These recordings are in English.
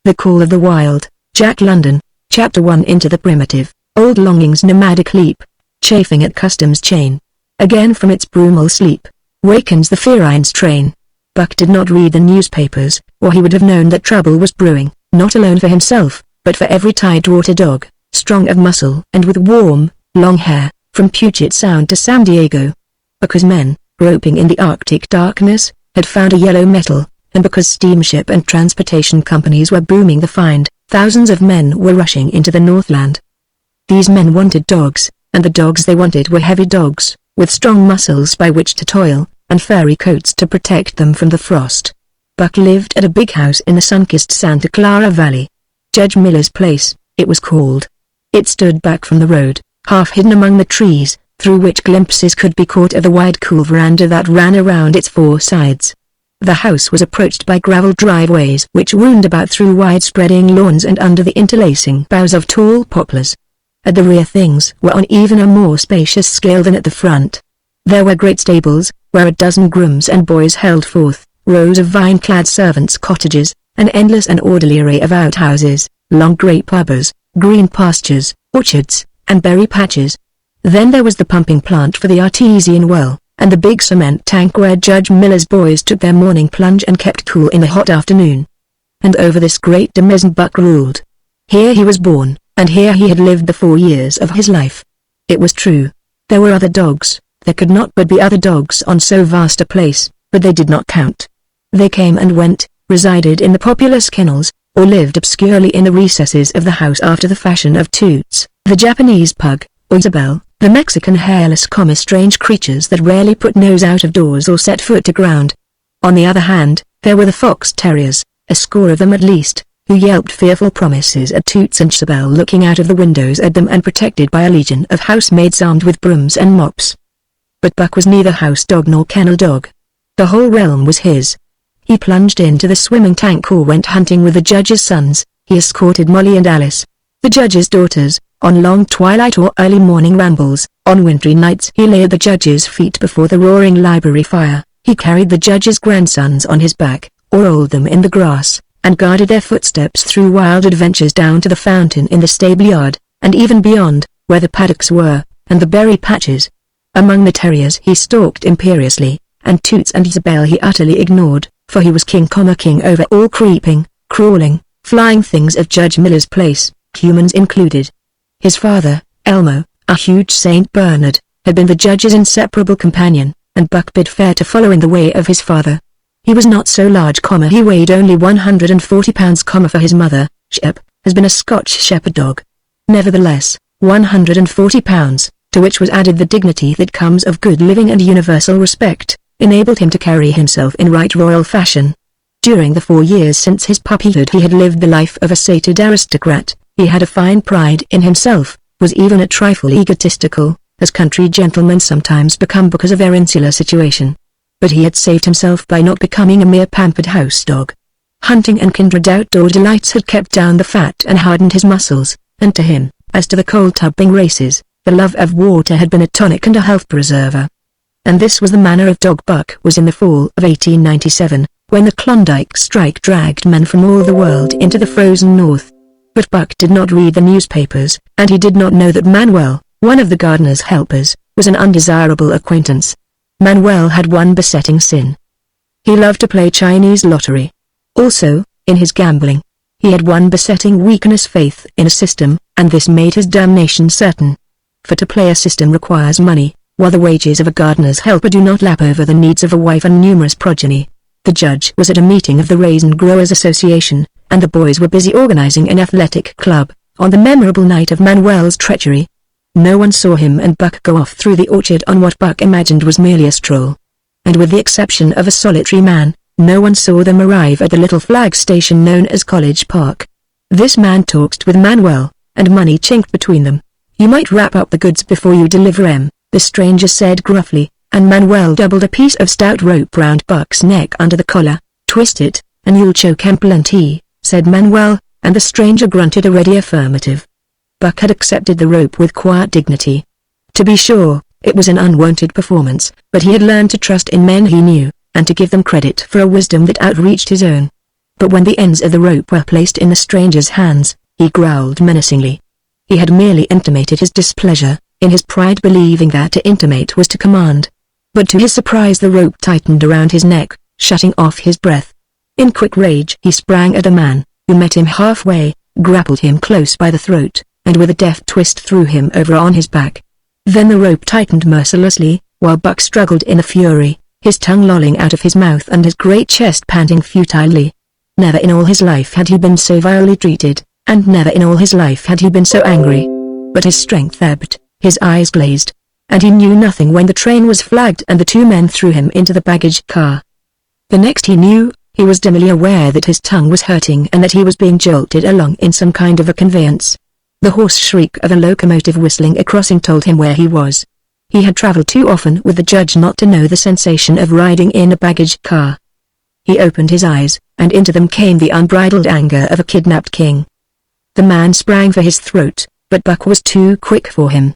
The Call of the Wild, Jack London, Chapter 1. Into the primitive, old longing's nomadic leap, chafing at customs chain. Again from its brumal sleep, wakens the ferines train. Buck did not read the newspapers, or he would have known that trouble was brewing, not alone for himself, but for every Tidewater dog, strong of muscle and with warm, long hair, from Puget Sound to San Diego. Because men, groping in the Arctic darkness, had found a yellow metal, and because steamship and transportation companies were booming the find, thousands of men were rushing into the Northland. These men wanted dogs, and the dogs they wanted were heavy dogs, with strong muscles by which to toil, and furry coats to protect them from the frost. Buck lived at a big house in the sun-kissed Santa Clara Valley. Judge Miller's Place, it was called. It stood back from the road, half hidden among the trees, through which glimpses could be caught of the wide cool veranda that ran around its four sides. The house was approached by gravel driveways which wound about through wide-spreading lawns and under the interlacing boughs of tall poplars. At the rear things were on even a more spacious scale than at the front. There were great stables, where a dozen grooms and boys held forth, rows of vine-clad servants' cottages, an endless and orderly array of outhouses, long grape arbors, green pastures, orchards, and berry patches. Then there was the pumping plant for the artesian well, and the big cement tank where Judge Miller's boys took their morning plunge and kept cool in the hot afternoon. And over this great demesne Buck ruled. Here he was born, and here he had lived the 4 years of his life. It was true. There were other dogs, there could not but be other dogs on so vast a place, but they did not count. They came and went, resided in the populous kennels, or lived obscurely in the recesses of the house after the fashion of Toots, the Japanese pug, or Isabel, the Mexican hairless strange creatures that rarely put nose out of doors or set foot to ground. On the other hand, there were the fox terriers, a score of them at least, who yelped fearful promises at Toots and Isabel looking out of the windows at them and protected by a legion of housemaids armed with brooms and mops. But Buck was neither house dog nor kennel dog. The whole realm was his. He plunged into the swimming tank or went hunting with the judge's sons. He escorted Molly and Alice, the judge's daughters, on long twilight or early morning rambles. On wintry nights he lay at the judge's feet before the roaring library fire. He carried the judge's grandsons on his back, or rolled them in the grass, and guided their footsteps through wild adventures down to the fountain in the stable yard, and even beyond, where the paddocks were, and the berry patches. Among the terriers he stalked imperiously, and Toots and Isabel he utterly ignored, for he was king over all creeping, crawling, flying things of Judge Miller's Place, humans included. His father, Elmo, a huge Saint Bernard, had been the judge's inseparable companion, and Buck bid fair to follow in the way of his father. He was not so large, he weighed only 140 pounds, for his mother, Shep, has been a Scotch shepherd dog. Nevertheless, 140 pounds, to which was added the dignity that comes of good living and universal respect, enabled him to carry himself in right royal fashion. During the 4 years since his puppyhood he had lived the life of a sated aristocrat. He had a fine pride in himself, was even a trifle egotistical, as country gentlemen sometimes become because of their insular situation. But he had saved himself by not becoming a mere pampered house dog. Hunting and kindred outdoor delights had kept down the fat and hardened his muscles, and to him, as to the cold-tubbing races, the love of water had been a tonic and a health preserver. And this was the manner of dog Buck was in the fall of 1897, when the Klondike strike dragged men from all the world into the frozen north. But Buck did not read the newspapers, and he did not know that Manuel, one of the gardener's helpers, was an undesirable acquaintance. Manuel had one besetting sin. He loved to play Chinese lottery. Also, in his gambling, he had one besetting weakness: faith in a system, and this made his damnation certain. For to play a system requires money, while the wages of a gardener's helper do not lap over the needs of a wife and numerous progeny. The judge was at a meeting of the Raisin Growers Association, and the boys were busy organizing an athletic club, on the memorable night of Manuel's treachery. No one saw him and Buck go off through the orchard on what Buck imagined was merely a stroll. And with the exception of a solitary man, no one saw them arrive at the little flag station known as College Park. This man talked with Manuel, and money chinked between them. "You might wrap up the goods before you deliver 'em," the stranger said gruffly, and Manuel doubled a piece of stout rope round Buck's neck under the collar. "Twist it, and you'll choke 'em plenty," said Manuel, and the stranger grunted a ready affirmative. Buck had accepted the rope with quiet dignity. To be sure, it was an unwonted performance, but he had learned to trust in men he knew, and to give them credit for a wisdom that outreached his own. But when the ends of the rope were placed in the stranger's hands, he growled menacingly. He had merely intimated his displeasure, in his pride believing that to intimate was to command. But to his surprise the rope tightened around his neck, shutting off his breath. In quick rage he sprang at the man, who met him halfway, grappled him close by the throat, and with a deft twist threw him over on his back. Then the rope tightened mercilessly, while Buck struggled in a fury, his tongue lolling out of his mouth and his great chest panting futilely. Never in all his life had he been so vilely treated, and never in all his life had he been so angry. But his strength ebbed, his eyes glazed, and he knew nothing when the train was flagged and the two men threw him into the baggage car. The next he knew, he was dimly aware that his tongue was hurting and that he was being jolted along in some kind of a conveyance. The hoarse shriek of a locomotive whistling a crossing told him where he was. He had traveled too often with the judge not to know the sensation of riding in a baggage car. He opened his eyes, and into them came the unbridled anger of a kidnapped king. The man sprang for his throat, but Buck was too quick for him.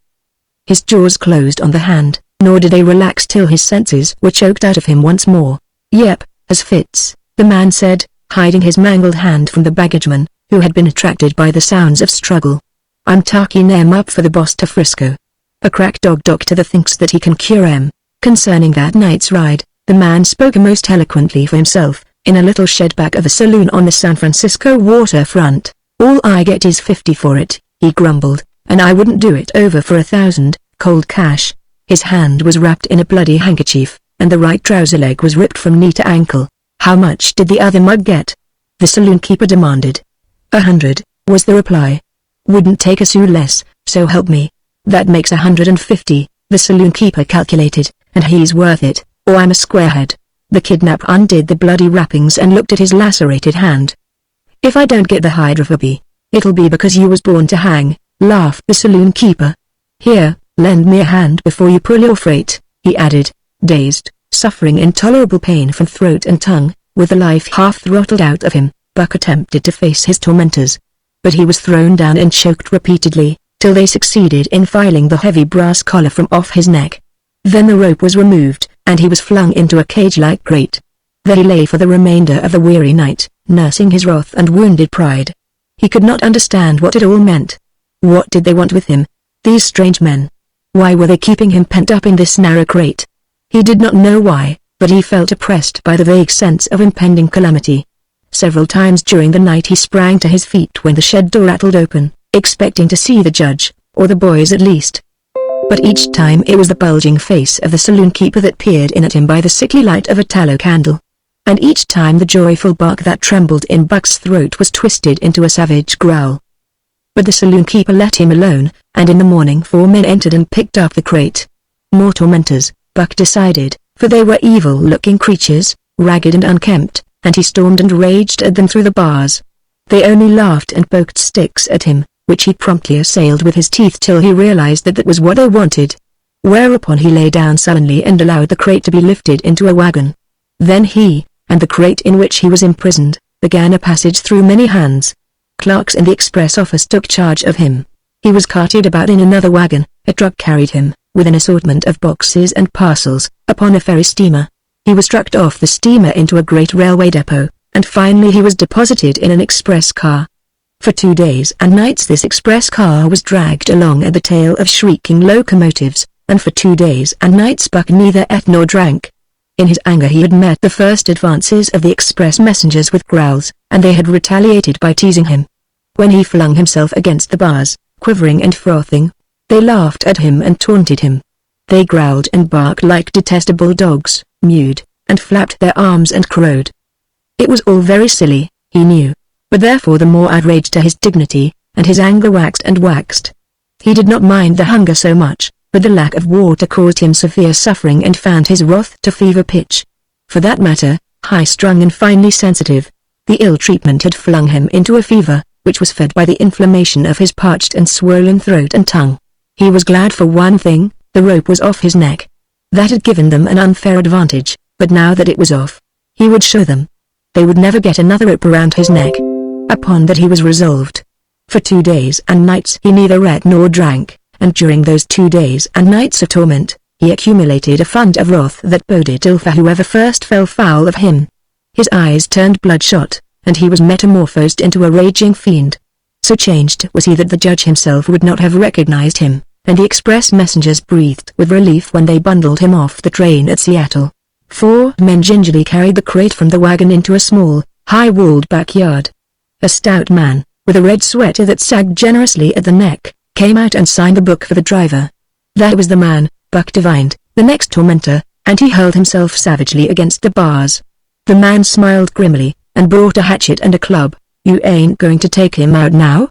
His jaws closed on the hand, nor did they relax till his senses were choked out of him once more. "Yep, as fits," the man said, hiding his mangled hand from the baggageman, who had been attracted by the sounds of struggle. "I'm taking em up for the boss to Frisco. A crack dog doctor that thinks that he can cure em." Concerning that night's ride, the man spoke most eloquently for himself, in a little shed back of a saloon on the San Francisco waterfront. "All I get is 50 for it," he grumbled, "and I wouldn't do it over for 1,000, cold cash." His hand was wrapped in a bloody handkerchief, and the right trouser leg was ripped from knee to ankle. "How much did the other mug get?" the saloon keeper demanded. 100, was the reply. "Wouldn't take a sou less, so help me." "That makes 150, the saloon keeper calculated, "and he's worth it, or I'm a squarehead." The kidnapper undid the bloody wrappings and looked at his lacerated hand. "If I don't get the hydrophoby, it'll be because you was born to hang," laughed the saloon keeper. "Here, lend me a hand before you pull your freight," he added, dazed, suffering intolerable pain from throat and tongue, with the life half throttled out of him. Buck attempted to face his tormentors, but he was thrown down and choked repeatedly, till they succeeded in filing the heavy brass collar from off his neck. Then the rope was removed, and he was flung into a cage-like grate. There he lay for the remainder of the weary night, nursing his wrath and wounded pride. He could not understand what it all meant. What did they want with him, these strange men? Why were they keeping him pent up in this narrow crate? He did not know why, but he felt oppressed by the vague sense of impending calamity. Several times during the night he sprang to his feet when the shed door rattled open, expecting to see the judge, or the boys at least. But each time it was the bulging face of the saloon keeper that peered in at him by the sickly light of a tallow candle. And each time the joyful bark that trembled in Buck's throat was twisted into a savage growl. But the saloon keeper let him alone, and in the morning 4 men entered and picked up the crate. More tormentors, Buck decided, for they were evil-looking creatures, ragged and unkempt, and he stormed and raged at them through the bars. They only laughed and poked sticks at him, which he promptly assailed with his teeth till he realized that that was what they wanted. Whereupon he lay down sullenly and allowed the crate to be lifted into a wagon. Then he, and the crate in which he was imprisoned, began a passage through many hands. Clerks in the express office took charge of him. He was carted about in another wagon, a truck carried him, with an assortment of boxes and parcels, upon a ferry steamer. He was trucked off the steamer into a great railway depot, and finally he was deposited in an express car. For 2 days and nights this express car was dragged along at the tail of shrieking locomotives, and for 2 days and nights Buck neither ate nor drank. In his anger he had met the first advances of the express messengers with growls, and they had retaliated by teasing him. When he flung himself against the bars, quivering and frothing, they laughed at him and taunted him. They growled and barked like detestable dogs, mewed, and flapped their arms and crowed. It was all very silly, he knew, but therefore the more outraged to his dignity, and his anger waxed and waxed. He did not mind the hunger so much, but the lack of water caused him severe suffering and fanned his wrath to fever pitch. For that matter, high-strung and finely sensitive, the ill treatment had flung him into a fever, which was fed by the inflammation of his parched and swollen throat and tongue. He was glad for one thing, the rope was off his neck. That had given them an unfair advantage, but now that it was off, he would show them. They would never get another rope around his neck. Upon that he was resolved. For 2 days and nights he neither ate nor drank, and during those 2 days and nights of torment, he accumulated a fund of wrath that boded ill for whoever first fell foul of him. His eyes turned bloodshot, and he was metamorphosed into a raging fiend. So changed was he that the judge himself would not have recognized him, and the express messengers breathed with relief when they bundled him off the train at Seattle. 4 men gingerly carried the crate from the wagon into a small, high-walled backyard. A stout man, with a red sweater that sagged generously at the neck, came out and signed the book for the driver. That was the man, Buck divined, the next tormentor, and he hurled himself savagely against the bars. The man smiled grimly, and brought a hatchet and a club. "You ain't going to take him out now?"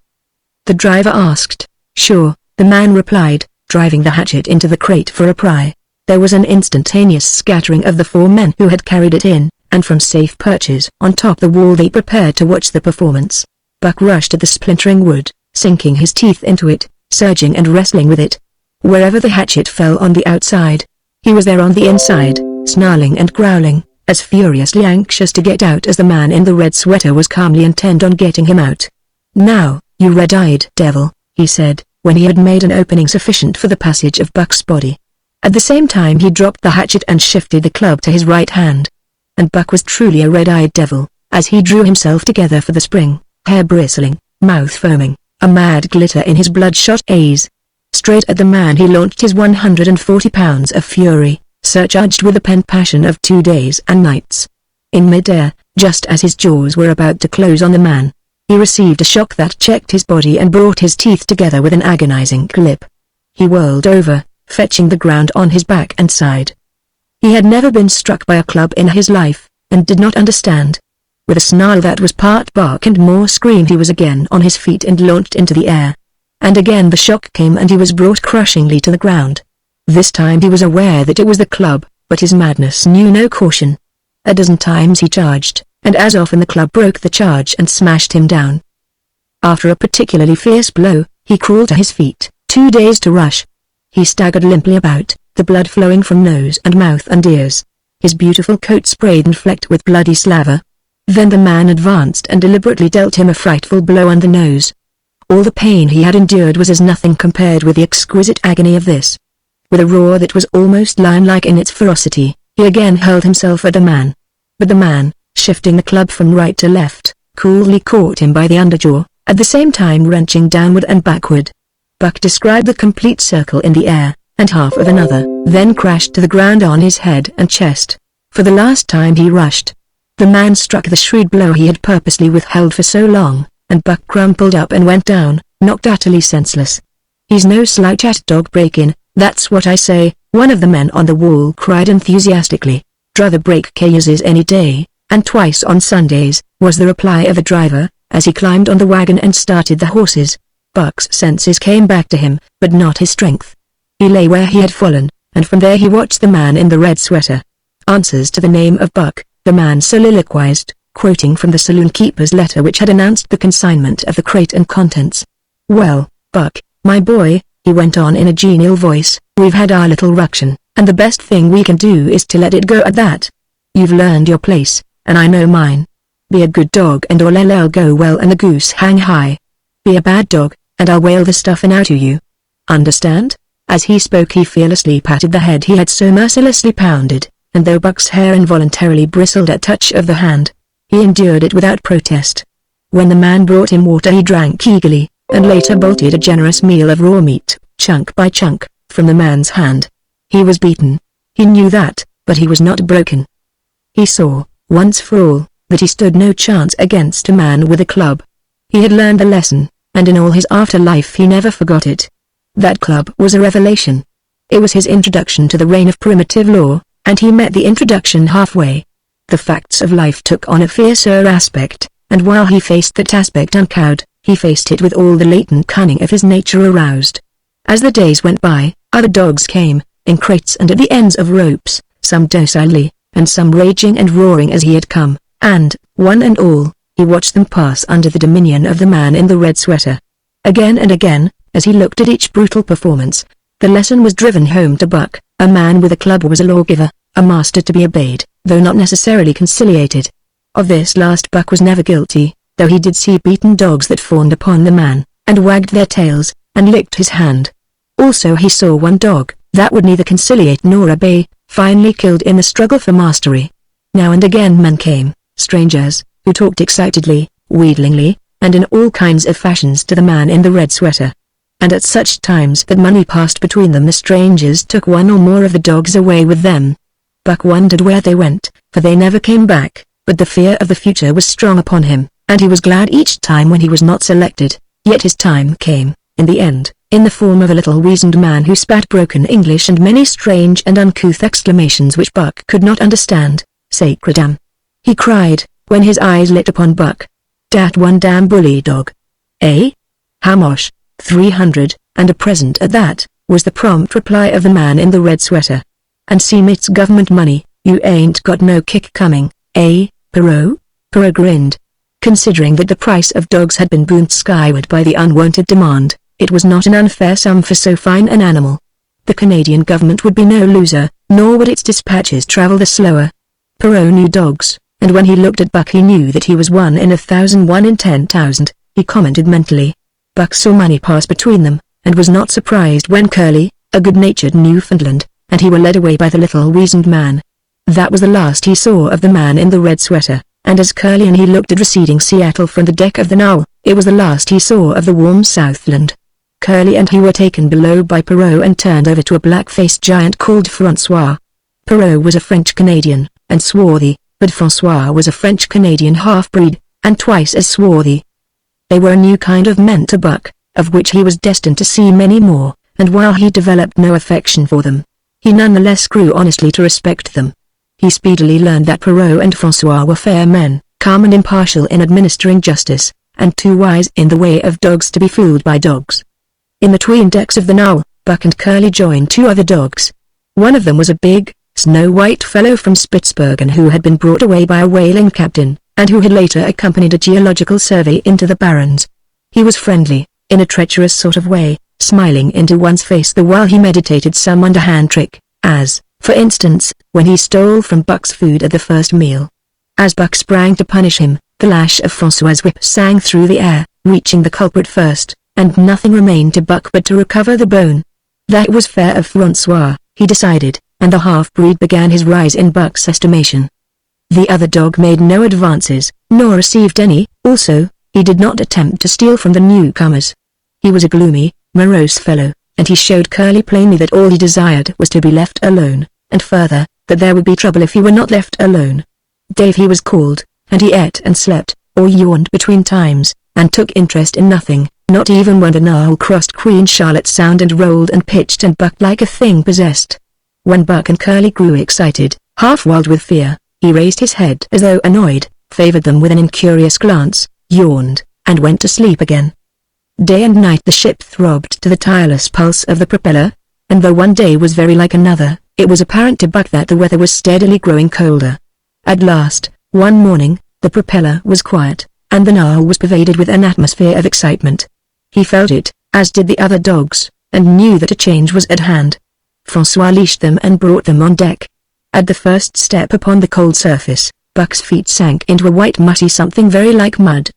the driver asked. "Sure," the man replied, driving the hatchet into the crate for a pry. There was an instantaneous scattering of the 4 men who had carried it in, and from safe perches on top the wall they prepared to watch the performance. Buck rushed at the splintering wood, sinking his teeth into it, surging and wrestling with it. Wherever the hatchet fell on the outside, he was there on the inside, snarling and growling, as furiously anxious to get out as the man in the red sweater was calmly intent on getting him out. "Now, you red-eyed devil," he said, when he had made an opening sufficient for the passage of Buck's body. At the same time he dropped the hatchet and shifted the club to his right hand. And Buck was truly a red-eyed devil, as he drew himself together for the spring, hair bristling, mouth foaming, a mad glitter in his bloodshot eyes. Straight at the man he launched his 140 pounds of fury, surcharged with the pent passion of 2 days and nights. In mid-air, just as his jaws were about to close on the man, he received a shock that checked his body and brought his teeth together with an agonizing clip. He whirled over, fetching the ground on his back and side. He had never been struck by a club in his life, and did not understand. With a snarl that was part bark and more scream he was again on his feet and launched into the air. And again the shock came and he was brought crushingly to the ground. This time he was aware that it was the club, but his madness knew no caution. A dozen times he charged, and as often the club broke the charge and smashed him down. After a particularly fierce blow, he crawled to his feet, too dazed to rush. He staggered limply about, the blood flowing from nose and mouth and ears. His beautiful coat sprayed and flecked with bloody slaver. Then the man advanced and deliberately dealt him a frightful blow on the nose. All the pain he had endured was as nothing compared with the exquisite agony of this. With a roar that was almost lion-like in its ferocity, he again hurled himself at the man. But the man, shifting the club from right to left, coolly caught him by the underjaw, at the same time wrenching downward and backward. Buck described the complete circle in the air, and half of another, then crashed to the ground on his head and chest. For the last time he rushed. The man struck the shrewd blow he had purposely withheld for so long, and Buck crumpled up and went down, knocked utterly senseless. "He's no slouch at dog breaking, that's what I say," one of the men on the wall cried enthusiastically. "Druther break cases any day, and twice on Sundays," was the reply of the driver, as he climbed on the wagon and started the horses. Buck's senses came back to him, but not his strength. He lay where he had fallen, and from there he watched the man in the red sweater. "Answers to the name of Buck," the man soliloquized, quoting from the saloon keeper's letter which had announced the consignment of the crate and contents. "Well, Buck, my boy," he went on in a genial voice, "we've had our little ruction, and the best thing we can do is to let it go at that. You've learned your place, and I know mine. Be a good dog and all'll go well and the goose hang high. Be a bad dog, and I'll whale the stuffing out of you. Understand?" As he spoke he fearlessly patted the head he had so mercilessly pounded, and though Buck's hair involuntarily bristled at touch of the hand, he endured it without protest. When the man brought him water he drank eagerly, and later bolted a generous meal of raw meat, chunk by chunk, from the man's hand. He was beaten. He knew that, but he was not broken. He saw, once for all, that he stood no chance against a man with a club. He had learned the lesson, and in all his afterlife he never forgot it. That club was a revelation. It was his introduction to the reign of primitive law, and he met the introduction halfway. The facts of life took on a fiercer aspect, and while he faced that aspect uncowed, he faced it with all the latent cunning of his nature aroused. As the days went by, other dogs came, in crates and at the ends of ropes, some docilely, and some raging and roaring as he had come, and, one and all, he watched them pass under the dominion of the man in the red sweater. Again and again, as he looked at each brutal performance, the lesson was driven home to Buck: a man with a club was a lawgiver, a master to be obeyed, though not necessarily conciliated. Of this last Buck was never guilty, though he did see beaten dogs that fawned upon the man, and wagged their tails, and licked his hand. Also he saw one dog, that would neither conciliate nor obey, finally killed in the struggle for mastery. Now and again men came, strangers, who talked excitedly, wheedlingly, and in all kinds of fashions to the man in the red sweater. And at such times that money passed between them, the strangers took one or more of the dogs away with them. Buck wondered where they went, for they never came back, but the fear of the future was strong upon him, and he was glad each time when he was not selected. Yet his time came, in the end, in the form of a little weazened man who spat broken English and many strange and uncouth exclamations which Buck could not understand. "Sacred damn!" he cried, when his eyes lit upon Buck. "Dat one damn bully dog." "Eh? How much?" 300, and a present at that, was the prompt reply of the man in the red sweater. "And see it's government money, you ain't got no kick coming, eh, Perrault?" Perrault grinned. Considering that the price of dogs had been boomed skyward by the unwanted demand, it was not an unfair sum for so fine an animal. The Canadian government would be no loser, nor would its dispatches travel the slower. Perrault knew dogs, and when he looked at Buck he knew that he was 1 in 1,000, 1 in 10,000, he commented mentally. Buck saw money pass between them, and was not surprised when Curly, a good-natured Newfoundland, and he were led away by the little weazened man. That was the last he saw of the man in the red sweater, and as Curly and he looked at receding Seattle from the deck of the Now, it was the last he saw of the warm Southland. Curly and he were taken below by Perrault and turned over to a black-faced giant called Francois. Perrault was a French-Canadian, and swarthy, but Francois was a French-Canadian half-breed, and twice as swarthy. They were a new kind of men to Buck, of which he was destined to see many more, and while he developed no affection for them, he nonetheless grew honestly to respect them. He speedily learned that Perrault and Francois were fair men, calm and impartial in administering justice, and too wise in the way of dogs to be fooled by dogs. In the 'tween decks of the Now, Buck and Curly joined 2 other dogs. One of them was a big, snow-white fellow from Spitzbergen who had been brought away by a whaling captain, and who had later accompanied a geological survey into the Barrens. He was friendly, in a treacherous sort of way, smiling into one's face the while he meditated some underhand trick, as, for instance, when he stole from Buck's food at the first meal. As Buck sprang to punish him, the lash of Francois's whip sang through the air, reaching the culprit first, and nothing remained to Buck but to recover the bone. That was fair of Francois, he decided, and the half-breed began his rise in Buck's estimation. The other dog made no advances, nor received any. Also, he did not attempt to steal from the newcomers. He was a gloomy, morose fellow, and he showed Curly plainly that all he desired was to be left alone, and further, that there would be trouble if he were not left alone. Dave he was called, and he ate and slept, or yawned between times, and took interest in nothing, not even when the Nile crossed Queen Charlotte Sound and rolled and pitched and bucked like a thing possessed. When Buck and Curly grew excited, half wild with fear, he raised his head as though annoyed, favored them with an incurious glance, yawned, and went to sleep again. Day and night the ship throbbed to the tireless pulse of the propeller, and though one day was very like another, it was apparent to Buck that the weather was steadily growing colder. At last, one morning, the propeller was quiet, and the Nile was pervaded with an atmosphere of excitement. He felt it, as did the other dogs, and knew that a change was at hand. Francois leashed them and brought them on deck. At the first step upon the cold surface, Buck's feet sank into a white mussy something very like mud.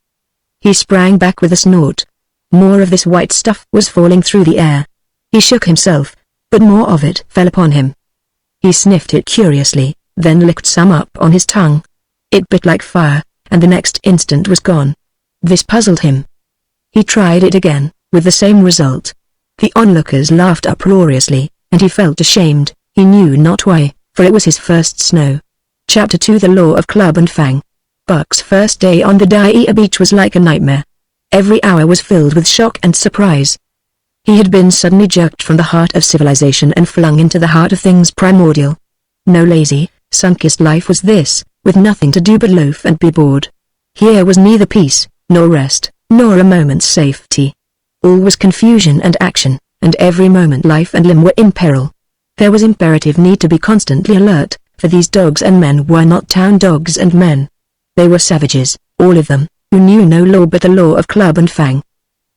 He sprang back with a snort. More of this white stuff was falling through the air. He shook himself, but more of it fell upon him. He sniffed it curiously, then licked some up on his tongue. It bit like fire, and the next instant was gone. This puzzled him. He tried it again, with the same result. The onlookers laughed uproariously, and he felt ashamed, he knew not why, for it was his first snow. Chapter 2 The Law of Club and Fang. Buck's first day on the Dia beach was like a nightmare. Every hour was filled with shock and surprise. He had been suddenly jerked from the heart of civilization and flung into the heart of things primordial. No lazy, sun-kissed life was this, with nothing to do but loaf and be bored. Here was neither peace, nor rest, nor a moment's safety. All was confusion and action, and every moment life and limb were in peril. There was imperative need to be constantly alert, for these dogs and men were not town dogs and men. They were savages, all of them, who knew no law but the law of club and fang.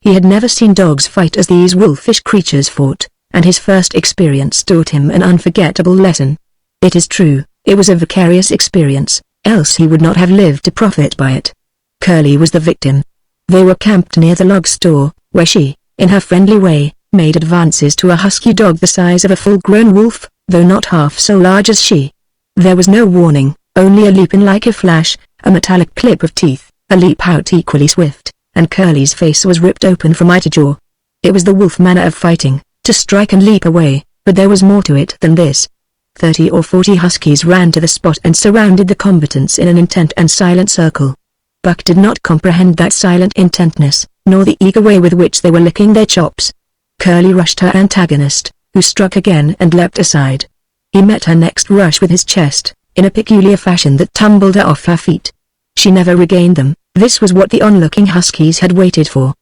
He had never seen dogs fight as these wolfish creatures fought, and his first experience taught him an unforgettable lesson. It is true, it was a vicarious experience, else he would not have lived to profit by it. Curly was the victim. They were camped near the log store, where she, in her friendly way, made advances to a husky dog the size of a full-grown wolf, though not half so large as she. There was no warning, only a leap in like a flash, A metallic clip of teeth, a leap out equally swift, and Curly's face was ripped open from eye to jaw. It was the wolf manner of fighting, to strike and leap away, but there was more to it than this. 30 or 40 huskies ran to the spot and surrounded the combatants in an intent and silent circle. Buck did not comprehend that silent intentness, nor the eager way with which they were licking their chops. Curly rushed her antagonist, who struck again and leapt aside. He met her next rush with his chest, in a peculiar fashion that tumbled her off her feet. She never regained them. This was what the onlooking huskies had waited for.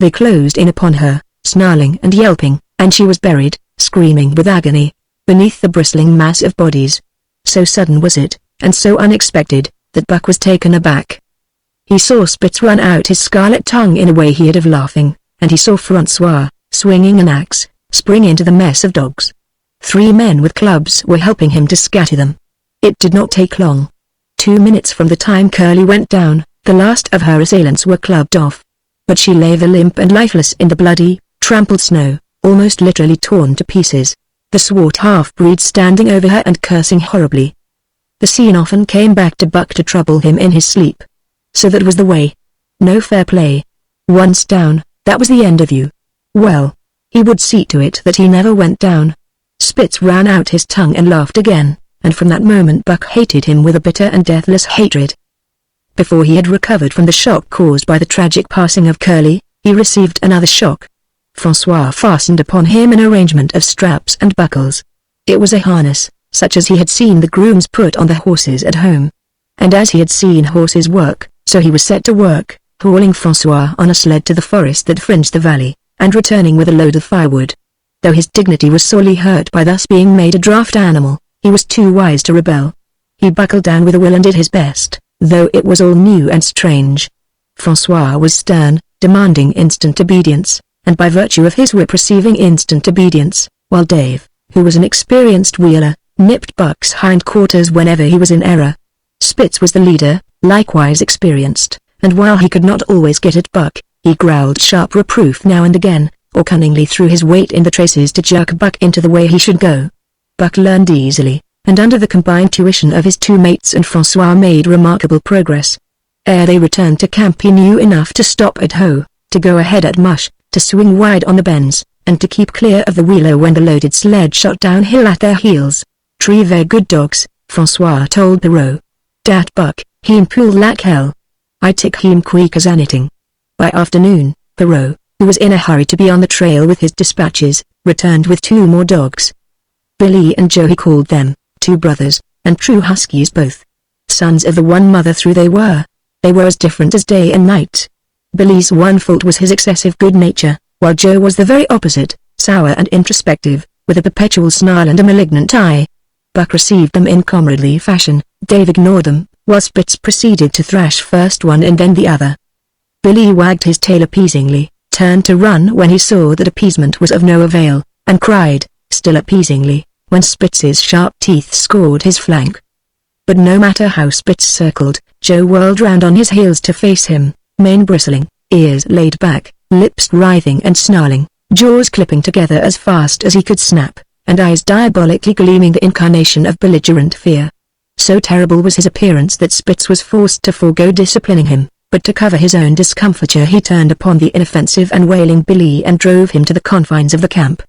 They closed in upon her, snarling and yelping, and she was buried, screaming with agony, beneath the bristling mass of bodies. So sudden was it, and so unexpected, that Buck was taken aback. He saw Spitz run out his scarlet tongue in a way he had of laughing, and he saw Francois, swinging an axe, spring into the mess of dogs. 3 men with clubs were helping him to scatter them. It did not take long. 2 minutes from the time Curly went down, the last of her assailants were clubbed off. But she lay there limp and lifeless in the bloody, trampled snow, almost literally torn to pieces, the swart half-breed standing over her and cursing horribly. The scene often came back to Buck to trouble him in his sleep. So that was the way. No fair play. Once down, that was the end of you. Well, he would see to it that he never went down. Spitz ran out his tongue and laughed again, and from that moment Buck hated him with a bitter and deathless hatred. Before he had recovered from the shock caused by the tragic passing of Curly, he received another shock. Francois fastened upon him an arrangement of straps and buckles. It was a harness, such as he had seen the grooms put on the horses at home. And as he had seen horses work, so he was set to work, hauling Francois on a sled to the forest that fringed the valley, and returning with a load of firewood. Though his dignity was sorely hurt by thus being made a draft animal, he was too wise to rebel. He buckled down with a will and did his best, though it was all new and strange. Francois was stern, demanding instant obedience, and by virtue of his whip receiving instant obedience, while Dave, who was an experienced wheeler, nipped Buck's hindquarters whenever he was in error. Spitz was the leader, likewise experienced, and while he could not always get at Buck, he growled sharp reproof now and again, or cunningly threw his weight in the traces to jerk Buck into the way he should go. Buck learned easily, and under the combined tuition of his 2 mates and Francois made remarkable progress. Ere they returned to camp he knew enough to stop at hoe, to go ahead at mush, to swing wide on the bends, and to keep clear of the wheeler when the loaded sled shot downhill at their heels. "Tree ver good dogs," Francois told Perrault. "Dat Buck, heem pull like hell. I tick heem quick as anything." By afternoon, Perrault, who was in a hurry to be on the trail with his dispatches, returned with 2 more dogs. Billy and Joe he called them, 2 brothers, and true huskies both. Sons of the one mother through they were. They were as different as day and night. Billy's one fault was his excessive good nature, while Joe was the very opposite, sour and introspective, with a perpetual snarl and a malignant eye. Buck received them in comradely fashion. Dave ignored them, while Spitz proceeded to thrash first one and then the other. Billy wagged his tail appeasingly, turned to run when he saw that appeasement was of no avail, and cried, still appeasingly, when Spitz's sharp teeth scored his flank. But no matter how Spitz circled, Joe whirled round on his heels to face him, mane bristling, ears laid back, lips writhing and snarling, jaws clipping together as fast as he could snap, and eyes diabolically gleaming the incarnation of belligerent fear. So terrible was his appearance that Spitz was forced to forego disciplining him, but to cover his own discomfiture he turned upon the inoffensive and wailing Billy and drove him to the confines of the camp.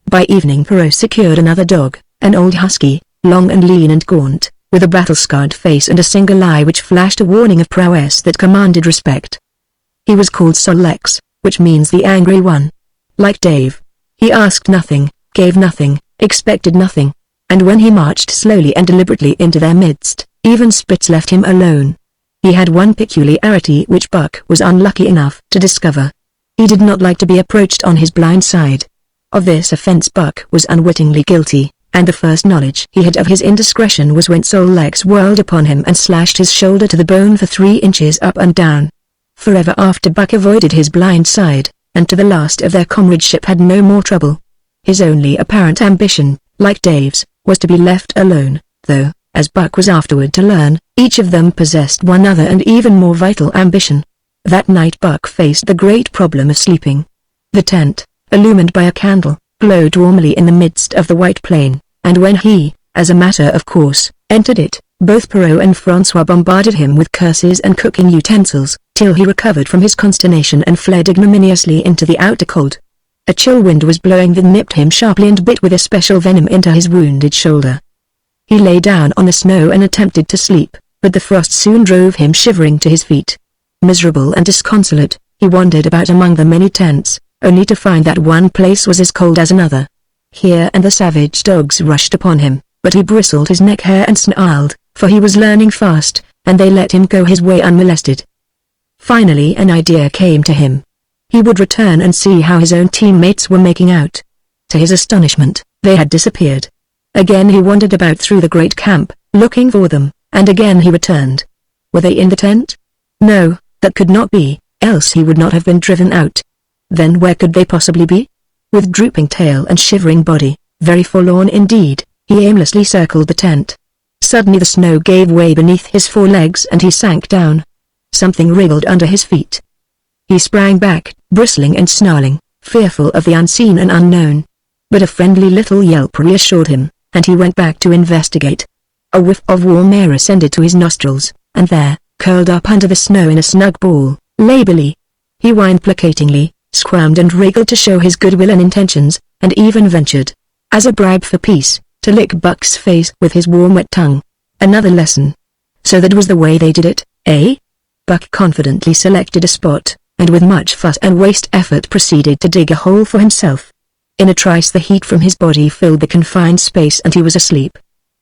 By evening Perrault secured another dog, an old husky, long and lean and gaunt, with a battle-scarred face and a single eye which flashed a warning of prowess that commanded respect. He was called Sol-Lex, which means the angry one. Like Dave, he asked nothing, gave nothing, expected nothing, and when he marched slowly and deliberately into their midst, even Spitz left him alone. He had one peculiarity which Buck was unlucky enough to discover. He did not like to be approached on his blind side. Of this offense Buck was unwittingly guilty, and the first knowledge he had of his indiscretion was when Sol-Lex whirled upon him and slashed his shoulder to the bone for 3 inches up and down. Forever after Buck avoided his blind side, and to the last of their comradeship had no more trouble. His only apparent ambition, like Dave's, was to be left alone, though, as Buck was afterward to learn, each of them possessed one other and even more vital ambition. That night Buck faced the great problem of sleeping. The tent, illumined by a candle, glowed warmly in the midst of the white plain, and when he, as a matter of course, entered it. Both Perrault and François bombarded him with curses and cooking utensils, till he recovered from his consternation and fled ignominiously into the outer cold. A chill wind was blowing that nipped him sharply and bit with a special venom into his wounded shoulder. He lay down on the snow and attempted to sleep, but the frost soon drove him shivering to his feet. Miserable and disconsolate, he wandered about among the many tents, only to find that one place was as cold as another. Here and the savage dogs rushed upon him, but he bristled his neck hair and snarled, for he was learning fast, and they let him go his way unmolested. Finally an idea came to him. He would return and see how his own teammates were making out. To his astonishment, they had disappeared. Again he wandered about through the great camp, looking for them, and again he returned. Were they in the tent? No, that could not be, else he would not have been driven out. Then where could they possibly be? With drooping tail and shivering body, very forlorn indeed, he aimlessly circled the tent. Suddenly the snow gave way beneath his forelegs and he sank down. Something wriggled under his feet. He sprang back, bristling and snarling, fearful of the unseen and unknown. But a friendly little yelp reassured him, and he went back to investigate. A whiff of warm air ascended to his nostrils, and there, curled up under the snow in a snug ball, lay Billy. He whined placatingly, squirmed and wriggled to show his goodwill and intentions, and even ventured, as a bribe for peace, to lick Buck's face with his warm wet tongue. Another lesson. So that was the way they did it, eh? Buck confidently selected a spot, and with much fuss and waste effort proceeded to dig a hole for himself. In a trice the heat from his body filled the confined space and he was asleep.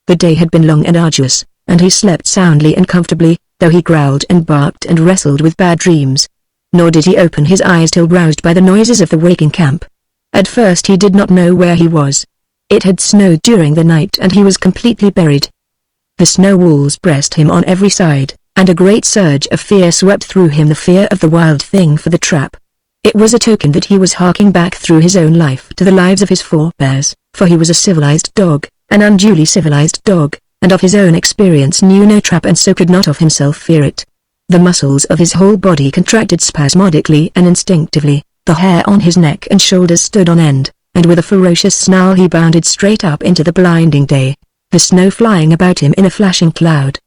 The day had been long and arduous, and he slept soundly and comfortably, though he growled and barked and wrestled with bad dreams. Nor did he open his eyes till roused by the noises of the waking camp. At first he did not know where he was. It had snowed during the night and he was completely buried. The snow walls pressed him on every side, and a great surge of fear swept through him, the fear of the wild thing for the trap. It was a token that he was harking back through his own life to the lives of his forebears, for he was a civilized dog, an unduly civilized dog, and of his own experience knew no trap and so could not of himself fear it. The muscles of his whole body contracted spasmodically and instinctively, the hair on his neck and shoulders stood on end, and with a ferocious snarl he bounded straight up into the blinding day, the snow flying about him in a flashing cloud.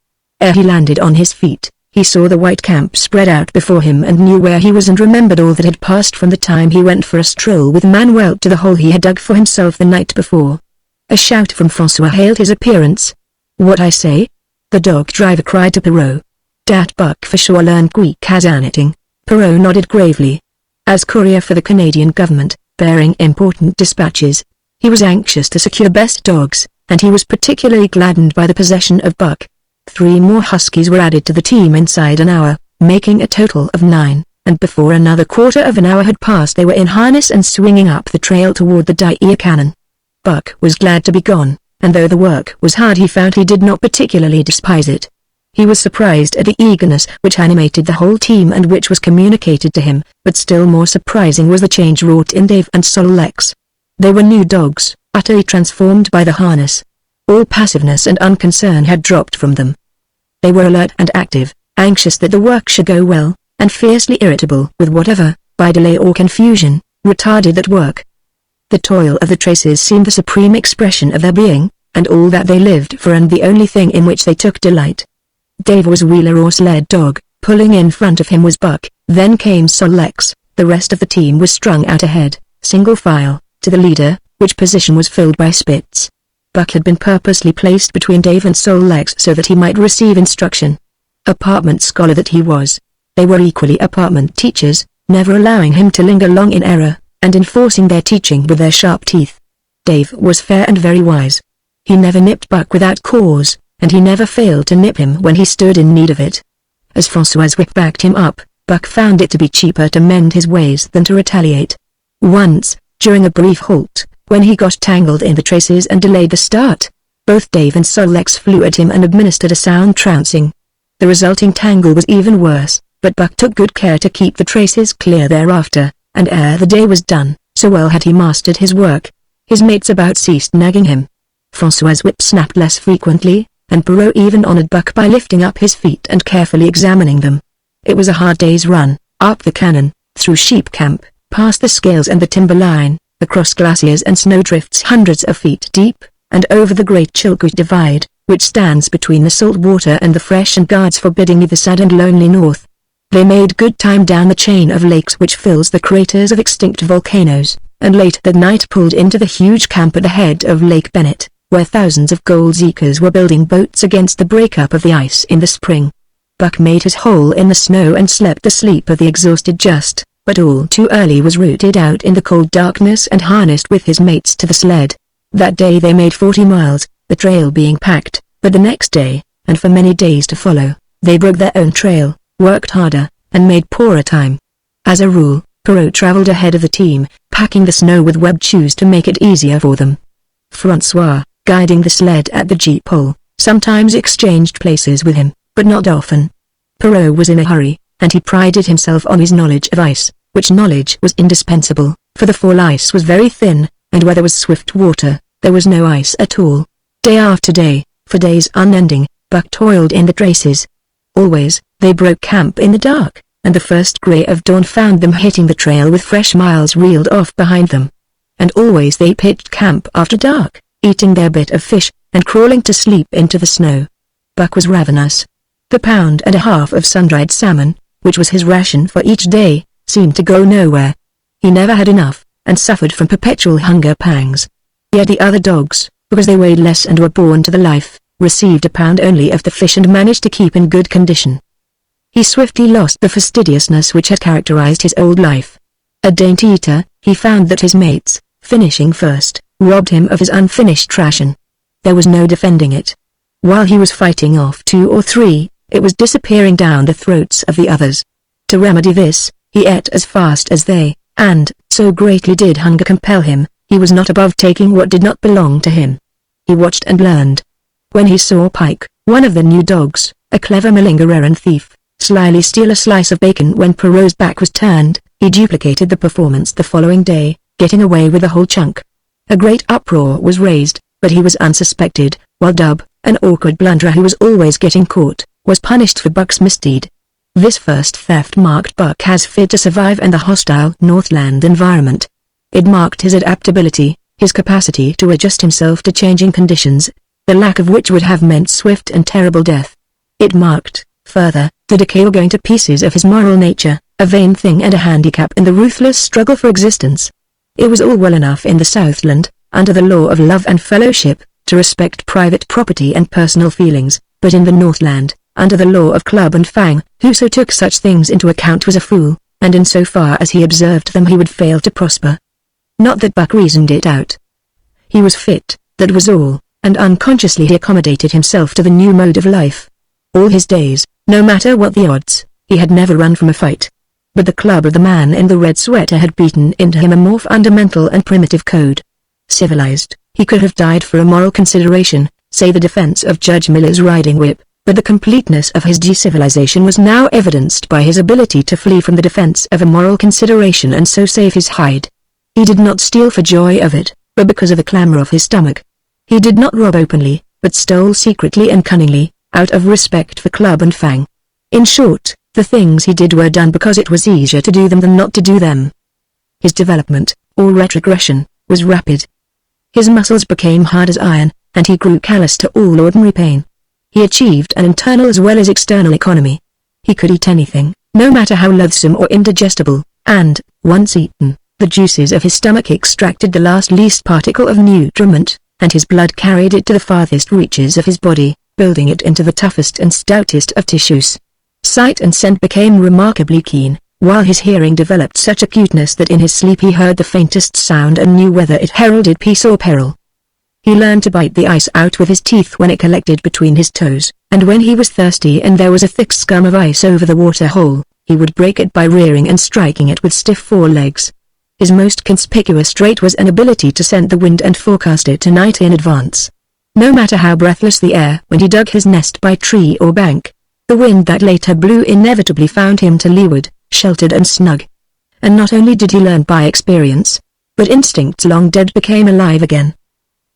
Ere he landed on his feet, he saw the white camp spread out before him and knew where he was and remembered all that had passed from the time he went for a stroll with Manuel to the hole he had dug for himself the night before. A shout from François hailed his appearance. "What I say?" the dog driver cried to Perrault. "Dat Buck for sure learned Greek as anything." Perrault nodded gravely. As courier for the Canadian government, bearing important dispatches, he was anxious to secure best dogs, and he was particularly gladdened by the possession of Buck. 3 more huskies were added to the team inside an hour, making a total of 9, and before another quarter of an hour had passed they were in harness and swinging up the trail toward the Dyer cannon. Buck was glad to be gone, and though the work was hard he found he did not particularly despise it. He was surprised at the eagerness which animated the whole team and which was communicated to him, but still more surprising was the change wrought in Dave and Sol-Lex. They were new dogs, utterly transformed by the harness. All passiveness and unconcern had dropped from them. They were alert and active, anxious that the work should go well, and fiercely irritable with whatever, by delay or confusion, retarded that work. The toil of the traces seemed the supreme expression of their being, and all that they lived for and the only thing in which they took delight. Dave was wheeler or sled dog, pulling in front of him was Buck, then came Sol-Lex, the rest of the team was strung out ahead, single file, to the leader, which position was filled by Spitz. Buck had been purposely placed between Dave and Sol-Lex so that he might receive instruction. Apartment scholar that he was, they were equally apartment teachers, never allowing him to linger long in error, and enforcing their teaching with their sharp teeth. Dave was fair and very wise. He never nipped Buck without cause, and he never failed to nip him when he stood in need of it. As François' whip backed him up, Buck found it to be cheaper to mend his ways than to retaliate. Once, during a brief halt, when he got tangled in the traces and delayed the start, both Dave and Sol-Lex flew at him and administered a sound trouncing. The resulting tangle was even worse, but Buck took good care to keep the traces clear thereafter, and ere the day was done, so well had he mastered his work, his mates about ceased nagging him. François' whip snapped less frequently, and Perrault even honored Buck by lifting up his feet and carefully examining them. It was a hard day's run, up the cannon, through sheep camp, past the scales and the timber line, across glaciers and snowdrifts hundreds of feet deep, and over the great Chilkoot Divide, which stands between the salt water and the fresh and guards forbiddingly the sad and lonely north. They made good time down the chain of lakes which fills the craters of extinct volcanoes, and late that night pulled into the huge camp at the head of Lake Bennett, where thousands of gold seekers were building boats against the breakup of the ice in the spring. Buck made his hole in the snow and slept the sleep of the exhausted just, but all too early was rooted out in the cold darkness and harnessed with his mates to the sled. That day they made 40 miles, the trail being packed, but the next day, and for many days to follow, they broke their own trail, worked harder, and made poorer time. As a rule, Perrault traveled ahead of the team, packing the snow with webbed shoes to make it easier for them. Francois, guiding the sled at the jeep pole, sometimes exchanged places with him, but not often. Perrault was in a hurry, and he prided himself on his knowledge of ice, which knowledge was indispensable, for the fall ice was very thin, and where there was swift water, there was no ice at all. Day after day, for days unending, Buck toiled in the traces. Always, they broke camp in the dark, and the first gray of dawn found them hitting the trail with fresh miles reeled off behind them. And always they pitched camp after dark, eating their bit of fish, and crawling to sleep into the snow. Buck was ravenous. The pound and a half of sun-dried salmon, which was his ration for each day, seemed to go nowhere. He never had enough, and suffered from perpetual hunger pangs. Yet the other dogs, because they weighed less and were born to the life, received a pound only of the fish and managed to keep in good condition. He swiftly lost the fastidiousness which had characterized his old life. A dainty eater, he found that his mates, finishing first, robbed him of his unfinished ration. There was no defending it. While he was fighting off 2 or 3, it was disappearing down the throats of the others. To remedy this, he ate as fast as they, and, so greatly did hunger compel him, he was not above taking what did not belong to him. He watched and learned. When he saw Pike, one of the new dogs, a clever malingerer and thief, slyly steal a slice of bacon when Perrault's back was turned, he duplicated the performance the following day, getting away with the whole chunk. A great uproar was raised, but he was unsuspected, while Dub, an awkward blunderer who was always getting caught, was punished for Buck's misdeed. This first theft marked Buck as fit to survive in the hostile Northland environment. It marked his adaptability, his capacity to adjust himself to changing conditions, the lack of which would have meant swift and terrible death. It marked, further, the decay or going to pieces of his moral nature, a vain thing and a handicap in the ruthless struggle for existence. It was all well enough in the Southland, under the law of love and fellowship, to respect private property and personal feelings, but in the Northland, under the law of club and fang, whoso took such things into account was a fool, and in so far as he observed them he would fail to prosper. Not that Buck reasoned it out. He was fit, that was all, and unconsciously he accommodated himself to the new mode of life. All his days, no matter what the odds, he had never run from a fight. But the club of the man in the red sweater had beaten into him a more fundamental and primitive code. Civilized, he could have died for a moral consideration, say the defense of Judge Miller's riding whip, but the completeness of his decivilization was now evidenced by his ability to flee from the defense of a moral consideration and so save his hide. He did not steal for joy of it, but because of the clamor of his stomach. He did not rob openly, but stole secretly and cunningly, out of respect for club and fang. In short, the things he did were done because it was easier to do them than not to do them. His development, or retrogression, was rapid. His muscles became hard as iron, and he grew callous to all ordinary pain. He achieved an internal as well as external economy. He could eat anything, no matter how loathsome or indigestible, and, once eaten, the juices of his stomach extracted the least particle of nutriment, and his blood carried it to the farthest reaches of his body, building it into the toughest and stoutest of tissues. Sight and scent became remarkably keen, while his hearing developed such acuteness that in his sleep he heard the faintest sound and knew whether it heralded peace or peril. He learned to bite the ice out with his teeth when it collected between his toes, and when he was thirsty and there was a thick scum of ice over the water hole, he would break it by rearing and striking it with stiff forelegs. His most conspicuous trait was an ability to scent the wind and forecast it a night in advance. No matter how breathless the air when he dug his nest by tree or bank, the wind that later blew inevitably found him to leeward, sheltered and snug. And not only did he learn by experience, but instincts long dead became alive again.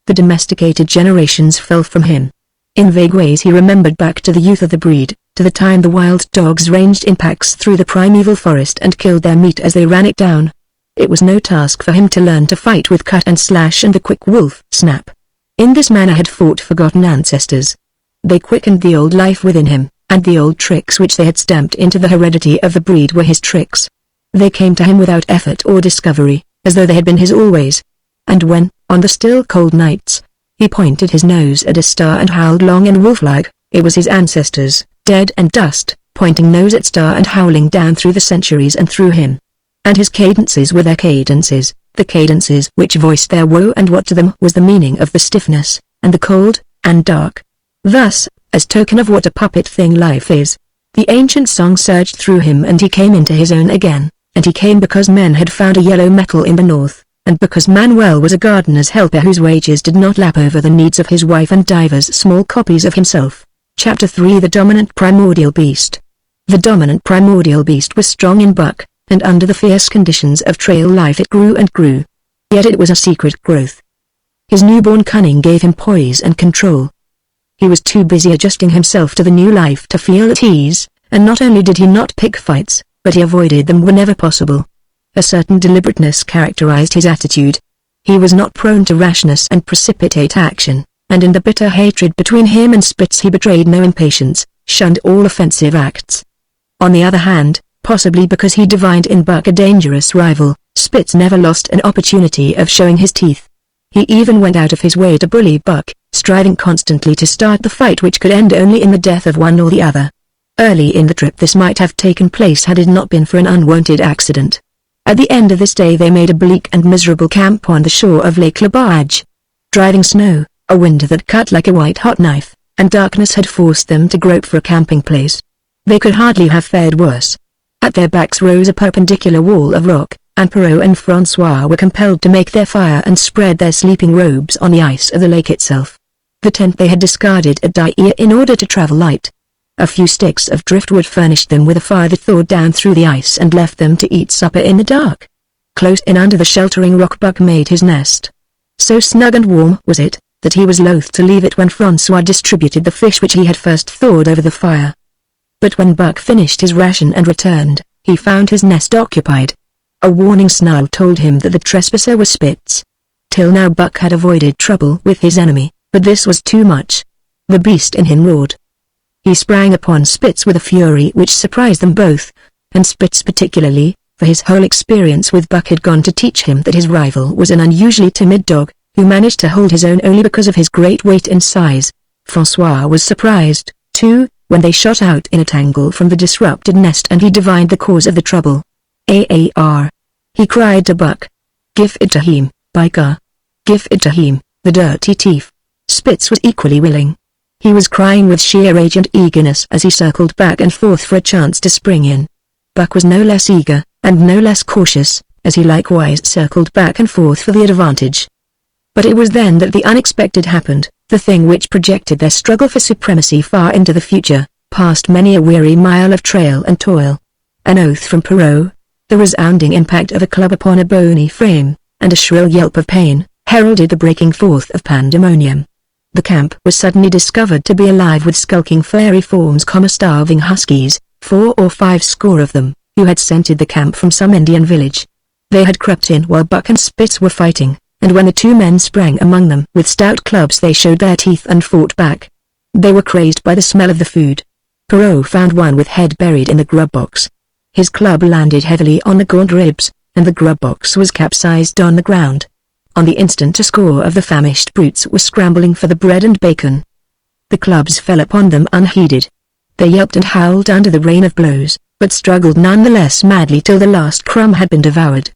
The domesticated generations fell from him. In vague ways he remembered back to the youth of the breed, to the time the wild dogs ranged in packs through the primeval forest and killed their meat as they ran it down. It was no task for him to learn to fight with cut and slash and the quick wolf snap. In this manner had fought forgotten ancestors, They quickened the old life within him, and the old tricks which they had stamped into the heredity of the breed were his tricks. They came to him without effort or discovery, as though they had been his always. And when, on the still cold nights, he pointed his nose at a star and howled long and wolf-like, it was his ancestors, dead and dust, pointing nose at star and howling down through the centuries and through him. And his cadences were their cadences, the cadences which voiced their woe, and what to them was the meaning of the stiffness, and the cold, and dark. Thus, as token of what a puppet thing life is, the ancient song surged through him, and he came into his own again, and he came because men had found a yellow metal in the north, and because Manuel was a gardener's helper whose wages did not lap over the needs of his wife and divers small copies of himself. Chapter 3 The Dominant Primordial Beast. The dominant primordial beast was strong in buck, and under the fierce conditions of trail life it grew and grew. Yet it was a secret growth. His newborn cunning gave him poise and control. He was too busy adjusting himself to the new life to feel at ease, and not only did he not pick fights, but he avoided them whenever possible. A certain deliberateness characterized his attitude. He was not prone to rashness and precipitate action, and in the bitter hatred between him and Spitz he betrayed no impatience, shunned all offensive acts. On the other hand, possibly because he divined in Buck a dangerous rival, Spitz never lost an opportunity of showing his teeth. He even went out of his way to bully Buck, striving constantly to start the fight which could end only in the death of one or the other. Early in the trip this might have taken place had it not been for an unwanted accident. At the end of this day they made a bleak and miserable camp on the shore of Lake Labage. Driving snow, a wind that cut like a white-hot knife, and darkness had forced them to grope for a camping place. They could hardly have fared worse. At their backs rose a perpendicular wall of rock, and Perrault and Francois were compelled to make their fire and spread their sleeping robes on the ice of the lake itself. The tent they had discarded at Dyer in order to travel light. A few sticks of driftwood furnished them with a fire that thawed down through the ice and left them to eat supper in the dark. Close in under the sheltering rock Buck made his nest. So snug and warm was it, that he was loath to leave it when Francois distributed the fish which he had first thawed over the fire. But when Buck finished his ration and returned, he found his nest occupied. A warning snarl told him that the trespasser was Spitz. Till now Buck had avoided trouble with his enemy, but this was too much. The beast in him roared. He sprang upon Spitz with a fury which surprised them both, and Spitz particularly, for his whole experience with Buck had gone to teach him that his rival was an unusually timid dog, who managed to hold his own only because of his great weight and size. Francois was surprised, too, when they shot out in a tangle from the disrupted nest and he divined the cause of the trouble. "Aar!" he cried to Buck. "Give it to him, by gar! Give it to him, the dirty thief!" Spitz was equally willing. He was crying with sheer rage and eagerness as he circled back and forth for a chance to spring in. Buck was no less eager, and no less cautious, as he likewise circled back and forth for the advantage. But it was then that the unexpected happened, the thing which projected their struggle for supremacy far into the future, past many a weary mile of trail and toil. An oath from Perrault, the resounding impact of a club upon a bony frame, and a shrill yelp of pain, heralded the breaking forth of pandemonium. The camp was suddenly discovered to be alive with skulking fairy forms, starving huskies, 4 or 5 score of them, who had scented the camp from some Indian village. They had crept in while Buck and Spitz were fighting, and when the two men sprang among them with stout clubs they showed their teeth and fought back. They were crazed by the smell of the food. Perrault found one with head buried in the grub box. His club landed heavily on the gaunt ribs, and the grub box was capsized on the ground. On the instant a score of the famished brutes were scrambling for the bread and bacon. The clubs fell upon them unheeded. They yelped and howled under the rain of blows, but struggled none the less madly till the last crumb had been devoured.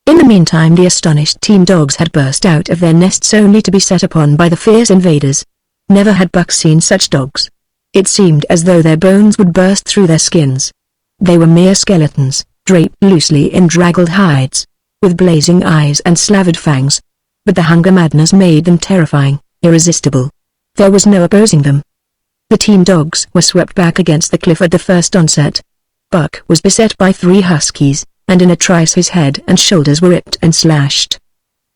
In the meantime the astonished team dogs had burst out of their nests only to be set upon by the fierce invaders. Never had Buck seen such dogs. It seemed as though their bones would burst through their skins. They were mere skeletons, draped loosely in draggled hides, with blazing eyes and slavered fangs. But the hunger madness made them terrifying, irresistible. There was no opposing them. The team dogs were swept back against the cliff at the first onset. Buck was beset by 3 huskies, and in a trice his head and shoulders were ripped and slashed.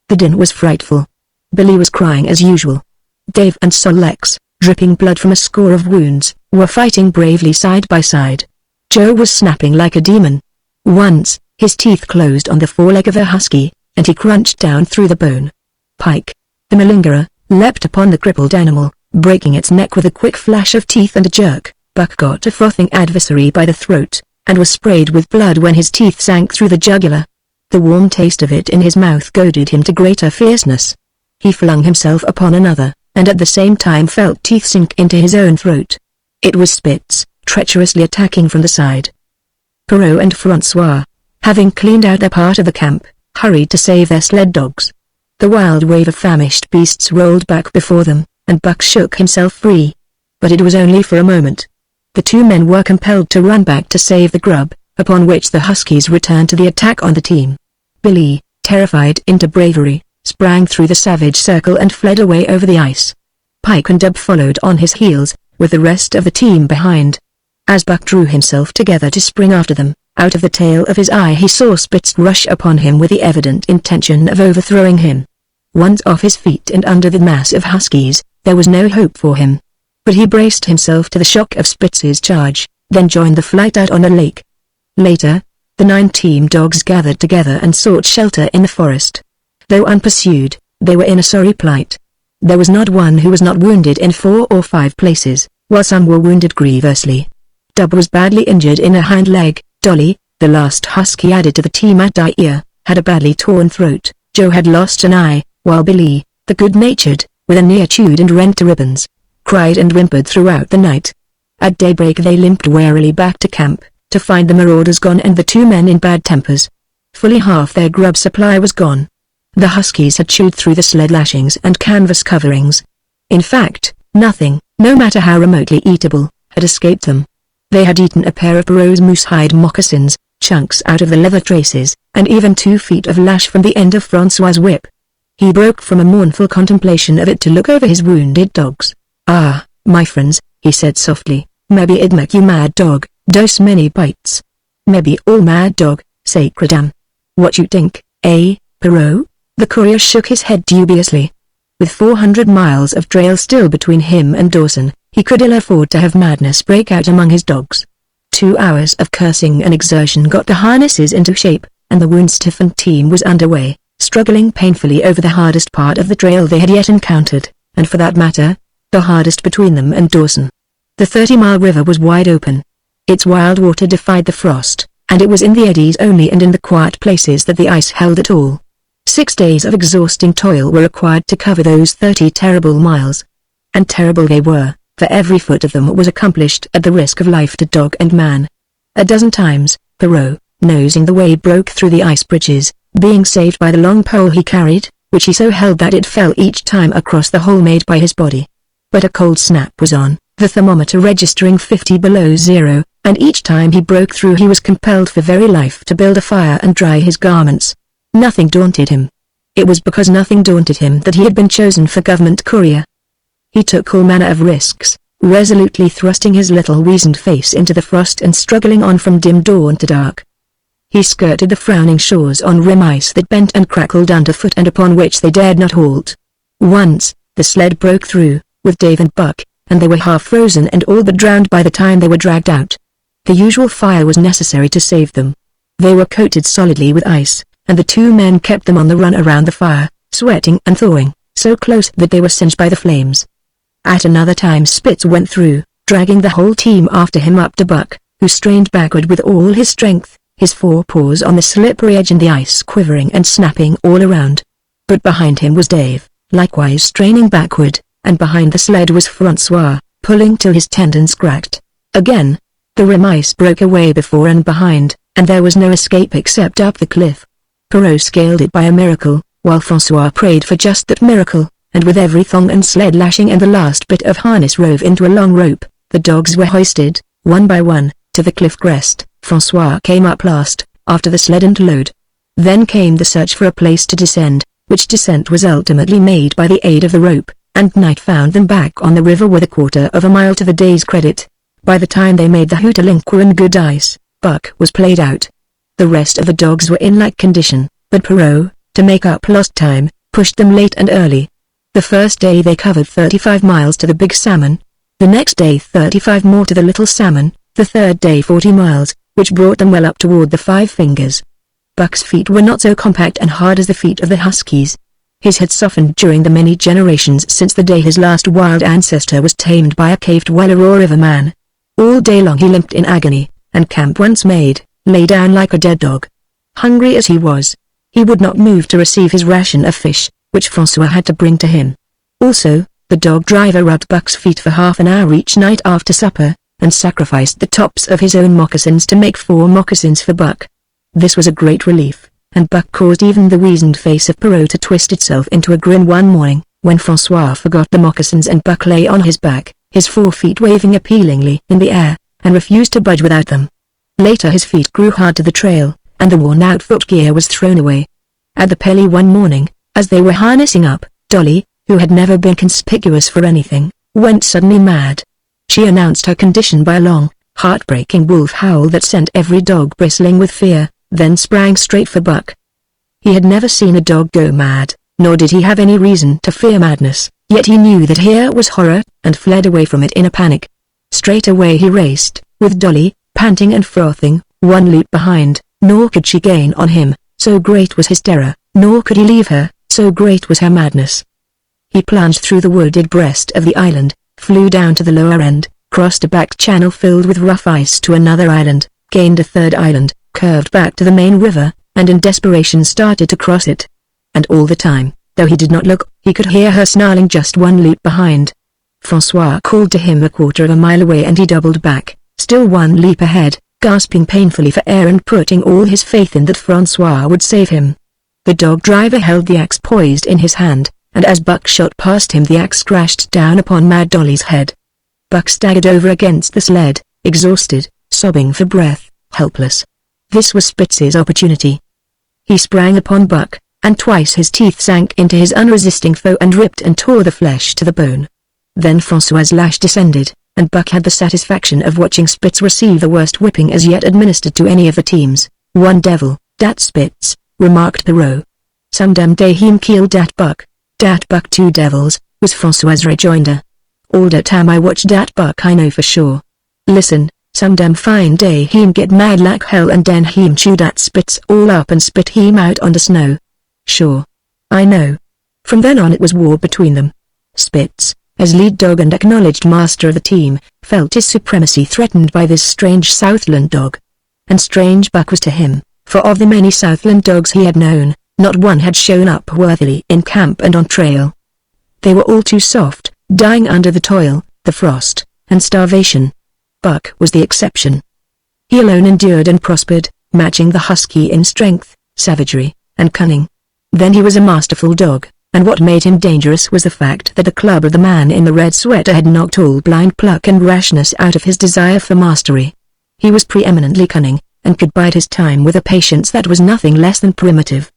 The din was frightful. Billy was crying as usual. Dave and Sol-Lex, dripping blood from a score of wounds, were fighting bravely side by side. Joe was snapping like a demon. Once, his teeth closed on the foreleg of a husky, and he crunched down through the bone. Pike, the malingerer, leapt upon the crippled animal, breaking its neck with a quick flash of teeth and a jerk. Buck got a frothing adversary by the throat, and was sprayed with blood when his teeth sank through the jugular. The warm taste of it in his mouth goaded him to greater fierceness. He flung himself upon another, and at the same time felt teeth sink into his own throat. It was Spitz, treacherously attacking from the side. Perrault and Francois, having cleaned out their part of the camp, hurried to save their sled dogs. The wild wave of famished beasts rolled back before them, and Buck shook himself free. But it was only for a moment. The two men were compelled to run back to save the grub, upon which the Huskies returned to the attack on the team. Billy, terrified into bravery, sprang through the savage circle and fled away over the ice. Pike and Dub followed on his heels, with the rest of the team behind. As Buck drew himself together to spring after them, out of the tail of his eye he saw Spitz rush upon him with the evident intention of overthrowing him. Once off his feet and under the mass of Huskies, there was no hope for him. But he braced himself to the shock of Spitz's charge, then joined the flight out on the lake. Later, the 9 team dogs gathered together and sought shelter in the forest. Though unpursued, they were in a sorry plight. There was not one who was not wounded in 4 or 5 places, while some were wounded grievously. Dub was badly injured in a hind leg. Dolly, the last husky added to the team at Dyer, had a badly torn throat. Joe had lost an eye, while Billy, the good-natured, with an ear chewed and rent to ribbons, cried and whimpered throughout the night. At daybreak they limped warily back to camp, to find the marauders gone and the 2 men in bad tempers. Fully half their grub supply was gone. The Huskies had chewed through the sled lashings and canvas coverings. In fact, nothing, no matter how remotely eatable, had escaped them. They had eaten a pair of Perrault's moose-hide moccasins, chunks out of the leather traces, and even 2 feet of lash from the end of Francois's whip. He broke from a mournful contemplation of it to look over his wounded dogs. "Ah, my friends," he said softly, "maybe it'd make you mad dog, dose many bites. Maybe all mad dog, sacred damn. What you think, eh, Perrault?" The courier shook his head dubiously. With 400 miles of trail still between him and Dawson, he could ill afford to have madness break out among his dogs. 2 hours of cursing and exertion got the harnesses into shape, and the wound-stiffened team was underway, struggling painfully over the hardest part of the trail they had yet encountered, and for that matter, the hardest between them and Dawson. The 30-mile river was wide open. Its wild water defied the frost, and it was in the eddies only and in the quiet places that the ice held at all. 6 days of exhausting toil were required to cover those 30 terrible miles. And terrible they were, for every foot of them was accomplished at the risk of life to dog and man. A dozen times, Perrault, nosing the way, broke through the ice bridges, being saved by the long pole he carried, which he so held that it fell each time across the hole made by his body. But a cold snap was on, the thermometer registering 50 below zero, and each time he broke through he was compelled for very life to build a fire and dry his garments. Nothing daunted him. It was because nothing daunted him that he had been chosen for government courier. He took all manner of risks, resolutely thrusting his little weazened face into the frost and struggling on from dim dawn to dark. He skirted the frowning shores on rim ice that bent and crackled underfoot and upon which they dared not halt. Once, the sled broke through, with Dave and Buck, and they were half frozen and all but drowned by the time they were dragged out. The usual fire was necessary to save them. They were coated solidly with ice, and the 2 men kept them on the run around the fire, sweating and thawing, so close that they were singed by the flames. At another time Spitz went through, dragging the whole team after him up to Buck, who strained backward with all his strength, his forepaws on the slippery edge and the ice quivering and snapping all around. But behind him was Dave, likewise straining backward, and behind the sled was Francois, pulling till his tendons cracked. Again, the rim ice broke away before and behind, and there was no escape except up the cliff. Perrault scaled it by a miracle, while Francois prayed for just that miracle, and with every thong and sled lashing and the last bit of harness rove into a long rope, the dogs were hoisted, one by one, to the cliff crest. Francois came up last, after the sled and load. Then came the search for a place to descend, which descent was ultimately made by the aid of the rope, and night found them back on the river with a quarter of a mile to the day's credit. By the time they made the Hootalinqua in good ice, Buck was played out. The rest of the dogs were in like condition, but Perrault, to make up lost time, pushed them late and early. The first day they covered 35 miles to the Big Salmon, the next day 35 more to the Little Salmon, the third day 40 miles, which brought them well up toward the Five Fingers. Buck's feet were not so compact and hard as the feet of the Huskies. His had softened during the many generations since the day his last wild ancestor was tamed by a cave dweller or riverman. All day long he limped in agony, and camp once made, lay down like a dead dog. Hungry as he was, he would not move to receive his ration of fish, which François had to bring to him. Also, the dog driver rubbed Buck's feet for half an hour each night after supper, and sacrificed the tops of his own moccasins to make 4 moccasins for Buck. This was a great relief, and Buck caused even the weazened face of Perrault to twist itself into a grin one morning, when François forgot the moccasins and Buck lay on his back, his 4 feet waving appealingly in the air, and refused to budge without them. Later his feet grew hard to the trail, and the worn-out footgear was thrown away. At the Pelly one morning, as they were harnessing up, Dolly, who had never been conspicuous for anything, went suddenly mad. She announced her condition by a long, heartbreaking wolf howl that sent every dog bristling with fear, then sprang straight for Buck. He had never seen a dog go mad, nor did he have any reason to fear madness, yet he knew that here was horror, and fled away from it in a panic. Straight away he raced, with Dolly, panting and frothing, 1 leap behind, nor could she gain on him, so great was his terror, nor could he leave her, so great was her madness. He plunged through the wooded breast of the island, flew down to the lower end, crossed a back channel filled with rough ice to another island, gained a 3rd island, curved back to the main river, and in desperation started to cross it. And all the time, though he did not look, he could hear her snarling just 1 leap behind. François called to him a 1/4 of a mile away and he doubled back, still 1 leap ahead, gasping painfully for air and putting all his faith in that François would save him. The dog driver held the axe poised in his hand, and as Buck shot past him the axe crashed down upon Mad Dolly's head. Buck staggered over against the sled, exhausted, sobbing for breath, helpless. This was Spitz's opportunity. He sprang upon Buck, and twice his teeth sank into his unresisting foe and ripped and tore the flesh to the bone. Then François's lash descended, and Buck had the satisfaction of watching Spitz receive the worst whipping as yet administered to any of the teams. "One devil, dat Spitz," remarked Perrault. "Some damn day him killed dat Buck. Dat Buck 2 devils," was François's rejoinder. "All dat time I watch dat Buck I know for sure. Listen, some damn fine day him get mad like hell and den him chew dat Spitz all up and spit him out on the snow. Sure. I know." From then on it was war between them. Spitz, as lead dog and acknowledged master of the team, felt his supremacy threatened by this strange Southland dog. And strange Buck was to him, for of the many Southland dogs he had known, not one had shown up worthily in camp and on trail. They were all too soft, dying under the toil, the frost, and starvation. Buck was the exception. He alone endured and prospered, matching the husky in strength, savagery, and cunning. Then he was a masterful dog, and what made him dangerous was the fact that the club of the man in the red sweater had knocked all blind pluck and rashness out of his desire for mastery. He was preeminently cunning, and could bide his time with a patience that was nothing less than primitive.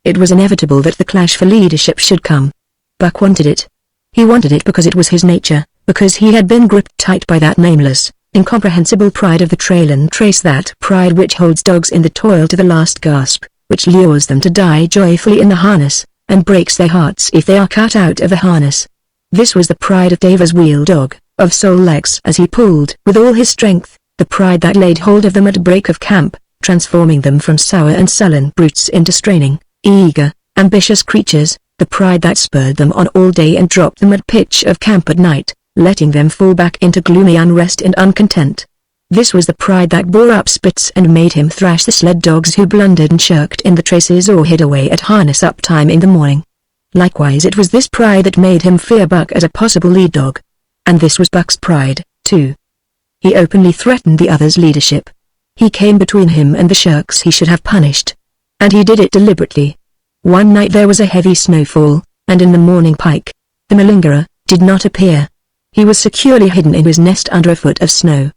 It was inevitable that the clash for leadership should come. Buck wanted it. He wanted it because it was his nature, because he had been gripped tight by that nameless, incomprehensible pride of the trail and trace, that pride which holds dogs in the toil to the last gasp, which lures them to die joyfully in the harness, and breaks their hearts if they are cut out of the harness. This was the pride of Davis' wheel dog, of Sol Legs as he pulled with all his strength, the pride that laid hold of them at break of camp, transforming them from sour and sullen brutes into straining, eager, ambitious creatures, the pride that spurred them on all day and dropped them at pitch of camp at night, letting them fall back into gloomy unrest and uncontent. This was the pride that bore up Spitz and made him thrash the sled dogs who blundered and shirked in the traces or hid away at harness-up time in the morning. Likewise it was this pride that made him fear Buck as a possible lead dog. And this was Buck's pride, too. He openly threatened the other's leadership. He came between him and the shirks he should have punished. And he did it deliberately. One night there was a heavy snowfall, and in the morning Pike, the malingerer, did not appear. He was securely hidden in his nest under a foot of snow.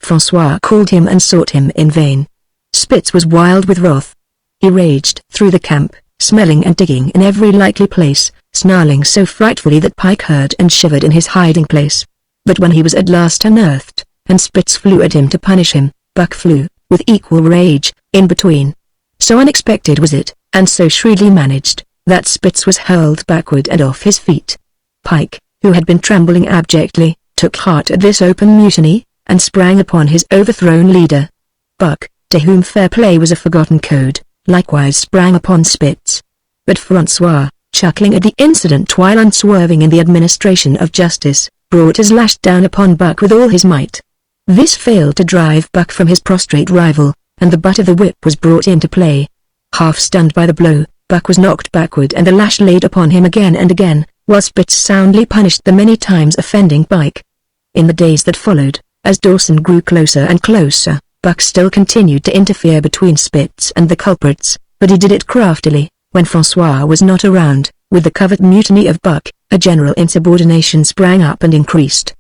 François called him and sought him in vain. Spitz was wild with wrath. He raged through the camp, smelling and digging in every likely place, snarling so frightfully that Pike heard and shivered in his hiding place. But when he was at last unearthed, and Spitz flew at him to punish him, Buck flew, with equal rage, in between. So unexpected was it, and so shrewdly managed, that Spitz was hurled backward and off his feet. Pike, who had been trembling abjectly, took heart at this open mutiny, and sprang upon his overthrown leader. Buck, to whom fair play was a forgotten code, likewise sprang upon Spitz. But François, chuckling at the incident while unswerving in the administration of justice, brought his lash down upon Buck with all his might. This failed to drive Buck from his prostrate rival, and the butt of the whip was brought into play. Half stunned by the blow, Buck was knocked backward and the lash laid upon him again and again, while Spitz soundly punished the many times offending Pike. In the days that followed, as Dawson grew closer and closer, Buck still continued to interfere between Spitz and the culprits, but he did it craftily. When Francois was not around, with the covert mutiny of Buck, a general insubordination sprang up and increased.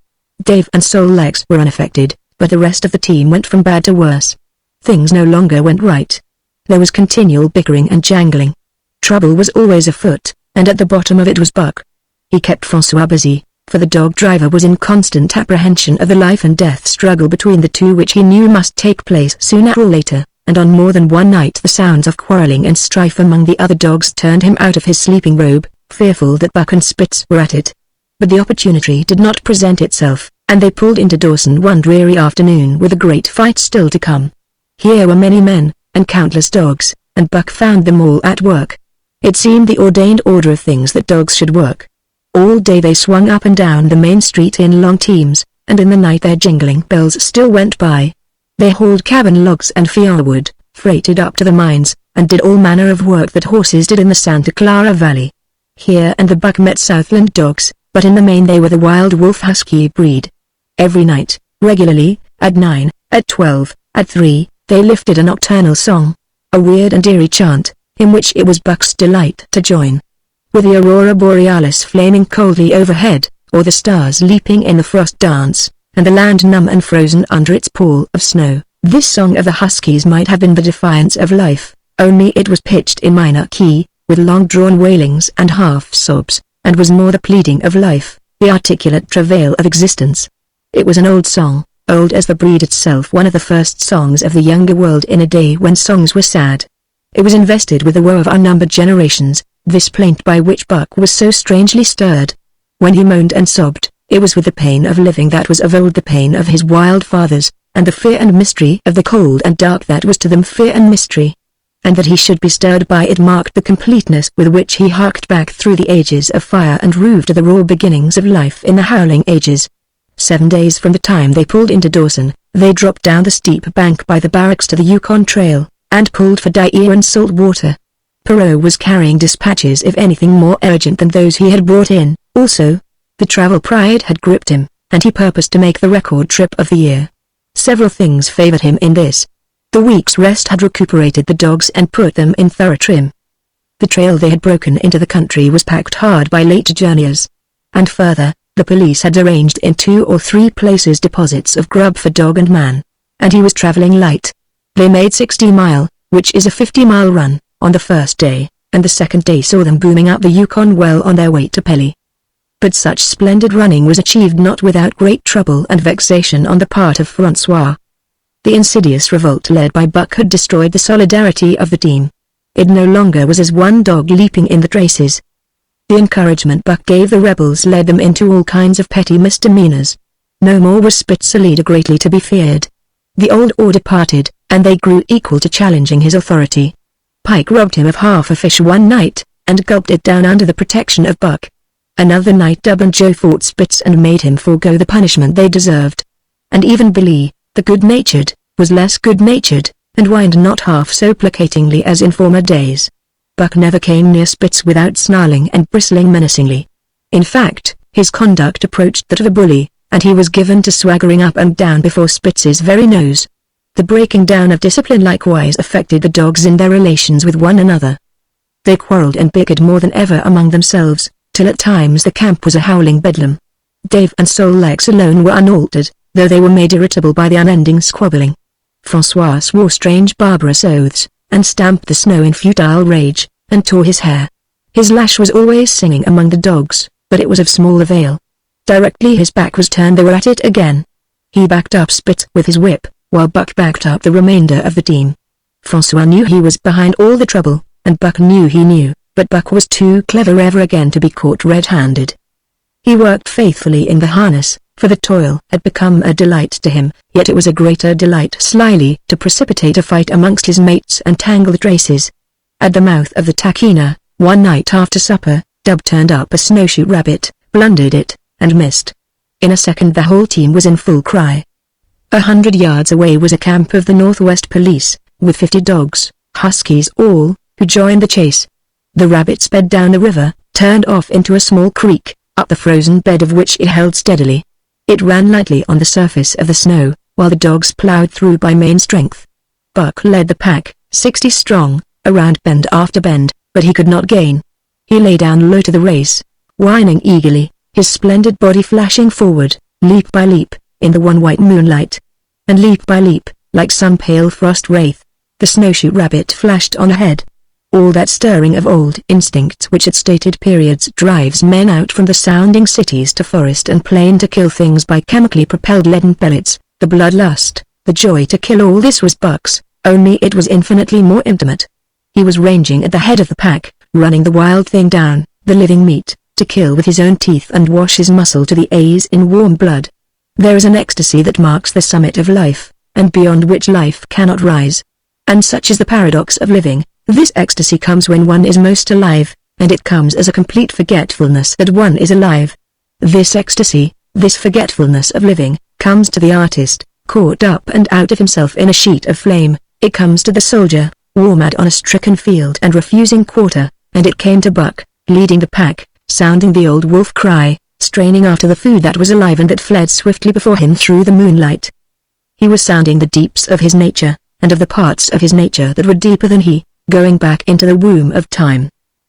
Dave and Sol Legs were unaffected, but the rest of the team went from bad to worse. Things no longer went right. There was continual bickering and jangling. Trouble was always afoot, and at the bottom of it was Buck. He kept Francois busy, for the dog driver was in constant apprehension of the life and death struggle between the two, which he knew must take place sooner or later, and on more than one night the sounds of quarreling and strife among the other dogs turned him out of his sleeping robe, fearful that Buck and Spitz were at it. But the opportunity did not present itself, and they pulled into Dawson one dreary afternoon with a great fight still to come. Here were many men, and countless dogs, and Buck found them all at work. It seemed the ordained order of things that dogs should work. All day they swung up and down the main street in long teams, and in the night their jingling bells still went by. They hauled cabin logs and firewood, freighted up to the mines, and did all manner of work that horses did in the Santa Clara Valley. Here and the Buck met Southland dogs, but in the main they were the wild wolf husky breed. Every night, regularly, at 9, at 12, at 3, they lifted a nocturnal song, a weird and eerie chant, in which it was Buck's delight to join. With the aurora borealis flaming coldly overhead, or the stars leaping in the frost dance, and the land numb and frozen under its pall of snow, this song of the huskies might have been the defiance of life, only it was pitched in minor key, with long-drawn wailings and half-sobs, and was more the pleading of life, the articulate travail of existence. It was an old song, old as the breed itself, one of the first songs of the younger world in a day when songs were sad. It was invested with the woe of unnumbered generations, this plaint by which Buck was so strangely stirred. When he moaned and sobbed, it was with the pain of living that was of old the pain of his wild fathers, and the fear and mystery of the cold and dark that was to them fear and mystery. And that he should be stirred by it marked the completeness with which he harked back through the ages of fire and rove to the raw beginnings of life in the howling ages. 7 days from the time they pulled into Dawson, they dropped down the steep bank by the barracks to the Yukon Trail, and pulled for Dyer and salt water. Perot was carrying dispatches if anything more urgent than those he had brought in. Also, the travel pride had gripped him, and he purposed to make the record trip of the year. Several things favored him in this. The week's rest had recuperated the dogs and put them in thorough trim. The trail they had broken into the country was packed hard by late journeyers. And further, the police had arranged in 2 or 3 places deposits of grub for dog and man. And he was traveling light. They made 60 mile, which is a 50-mile run, on the first day, and the second day saw them booming up the Yukon well on their way to Pelly. But such splendid running was achieved not without great trouble and vexation on the part of Francois. The insidious revolt led by Buck had destroyed the solidarity of the team. It no longer was as one dog leaping in the traces. The encouragement Buck gave the rebels led them into all kinds of petty misdemeanors. No more was Spitz a leader greatly to be feared. The old order parted, and they grew equal to challenging his authority. Pike robbed him of half a fish one night, and gulped it down under the protection of Buck. Another night Dub and Joe fought Spitz and made him forego the punishment they deserved. And even Billy, the good-natured, was less good-natured, and whined not half so placatingly as in former days. Buck never came near Spitz without snarling and bristling menacingly. In fact, his conduct approached that of a bully, and he was given to swaggering up and down before Spitz's very nose. The breaking down of discipline likewise affected the dogs in their relations with one another. They quarreled and bickered more than ever among themselves, till at times the camp was a howling bedlam. Dave and Sol Legs alone were unaltered, though they were made irritable by the unending squabbling. Francois swore strange barbarous oaths, and stamped the snow in futile rage, and tore his hair. His lash was always singing among the dogs, but it was of small avail. Directly his back was turned they were at it again. He backed up Spitz with his whip, while Buck backed up the remainder of the team. Francois knew he was behind all the trouble, and Buck knew he knew, but Buck was too clever ever again to be caught red-handed. He worked faithfully in the harness, for the toil had become a delight to him, yet it was a greater delight slyly to precipitate a fight amongst his mates and tangle the traces. At the mouth of the Tahkeena, One night after supper, Dub turned up a snowshoe rabbit, blundered it, and missed. In a second the whole team was in full cry. 100 yards away was a camp of the Northwest Police, with 50 dogs, huskies all, who joined the chase. The rabbit sped down the river, turned off into a small creek, up the frozen bed of which it held steadily. It ran lightly on the surface of the snow, while the dogs plowed through by main strength. Buck led the pack, 60 strong, around bend after bend, but he could not gain. He lay down low to the race, whining eagerly, his splendid body flashing forward, leap by leap, in the one white moonlight. And leap by leap, like some pale frost wraith, the snowshoe rabbit flashed on ahead. All that stirring of old instincts which at stated periods drives men out from the sounding cities to forest and plain to kill things by chemically propelled leaden pellets, the bloodlust, the joy to kill, all this was Buck's, only it was infinitely more intimate. He was ranging at the head of the pack, running the wild thing down, the living meat, to kill with his own teeth and wash his muscle to the A's in warm blood. There is an ecstasy that marks the summit of life, and beyond which life cannot rise. And such is the paradox of living. This ecstasy comes when one is most alive, and it comes as a complete forgetfulness that one is alive. This ecstasy, this forgetfulness of living, comes to the artist, caught up and out of himself in a sheet of flame. It comes to the soldier, war-mad on a stricken field and refusing quarter, and it came to Buck, leading the pack, sounding the old wolf cry, straining after the food that was alive and that fled swiftly before him through the moonlight. He was sounding the deeps of his nature, and of the parts of his nature that were deeper than he, going back into the womb of time.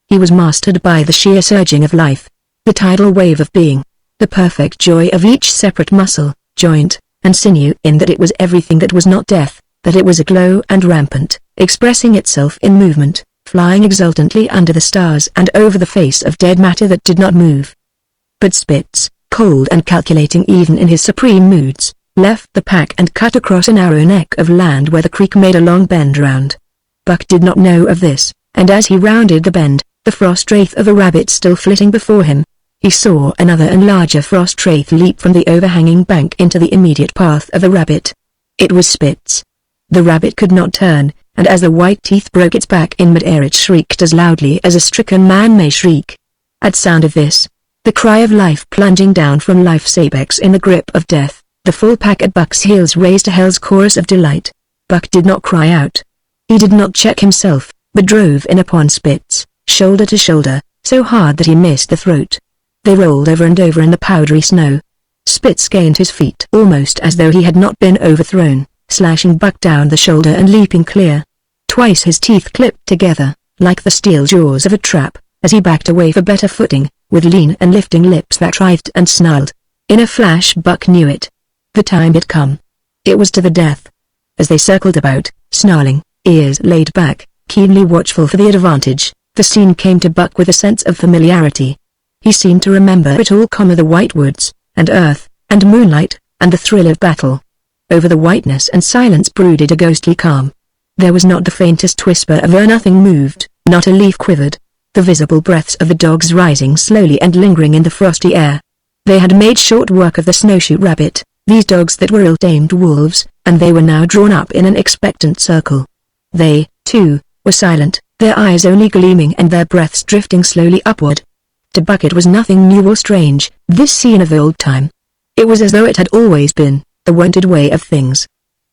He was mastered by the sheer surging of life, the tidal wave of being, the perfect joy of each separate muscle, joint, and sinew, in that it was everything that was not death, that it was aglow and rampant, expressing itself in movement, flying exultantly under the stars and over the face of dead matter that did not move. But Spitz, cold and calculating even in his supreme moods, left the pack and cut across a narrow neck of land where the creek made a long bend round. Buck did not know of this, and as he rounded the bend, the frost wraith of a rabbit still flitting before him, he saw another and larger frost wraith leap from the overhanging bank into the immediate path of the rabbit. It was Spitz. The rabbit could not turn, and as the white teeth broke its back in mid-air it shrieked as loudly as a stricken man may shriek. At sound of this, the cry of life plunging down from life's apex in the grip of death, the full pack at Buck's heels raised a hell's chorus of delight. Buck did not cry out. He did not check himself, but drove in upon Spitz, shoulder to shoulder, so hard that he missed the throat. They rolled over and over in the powdery snow. Spitz gained his feet almost as though he had not been overthrown, slashing Buck down the shoulder and leaping clear. Twice his teeth clipped together, like the steel jaws of a trap, as he backed away for better footing, with lean and lifting lips that writhed and snarled. In a flash Buck knew it. The time had come. It was to the death. As they circled about, snarling, ears laid back, keenly watchful for the advantage, the scene came to Buck with a sense of familiarity. He seemed to remember it all, the white woods, and earth, and moonlight, and the thrill of battle. Over the whiteness and silence brooded a ghostly calm. There was not the faintest whisper of air, nothing moved, not a leaf quivered. The visible breaths of the dogs rising slowly and lingering in the frosty air. They had made short work of the snowshoe rabbit, these dogs that were ill-tamed wolves, and they were now drawn up in an expectant circle. They, too, were silent, their eyes only gleaming and their breaths drifting slowly upward. To Buck it was nothing new or strange, this scene of old time. It was as though it had always been, the wonted way of things.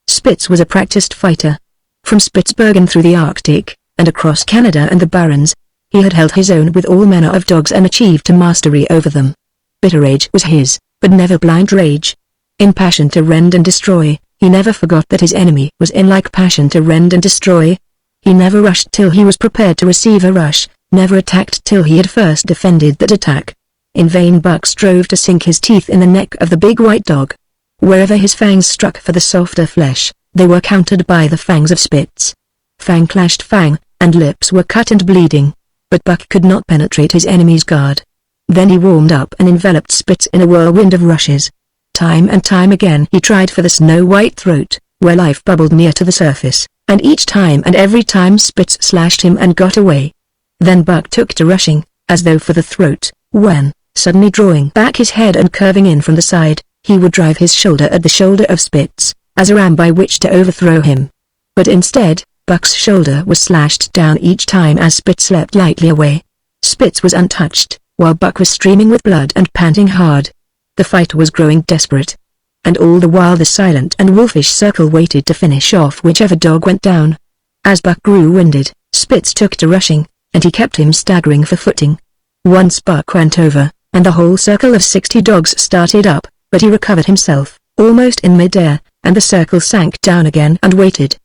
Spitz was a practiced fighter. From Spitsbergen through the Arctic, and across Canada and the Barrens, he had held his own with all manner of dogs and achieved to mastery over them. Bitter rage was his, but never blind rage. In passion to rend and destroy, he never forgot that his enemy was in like passion to rend and destroy. He never rushed till he was prepared to receive a rush, never attacked till he had first defended that attack. In vain Buck strove to sink his teeth in the neck of the big white dog. Wherever his fangs struck for the softer flesh, they were countered by the fangs of Spitz. Fang clashed fang, and lips were cut and bleeding. But Buck could not penetrate his enemy's guard. Then he warmed up and enveloped Spitz in a whirlwind of rushes. Time and time again he tried for the snow-white throat, where life bubbled near to the surface, and each time and every time Spitz slashed him and got away. Then Buck took to rushing, as though for the throat, when, suddenly drawing back his head and curving in from the side, he would drive his shoulder at the shoulder of Spitz, as a ram by which to overthrow him. But instead, Buck's shoulder was slashed down each time as Spitz leapt lightly away, Spitz was untouched, while Buck was streaming with blood and panting hard. The fight was growing desperate. And all the while the silent and wolfish circle waited to finish off whichever dog went down. As Buck grew winded, Spitz took to rushing, and he kept him staggering for footing. Once Buck went over, and the whole circle of 60 dogs started up, but he recovered himself, almost in mid-air, and the circle sank down again and waited.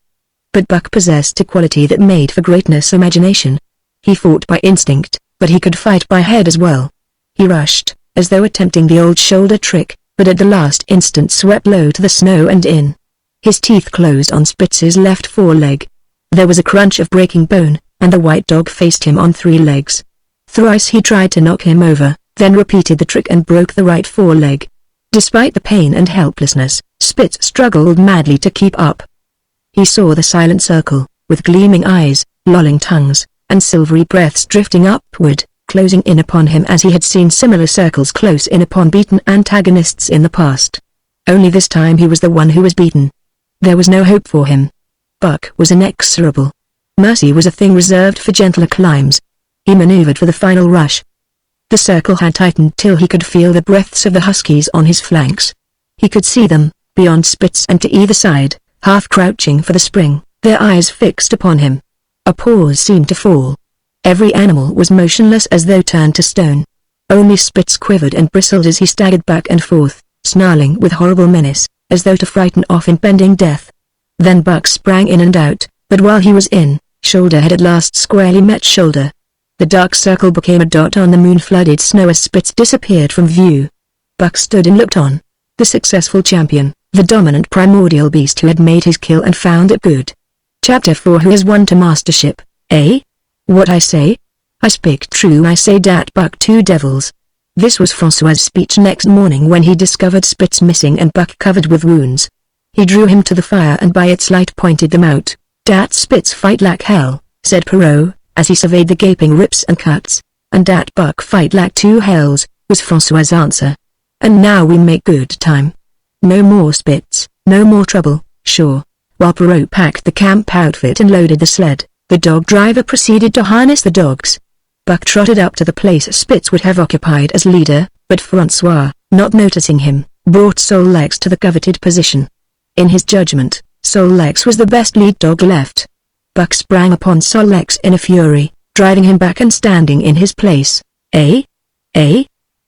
But Buck possessed a quality that made for greatness: imagination. He fought by instinct, but he could fight by head as well. He rushed, as though attempting the old shoulder trick, but at the last instant swept low to the snow and in. His teeth closed on Spitz's left foreleg. There was a crunch of breaking bone, and the white dog faced him on 3 legs. Thrice he tried to knock him over, then repeated the trick and broke the right foreleg. Despite the pain and helplessness, Spitz struggled madly to keep up. He saw the silent circle, with gleaming eyes, lolling tongues, and silvery breaths drifting upward, closing in upon him as he had seen similar circles close in upon beaten antagonists in the past. Only this time he was the one who was beaten. There was no hope for him. Buck was inexorable. Mercy was a thing reserved for gentler climbs. He maneuvered for the final rush. The circle had tightened till he could feel the breaths of the huskies on his flanks. He could see them, beyond Spitz and to either side, half crouching for the spring, their eyes fixed upon him. A pause seemed to fall. Every animal was motionless as though turned to stone. Only Spitz quivered and bristled as he staggered back and forth, snarling with horrible menace, as though to frighten off impending death. Then Buck sprang in and out, but while he was in, shoulder had at last squarely met shoulder. The dark circle became a dot on the moon-flooded snow as Spitz disappeared from view. Buck stood and looked on. The successful champion, the dominant primordial beast who had made his kill and found it good. Chapter 4: Who has won to mastership, eh? What I say? I speak true, I say dat Buck 2 devils. This was François's speech next morning when he discovered Spitz missing and Buck covered with wounds. He drew him to the fire and by its light pointed them out. Dat Spitz fight like hell, said Perrault, as he surveyed the gaping rips and cuts. And dat Buck fight like 2 hells, was François's answer. And now we make good time. No more Spitz, no more trouble, sure. While Perrault packed the camp outfit and loaded the sled, the dog driver proceeded to harness the dogs. Buck trotted up to the place Spitz would have occupied as leader, but François, not noticing him, brought Solex to the coveted position. In his judgment, Solex was the best lead dog left. Buck sprang upon Solex in a fury, driving him back and standing in his place. Eh? Eh?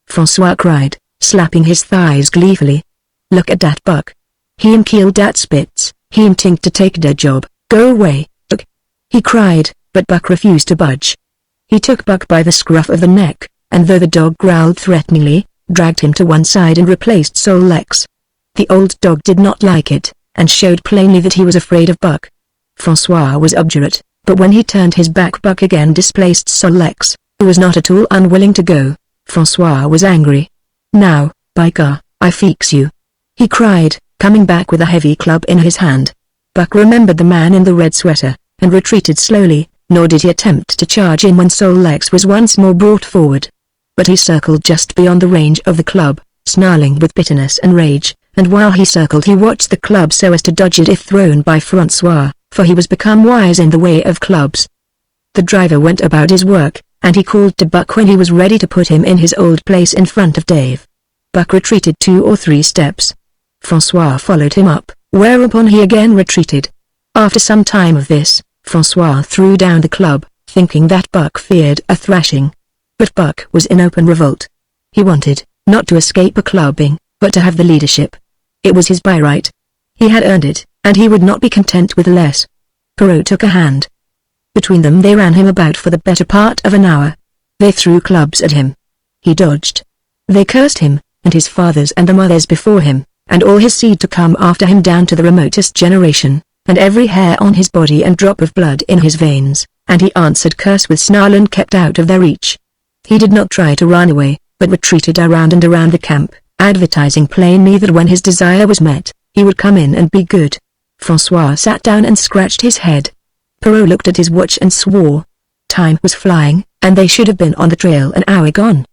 François cried, slapping his thighs gleefully. Look at dat Buck. Him kill dat Spitz, him think to take der job, go away, Buck. He cried, but Buck refused to budge. He took Buck by the scruff of the neck, and though the dog growled threateningly, dragged him to one side and replaced Solex. The old dog did not like it, and showed plainly that he was afraid of Buck. François was obdurate, but when he turned his back Buck again displaced Solex, who was not at all unwilling to go. François was angry. Now, by gar, I fix you, he cried, coming back with a heavy club in his hand. Buck remembered the man in the red sweater, and retreated slowly, nor did he attempt to charge in when Solex was once more brought forward. But he circled just beyond the range of the club, snarling with bitterness and rage, and while he circled he watched the club so as to dodge it if thrown by François, for he was become wise in the way of clubs. The driver went about his work, and he called to Buck when he was ready to put him in his old place in front of Dave. Buck retreated 2 or 3 steps. François followed him up, whereupon he again retreated. After some time of this, François threw down the club, thinking that Buck feared a thrashing. But Buck was in open revolt. He wanted, not to escape a clubbing, but to have the leadership. It was his by right. He had earned it, and he would not be content with less. Perrault took a hand. Between them they ran him about for the better part of an hour. They threw clubs at him. He dodged. They cursed him, and his fathers and the mothers before him, and all his seed to come after him down to the remotest generation, and every hair on his body and drop of blood in his veins, and he answered curse with snarl and kept out of their reach. He did not try to run away, but retreated around and around the camp, advertising plainly that when his desire was met, he would come in and be good. François sat down and scratched his head. Perrault looked at his watch and swore. Time was flying, and they should have been on the trail an hour gone.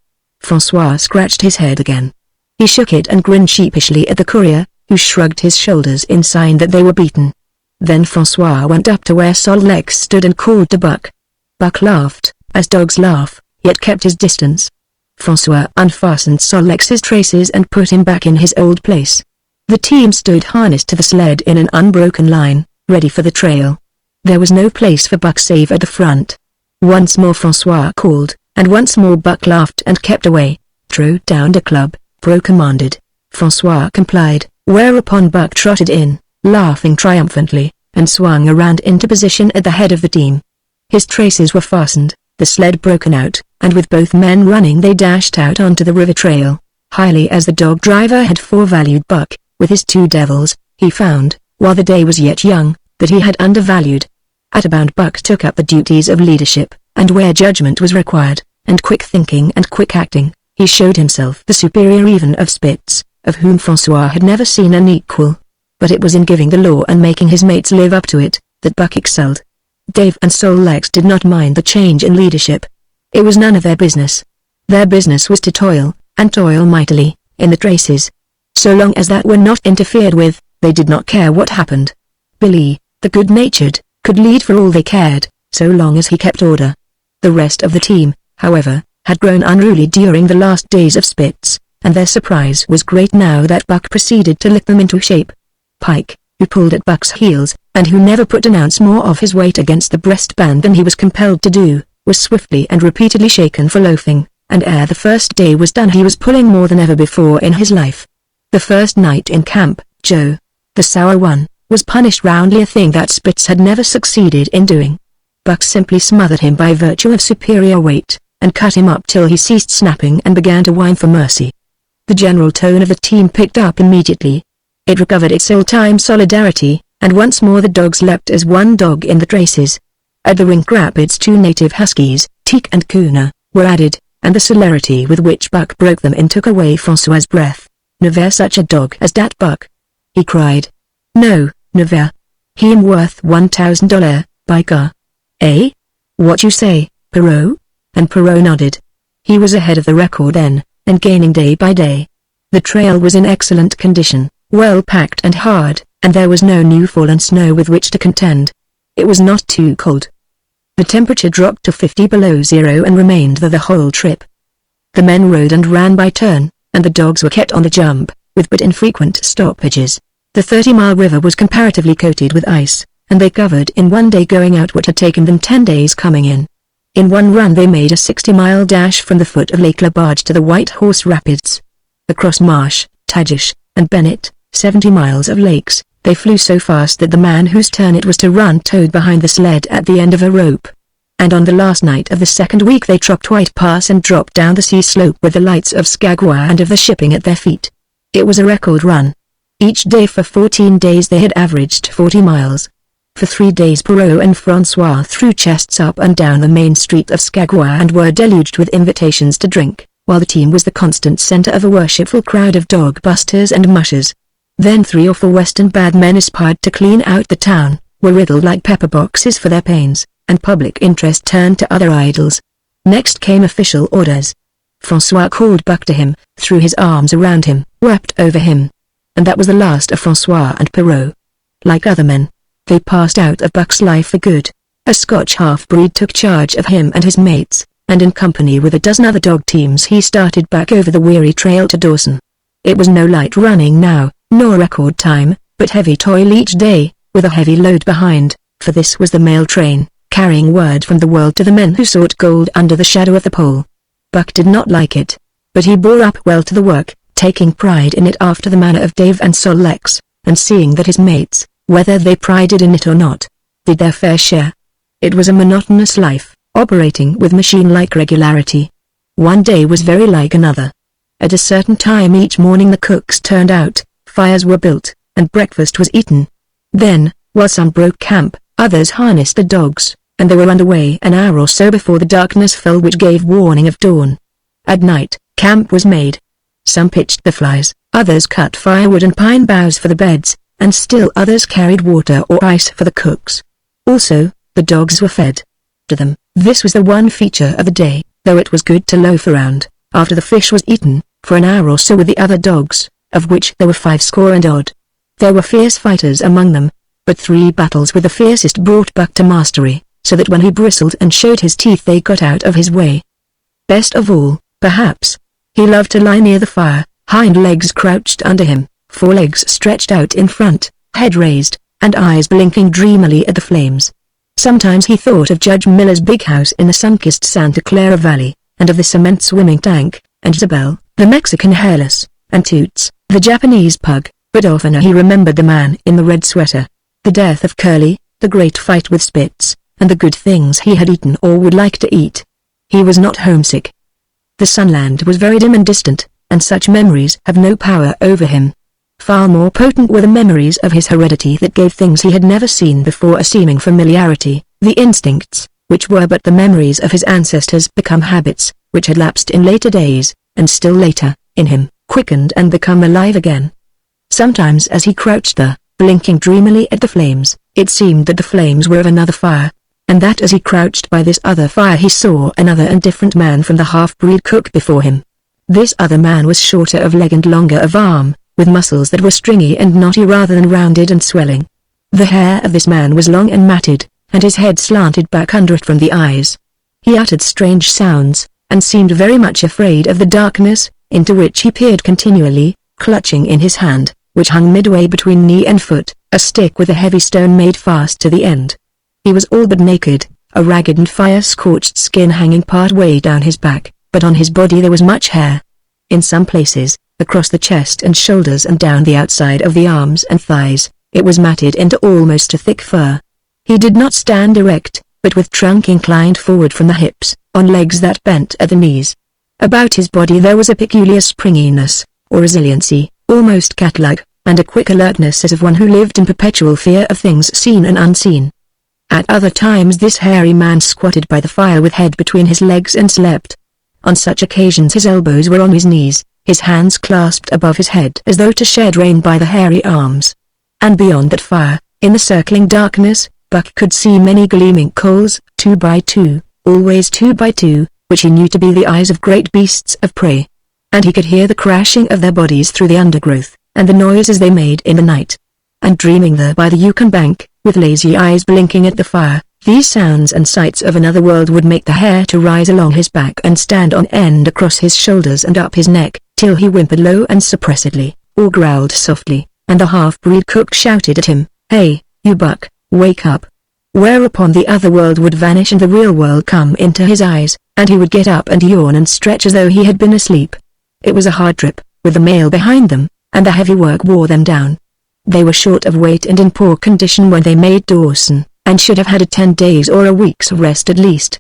François scratched his head again. He shook it and grinned sheepishly at the courier, who shrugged his shoulders in sign that they were beaten. Then François went up to where Solex stood and called to Buck. Buck laughed, as dogs laugh. yet kept his distance. Francois unfastened Solex's traces and put him back in his old place. The team stood harnessed to the sled in an unbroken line, ready for the trail. There was no place for Buck save at the front. Once more Francois called, and once more Buck laughed and kept away. "Throw down the club," Pro commanded. Francois complied, whereupon Buck trotted in, laughing triumphantly, and swung around into position at the head of the team. His traces were fastened, the sled broken out, and with both men running they dashed out onto the river trail. Highly as the dog driver had forevalued Buck, with his two devils, he found, while the day was yet young, that he had undervalued. At a bound Buck took up the duties of leadership, and where judgment was required, and quick thinking and quick acting, he showed himself the superior even of Spitz, of whom Francois had never seen an equal. But it was in giving the law and making his mates live up to it, that Buck excelled. Dave and Solex did not mind the change in leadership. It was none of their business. Their business was to toil, and toil mightily, in the traces. So long as that were not interfered with, they did not care what happened. Billy, the good-natured, could lead for all they cared, so long as he kept order. The rest of the team, however, had grown unruly during the last days of Spitz, and their surprise was great now that Buck proceeded to lick them into shape. Pike, who pulled at Buck's heels, and who never put an ounce more of his weight against the breastband than he was compelled to do, was swiftly and repeatedly shaken for loafing, and ere the first day was done he was pulling more than ever before in his life. The first night in camp, Joe, the sour one, was punished roundly, a thing that Spitz had never succeeded in doing. Buck simply smothered him by virtue of superior weight, and cut him up till he ceased snapping and began to whine for mercy. The general tone of the team picked up immediately. It recovered its old-time solidarity, and once more the dogs leapt as one dog in the traces. At the rink rapids 2 native huskies, Teak and Kuna, were added, and the celerity with which Buck broke them in took away Francois' breath. "Never such a dog as dat Buck," he cried. "No, never. He am worth $1,000, by gar." "Eh? What you say, Perrault?" And Perrault nodded. He was ahead of the record then, and gaining day by day. The trail was in excellent condition, well packed and hard, and there was no new fallen snow with which to contend. It was not too cold. The temperature dropped to 50 below zero and remained there the whole trip. The men rode and ran by turn, and the dogs were kept on the jump, with but infrequent stoppages. The 30-mile river was comparatively coated with ice, and they covered in one day going out what had taken them 10 days coming in. In one run they made a 60-mile dash from the foot of Lake LaBarge to the White Horse Rapids. Across Marsh, Tagish, and Bennett, 70 miles of lakes, they flew so fast that the man whose turn it was to run towed behind the sled at the end of a rope. And on the last night of the second week they tropped White Pass and dropped down the sea slope with the lights of Skagwa and of the shipping at their feet. It was a record run. Each day for 14 days they had averaged 40 miles. For 3 days Perrault and Francois threw chests up and down the main street of Skagwa and were deluged with invitations to drink, while the team was the constant center of a worshipful crowd of dog busters and mushers. Then 3 or 4 Western bad men aspired to clean out the town, were riddled like pepper boxes for their pains, and public interest turned to other idols. Next came official orders. Francois called Buck to him, threw his arms around him, wept over him. And that was the last of Francois and Perrault. Like other men, they passed out of Buck's life for good. A Scotch half-breed took charge of him and his mates, and in company with a dozen other dog teams he started back over the weary trail to Dawson. It was no light running now, nor record time, but heavy toil each day, with a heavy load behind, for this was the mail train, carrying word from the world to the men who sought gold under the shadow of the pole. Buck did not like it, but he bore up well to the work, taking pride in it after the manner of Dave and Solex, and seeing that his mates, whether they prided in it or not, did their fair share. It was a monotonous life, operating with machine-like regularity. One day was very like another. At a certain time each morning the cooks turned out, fires were built, and breakfast was eaten. Then, while some broke camp, others harnessed the dogs, and they were underway an hour or so before the darkness fell which gave warning of dawn. At night, camp was made. Some pitched the flies, others cut firewood and pine boughs for the beds, and still others carried water or ice for the cooks. Also, the dogs were fed. To them, this was the one feature of the day, though it was good to loaf around, after the fish was eaten, for an hour or so with the other dogs, of which there were 50 and odd. There were fierce fighters among them, but 3 battles with the fiercest brought Buck to mastery, so that when he bristled and showed his teeth they got out of his way. Best of all, perhaps, he loved to lie near the fire, hind legs crouched under him, forelegs stretched out in front, head raised, and eyes blinking dreamily at the flames. Sometimes he thought of Judge Miller's big house in the sun-kissed Santa Clara Valley, and of the cement swimming tank, and Isabel, the Mexican hairless, and Toots, the Japanese pug, but oftener he remembered the man in the red sweater, the death of Curly, the great fight with Spitz, and the good things he had eaten or would like to eat. He was not homesick. The Sunland was very dim and distant, and such memories have no power over him. Far more potent were the memories of his heredity that gave things he had never seen before a seeming familiarity, the instincts, which were but the memories of his ancestors become habits, which had lapsed in later days, and still later, in him, quickened and become alive again. Sometimes as he crouched there, blinking dreamily at the flames, it seemed that the flames were of another fire, and that as he crouched by this other fire he saw another and different man from the half-breed cook before him. This other man was shorter of leg and longer of arm, with muscles that were stringy and knotty rather than rounded and swelling. The hair of this man was long and matted, and his head slanted back under it from the eyes. He uttered strange sounds, and seemed very much afraid of the darkness, into which he peered continually, clutching in his hand, which hung midway between knee and foot, a stick with a heavy stone made fast to the end. He was all but naked, a ragged and fire-scorched skin hanging part way down his back, but on his body there was much hair. In some places, across the chest and shoulders and down the outside of the arms and thighs, it was matted into almost a thick fur. He did not stand erect, but with trunk inclined forward from the hips, on legs that bent at the knees. About his body there was a peculiar springiness, or resiliency, almost cat-like, and a quick alertness as of one who lived in perpetual fear of things seen and unseen. At other times this hairy man squatted by the fire with head between his legs and slept. On such occasions his elbows were on his knees, his hands clasped above his head as though to shed rain by the hairy arms. And beyond that fire, in the circling darkness, Buck could see many gleaming coals, 2 by 2, always 2 by 2, which he knew to be the eyes of great beasts of prey. And he could hear the crashing of their bodies through the undergrowth, and the noises they made in the night. And dreaming there by the Yukon bank, with lazy eyes blinking at the fire, these sounds and sights of another world would make the hair to rise along his back and stand on end across his shoulders and up his neck, till he whimpered low and suppressedly, or growled softly, and the half-breed cook shouted at him, "Hey, you Buck, wake up." Whereupon the other world would vanish and the real world come into his eyes, and he would get up and yawn and stretch as though he had been asleep. It was a hard trip, with the mail behind them, and the heavy work wore them down. They were short of weight and in poor condition when they made Dawson, and should have had a 10 days or a week's rest at least.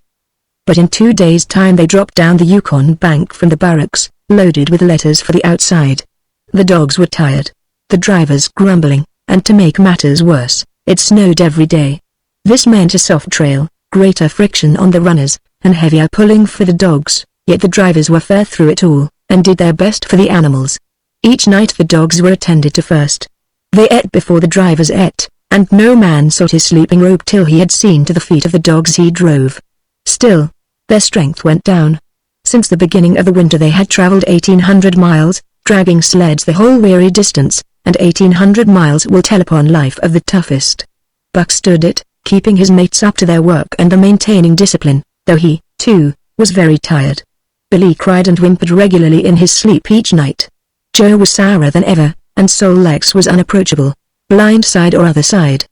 But in 2 days' time they dropped down the Yukon bank from the barracks, loaded with letters for the outside. The dogs were tired, the drivers grumbling, and to make matters worse, it snowed every day. This meant a soft trail, greater friction on the runners, and heavier pulling for the dogs, yet the drivers were fair through it all, and did their best for the animals. Each night the dogs were attended to first. They ate before the drivers ate, and no man sought his sleeping robe till he had seen to the feet of the dogs he drove. Still, their strength went down. Since the beginning of the winter they had traveled 1,800 miles, dragging sleds the whole weary distance, and 1,800 miles will tell upon life of the toughest. Buck stood it, keeping his mates up to their work and maintaining discipline, though he, too, was very tired. Billy cried and whimpered regularly in his sleep each night. Joe was sourer than ever, and Sol Lex was unapproachable, blind side or other side.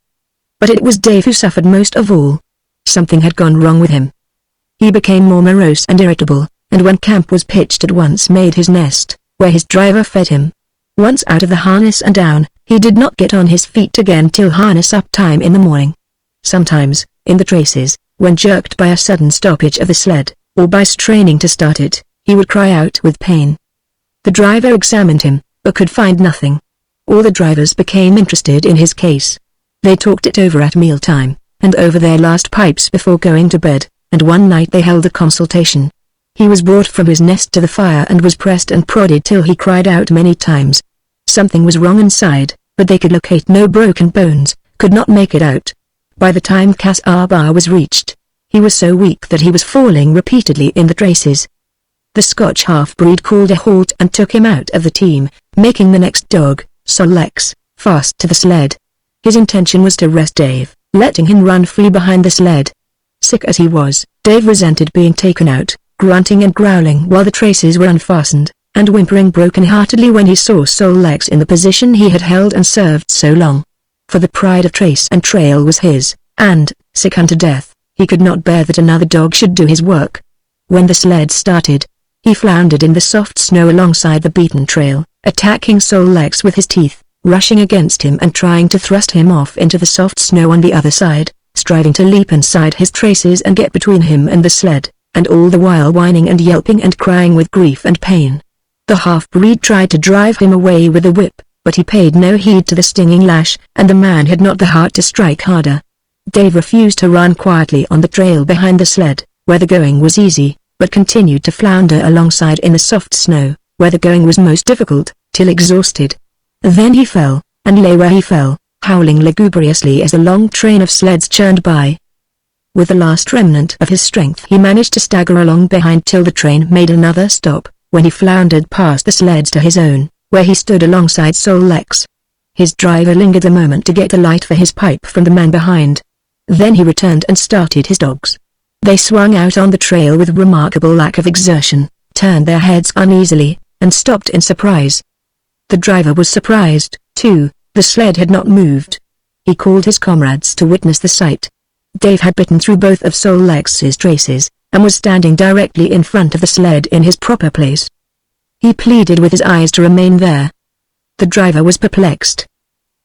But it was Dave who suffered most of all. Something had gone wrong with him. He became more morose and irritable, and when camp was pitched at once made his nest, where his driver fed him. Once out of the harness and down, he did not get on his feet again till harness-up time in the morning. Sometimes, in the traces, when jerked by a sudden stoppage of the sled, or by straining to start it, he would cry out with pain. The driver examined him, but could find nothing. All the drivers became interested in his case. They talked it over at mealtime, and over their last pipes before going to bed, and one night they held a consultation. He was brought from his nest to the fire and was pressed and prodded till he cried out many times. Something was wrong inside, but they could locate no broken bones, could not make it out. By the time Cas Bar was reached, he was so weak that he was falling repeatedly in the traces. The Scotch half-breed called a halt and took him out of the team, making the next dog, Sol Lex, fast to the sled. His intention was to rest Dave, letting him run free behind the sled. Sick as he was, Dave resented being taken out, grunting and growling while the traces were unfastened, and whimpering broken-heartedly when he saw Sol Lex in the position he had held and served so long. For the pride of trace and trail was his, and, sick unto death, he could not bear that another dog should do his work. When the sled started, he floundered in the soft snow alongside the beaten trail, attacking Sol Lex with his teeth, rushing against him and trying to thrust him off into the soft snow on the other side, striving to leap inside his traces and get between him and the sled, and all the while whining and yelping and crying with grief and pain. The half-breed tried to drive him away with a whip, but he paid no heed to the stinging lash, and the man had not the heart to strike harder. Dave refused to run quietly on the trail behind the sled, where the going was easy, but continued to flounder alongside in the soft snow, where the going was most difficult, till exhausted. Then he fell, and lay where he fell, howling lugubriously as a long train of sleds churned by. With the last remnant of his strength he managed to stagger along behind till the train made another stop, when he floundered past the sleds to his own, where he stood alongside Sol Lex. His driver lingered a moment to get a light for his pipe from the man behind. Then he returned and started his dogs. They swung out on the trail with remarkable lack of exertion, turned their heads uneasily, and stopped in surprise. The driver was surprised, too. The sled had not moved. He called his comrades to witness the sight. Dave had bitten through both of Sol Lex's traces, and was standing directly in front of the sled in his proper place. He pleaded with his eyes to remain there. The driver was perplexed.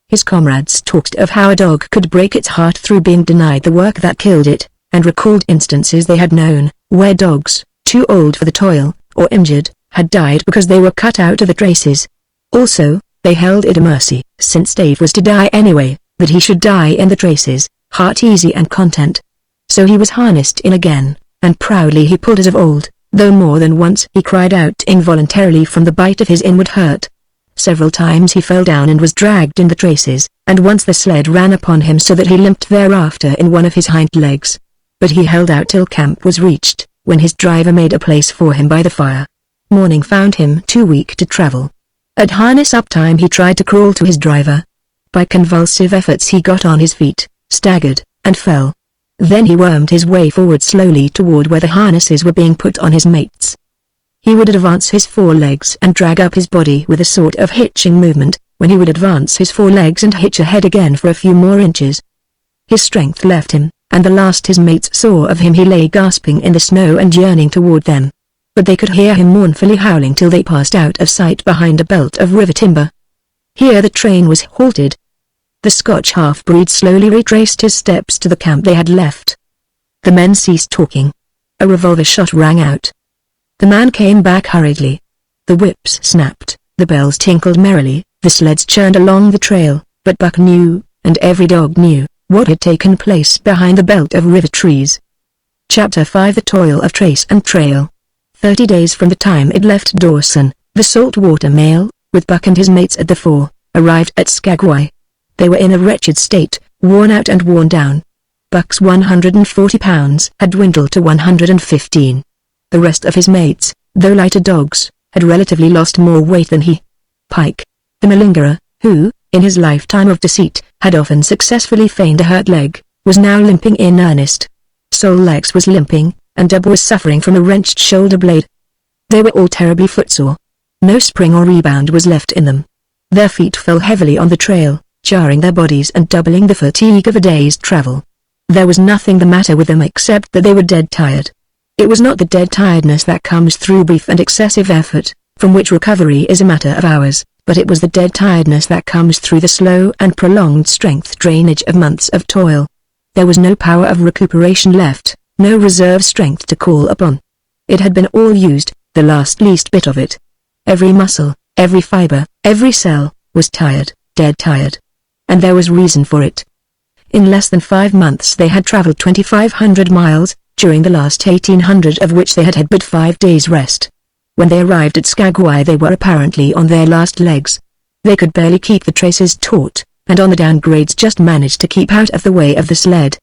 His comrades talked of how a dog could break its heart through being denied the work that killed it, and recalled instances they had known, where dogs, too old for the toil, or injured, had died because they were cut out of the traces. Also, they held it a mercy, since Dave was to die anyway, that he should die in the traces, heart easy and content. So he was harnessed in again, and proudly he pulled as of old, though more than once he cried out involuntarily from the bite of his inward hurt. Several times he fell down and was dragged in the traces, and once the sled ran upon him so that he limped thereafter in one of his hind legs. But he held out till camp was reached, when his driver made a place for him by the fire. Morning found him too weak to travel. At harness-up time he tried to crawl to his driver. By convulsive efforts he got on his feet, staggered, and fell. Then he wormed his way forward slowly toward where the harnesses were being put on his mates. He would advance his forelegs and drag up his body with a sort of hitching movement, when he would advance his forelegs and hitch ahead again for a few more inches. His strength left him, and the last his mates saw of him he lay gasping in the snow and yearning toward them. But they could hear him mournfully howling till they passed out of sight behind a belt of river timber. Here the train was halted. The Scotch half-breed slowly retraced his steps to the camp they had left. The men ceased talking. A revolver shot rang out. The man came back hurriedly. The whips snapped, the bells tinkled merrily, the sleds churned along the trail, but Buck knew, and every dog knew, what had taken place behind the belt of river trees. Chapter 5 The Toil of Trace and Trail. 30 days from the time it left Dawson, the saltwater mail, with Buck and his mates at the fore, arrived at Skagway. They were in a wretched state, worn out and worn down. Buck's 140 pounds had dwindled to 115. The rest of his mates, though lighter dogs, had relatively lost more weight than he. Pike, the malingerer, who, in his lifetime of deceit, had often successfully feigned a hurt leg, was now limping in earnest. Sol Lex was limping, and Dub was suffering from a wrenched shoulder blade. They were all terribly footsore. No spring or rebound was left in them. Their feet fell heavily on the trail, jarring their bodies and doubling the fatigue of a day's travel. There was nothing the matter with them except that they were dead tired. It was not the dead tiredness that comes through brief and excessive effort, from which recovery is a matter of hours, but it was the dead tiredness that comes through the slow and prolonged strength drainage of months of toil. There was no power of recuperation left, no reserve strength to call upon. It had been all used, the least bit of it. Every muscle, every fiber, every cell, was tired, dead tired. And there was reason for it. In less than 5 months they had traveled 2,500 miles, during the last 1,800 of which they had had but 5 days rest. When they arrived at Skagway they were apparently on their last legs. They could barely keep the traces taut, and on the downgrades just managed to keep out of the way of the sled.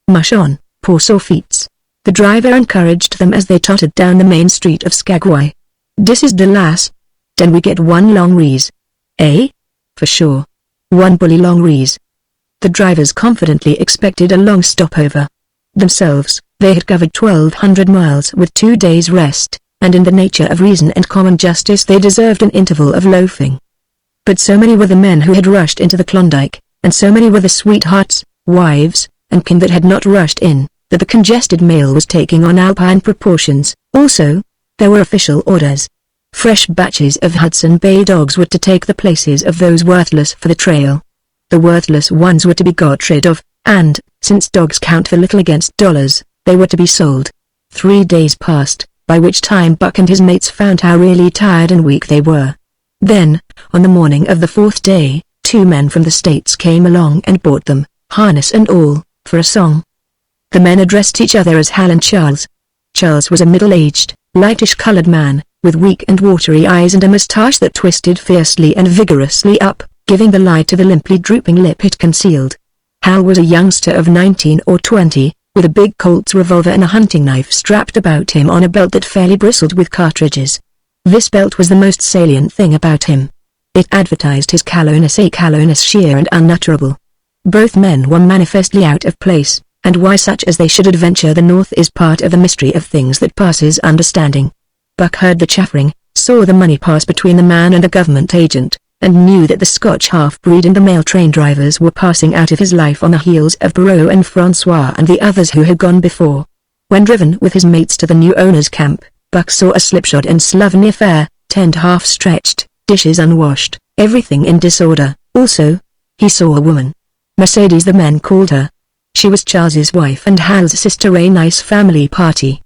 Mush on, poor sore feets. The driver encouraged them as they tottered down the main street of Skagway. "Dis is de lass. Den we get one long rees. Eh? For sure. One bully long rees." The drivers confidently expected a long stopover. Themselves, They had covered 1,200 miles with 2 days' rest, and in the nature of reason and common justice they deserved an interval of loafing. But so many were the men who had rushed into the Klondike, and so many were the sweethearts, wives, and kin that had not rushed in, that the congested mail was taking on alpine proportions. Also, there were official orders. Fresh batches of Hudson Bay dogs were to take the places of those worthless for the trail. The worthless ones were to be got rid of, and, since dogs count for little against dollars, they were to be sold. 3 days passed, by which time Buck and his mates found how really tired and weak they were. Then, on the morning of the 4th day, 2 men from the States came along and bought them, harness and all, for a song. The men addressed each other as Hal and Charles. Charles was a middle-aged, lightish-colored man, with weak and watery eyes and a moustache that twisted fiercely and vigorously up, giving the lie to the limply drooping lip it concealed. Hal was a youngster of 19 or 20, with a big Colt's revolver and a hunting knife strapped about him on a belt that fairly bristled with cartridges. This belt was the most salient thing about him. It advertised his callowness, a callowness sheer and unutterable. Both men were manifestly out of place, and why such as they should adventure the North is part of the mystery of things that passes understanding. Buck heard the chaffering, saw the money pass between the man and the government agent, and knew that the Scotch half-breed and the mail train drivers were passing out of his life on the heels of Barreau and Francois and the others who had gone before. When driven with his mates to the new owner's camp, Buck saw a slipshod and slovenly affair, tent half-stretched, dishes unwashed, everything in disorder. Also, he saw a woman. Mercedes the men called her. She was Charles's wife and Hal's sister, a nice family party.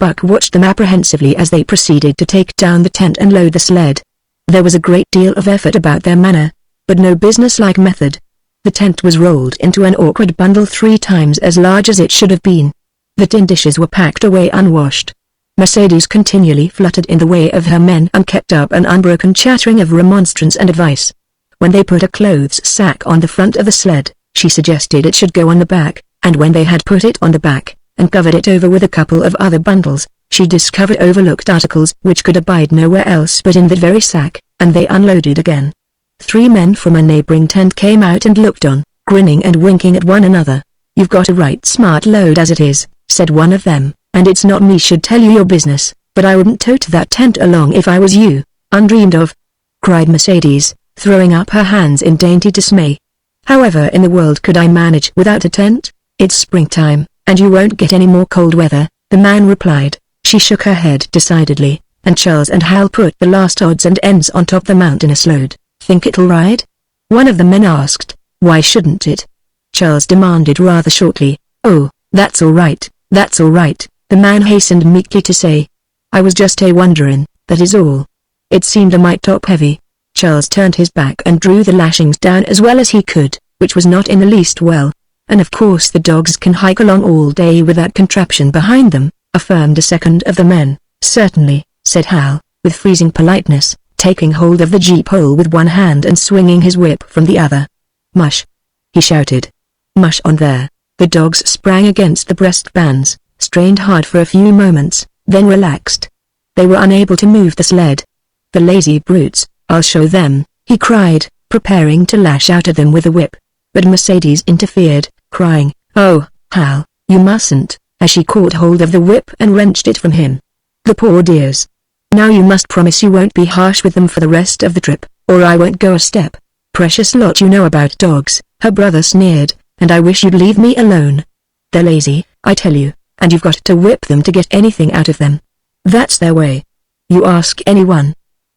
Buck watched them apprehensively as they proceeded to take down the tent and load the sled. There was a great deal of effort about their manner, but no business-like method. The tent was rolled into an awkward bundle 3 times as large as it should have been. The tin dishes were packed away unwashed. Mercedes continually fluttered in the way of her men and kept up an unbroken chattering of remonstrance and advice. When they put a clothes sack on the front of the sled, she suggested it should go on the back, and when they had put it on the back, and covered it over with a couple of other bundles, she discovered overlooked articles which could abide nowhere else but in that very sack, and they unloaded again. 3 men from a neighboring tent came out and looked on, grinning and winking at one another. "You've got a right smart load as it is," said one of them, "and it's not me should tell you your business, but I wouldn't tote that tent along if I was you." "Undreamed of!" cried Mercedes, throwing up her hands in dainty dismay. "However in the world could I manage without a tent? It's springtime, and you won't get any more cold weather," the man replied. She shook her head decidedly, and Charles and Hal put the last odds and ends on top the mountainous load. "Think it'll ride?" one of the men asked. "Why shouldn't it?" Charles demanded rather shortly. "Oh, that's all right, that's all right," the man hastened meekly to say. "I was just wonderin', that is all. It seemed a mite top heavy." Charles turned his back and drew the lashings down as well as he could, which was not in the least well. "And of course the dogs can hike along all day with that contraption behind them," affirmed a second of the men. "Certainly," said Hal, with freezing politeness, taking hold of the jeep pole with one hand and swinging his whip from the other. "Mush!" he shouted. "Mush on there!" The dogs sprang against the breast bands, strained hard for a few moments, then relaxed. They were unable to move the sled. "The lazy brutes, I'll show them," he cried, preparing to lash out at them with the whip. But Mercedes interfered, crying, "Oh, Hal, you mustn't," as she caught hold of the whip and wrenched it from him. "The poor dears. Now you must promise you won't be harsh with them for the rest of the trip, or I won't go a step." "Precious lot you know about dogs," her brother sneered, "and I wish you'd leave me alone. They're lazy, I tell you, and you've got to whip them to get anything out of them. That's their way. You ask anyone.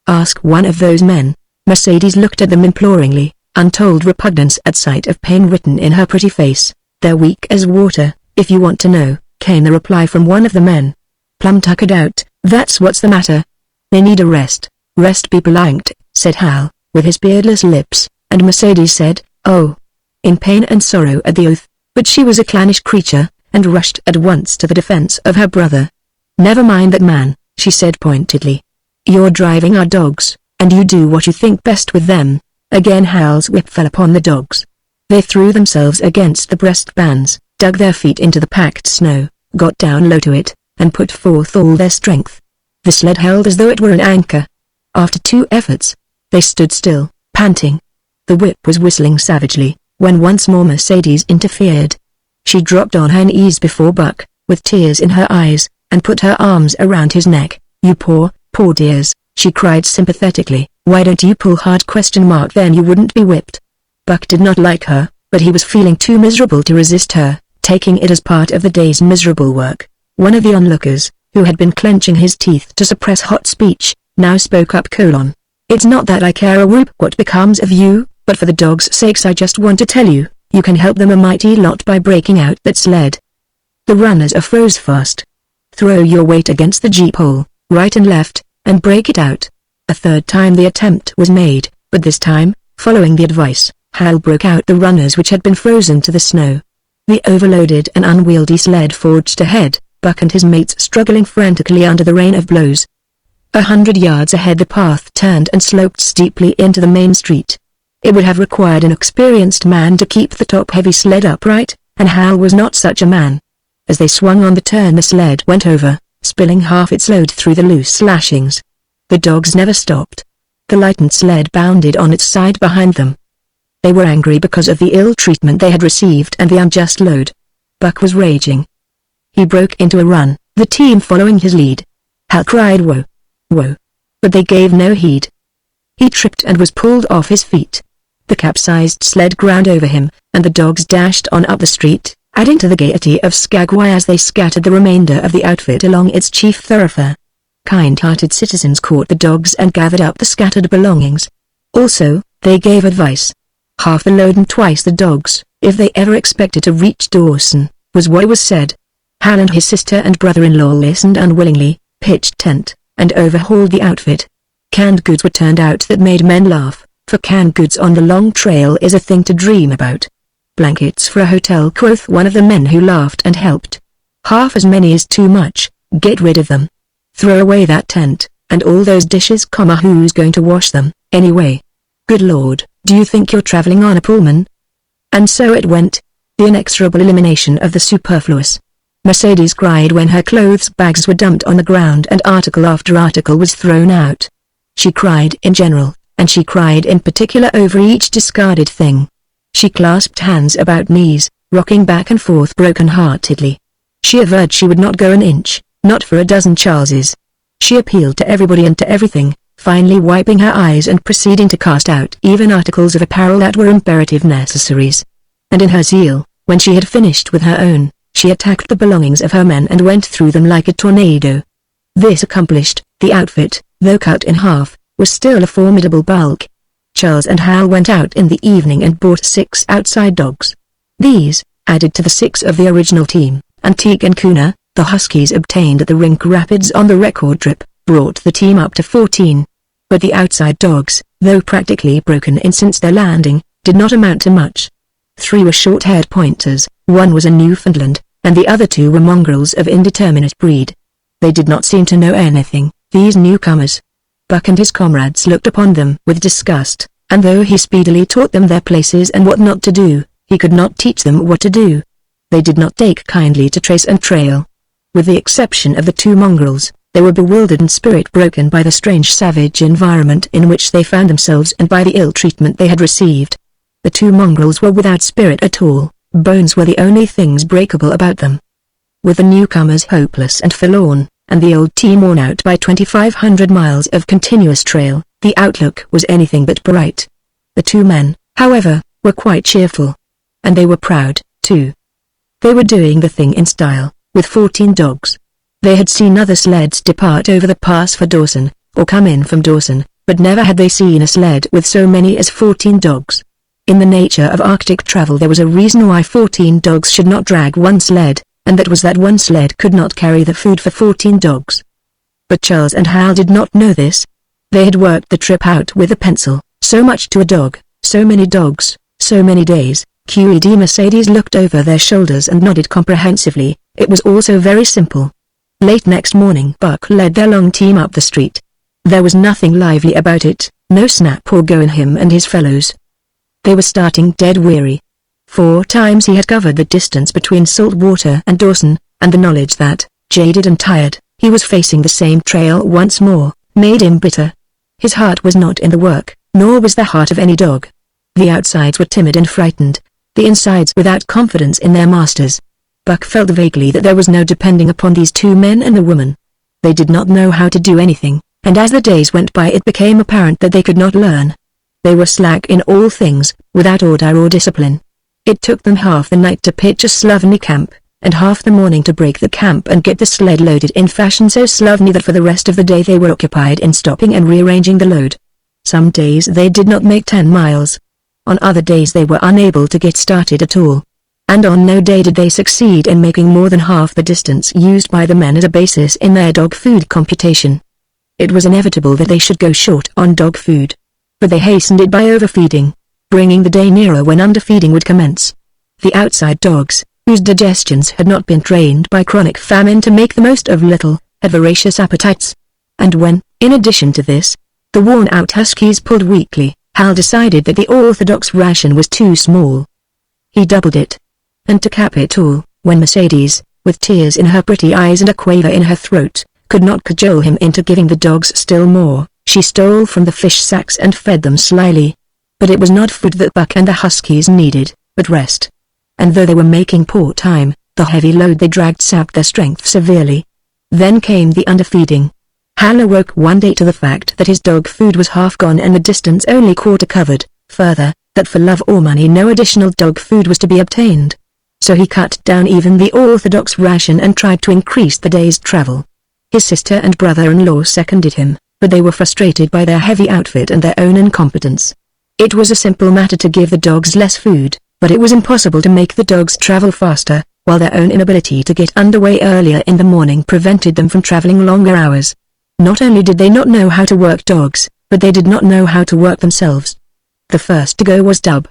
Ask one of those men." Mercedes looked at them imploringly, untold repugnance at sight of pain written in her pretty face. "They're weak as water, if you want to know," came the reply from one of the men. "Plumb tuckered out, that's what's the matter. They need a rest." "Rest be blanked," said Hal, with his beardless lips, and Mercedes said, "Oh," in pain and sorrow at the oath, but she was a clannish creature, and rushed at once to the defense of her brother. "Never mind that man," she said pointedly. "You're driving our dogs, and you do what you think best with them." Again Hal's whip fell upon the dogs. They threw themselves against the breast bands, dug their feet into the packed snow, got down low to it, and put forth all their strength. The sled held as though it were an anchor. After 2 efforts, they stood still, panting. The whip was whistling savagely, when once more Mercedes interfered. She dropped on her knees before Buck, with tears in her eyes, and put her arms around his neck. "You poor, poor dears," she cried sympathetically. "Why don't you pull hard? Then you wouldn't be whipped." Buck did not like her, but he was feeling too miserable to resist her, taking it as part of the day's miserable work. One of the onlookers, who had been clenching his teeth to suppress hot speech, now spoke up: "It's not that I care a whoop what becomes of you, but for the dogs' sakes I just want to tell you, you can help them a mighty lot by breaking out that sled. The runners are froze fast. Throw your weight against the jeep hole, right and left, and break it out." A third time the attempt was made, but this time, following the advice, Hal broke out the runners which had been frozen to the snow. The overloaded and unwieldy sled forged ahead, Buck and his mates struggling frantically under the rain of blows. 100 yards ahead the path turned and sloped steeply into the main street. It would have required an experienced man to keep the top-heavy sled upright, and Hal was not such a man. As they swung on the turn the sled went over, spilling half its load through the loose lashings. The dogs never stopped. The lightened sled bounded on its side behind them. They were angry because of the ill treatment they had received and the unjust load. Buck was raging. He broke into a run, the team following his lead. Hal cried "Whoa! Whoa!" but they gave no heed. He tripped and was pulled off his feet. The capsized sled ground over him, and the dogs dashed on up the street, adding to the gaiety of Skagway as they scattered the remainder of the outfit along its chief thoroughfare. Kind-hearted citizens caught the dogs and gathered up the scattered belongings. Also, they gave advice. Half the load and twice the dogs, if they ever expected to reach Dawson, was what was said. Hal and his sister and brother-in-law listened unwillingly, pitched tent, and overhauled the outfit. Canned goods were turned out that made men laugh, for canned goods on the long trail is a thing to dream about. "Blankets for a hotel," quoth one of the men who laughed and helped. "Half as many is too much, get rid of them. Throw away that tent, and all those dishes, who's going to wash them, anyway? Good Lord, do you think you're traveling on a Pullman?" And so it went. The inexorable elimination of the superfluous. Mercedes cried when her clothes bags were dumped on the ground and article after article was thrown out. She cried in general, and she cried in particular over each discarded thing. She clasped hands about knees, rocking back and forth broken-heartedly. She averred she would not go an inch, not for a dozen Charleses. She appealed to everybody and to everything, finally wiping her eyes and proceeding to cast out even articles of apparel that were imperative necessaries. And in her zeal, when she had finished with her own, she attacked the belongings of her men and went through them like a tornado. This accomplished, the outfit, though cut in half, was still a formidable bulk. Charles and Hal went out in the evening and bought 6 outside dogs. These, added to the 6 of the original team, Antique and Kuna, the Huskies obtained at the Rink Rapids on the record trip, brought the team up to 14. But the outside dogs, though practically broken in since their landing, did not amount to much. 3 were short-haired pointers, 1 was a Newfoundland, and the other 2 were mongrels of indeterminate breed. They did not seem to know anything, these newcomers. Buck and his comrades looked upon them with disgust, and though he speedily taught them their places and what not to do, he could not teach them what to do. They did not take kindly to trace and trail. With the exception of the 2 mongrels, they were bewildered and spirit-broken by the strange savage environment in which they found themselves and by the ill treatment they had received. The 2 mongrels were without spirit at all, bones were the only things breakable about them. With the newcomers hopeless and forlorn, and the old team worn out by 2,500 miles of continuous trail, the outlook was anything but bright. The 2 men, however, were quite cheerful. And they were proud, too. They were doing the thing in style, with 14 dogs. They had seen other sleds depart over the pass for Dawson, or come in from Dawson, but never had they seen a sled with so many as 14 dogs. In the nature of Arctic travel there was a reason why 14 dogs should not drag one sled, and that was that one sled could not carry the food for 14 dogs. But Charles and Hal did not know this. They had worked the trip out with a pencil, so much to a dog, so many dogs, so many days. QED Mercedes looked over their shoulders and nodded comprehensively. It was all so very simple. Late next morning Buck led their long team up the street. There was nothing lively about it, no snap or go in him and his fellows. They were starting dead weary. 4 times he had covered the distance between Saltwater and Dawson, and the knowledge that, jaded and tired, he was facing the same trail once more, made him bitter. His heart was not in the work, nor was the heart of any dog. The outsides were timid and frightened, the insides without confidence in their masters. Buck felt vaguely that there was no depending upon these two men and the woman. They did not know how to do anything, and as the days went by it became apparent that they could not learn. They were slack in all things, without order or discipline. It took them half the night to pitch a slovenly camp, and half the morning to break the camp and get the sled loaded in fashion so slovenly that for the rest of the day they were occupied in stopping and rearranging the load. Some days they did not make 10 miles. On other days they were unable to get started at all. And on no day did they succeed in making more than half the distance used by the men as a basis in their dog food computation. It was inevitable that they should go short on dog food. But they hastened it by overfeeding, bringing the day nearer when underfeeding would commence. The outside dogs, whose digestions had not been trained by chronic famine to make the most of little, had voracious appetites. And when, in addition to this, the worn-out huskies pulled weakly, Hal decided that the orthodox ration was too small. He doubled it. And to cap it all, when Mercedes, with tears in her pretty eyes and a quaver in her throat, could not cajole him into giving the dogs still more, she stole from the fish sacks and fed them slyly. But it was not food that Buck and the huskies needed, but rest. And though they were making poor time, the heavy load they dragged sapped their strength severely. Then came the underfeeding. Hal awoke one day to the fact that his dog food was half gone and the distance only quarter covered, further, that for love or money no additional dog food was to be obtained. So he cut down even the orthodox ration and tried to increase the day's travel. His sister and brother-in-law seconded him, but they were frustrated by their heavy outfit and their own incompetence. It was a simple matter to give the dogs less food, but it was impossible to make the dogs travel faster, while their own inability to get underway earlier in the morning prevented them from traveling longer hours. Not only did they not know how to work dogs, but they did not know how to work themselves. The first to go was Dub.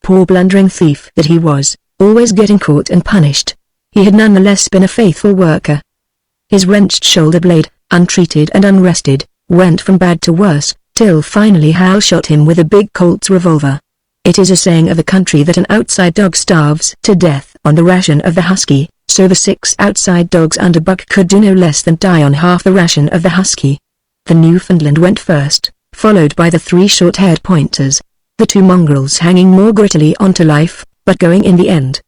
Poor blundering thief that he was, always getting caught and punished. He had nonetheless been a faithful worker. His wrenched shoulder blade, untreated and unrested, went from bad to worse, till finally Hal shot him with a big Colt's revolver. It is a saying of the country that an outside dog starves to death on the ration of the husky, so the 6 outside dogs under Buck could do no less than die on half the ration of the husky. The Newfoundland went first, followed by the 3 short-haired pointers, the 2 mongrels hanging more grittily onto life, but going in the end.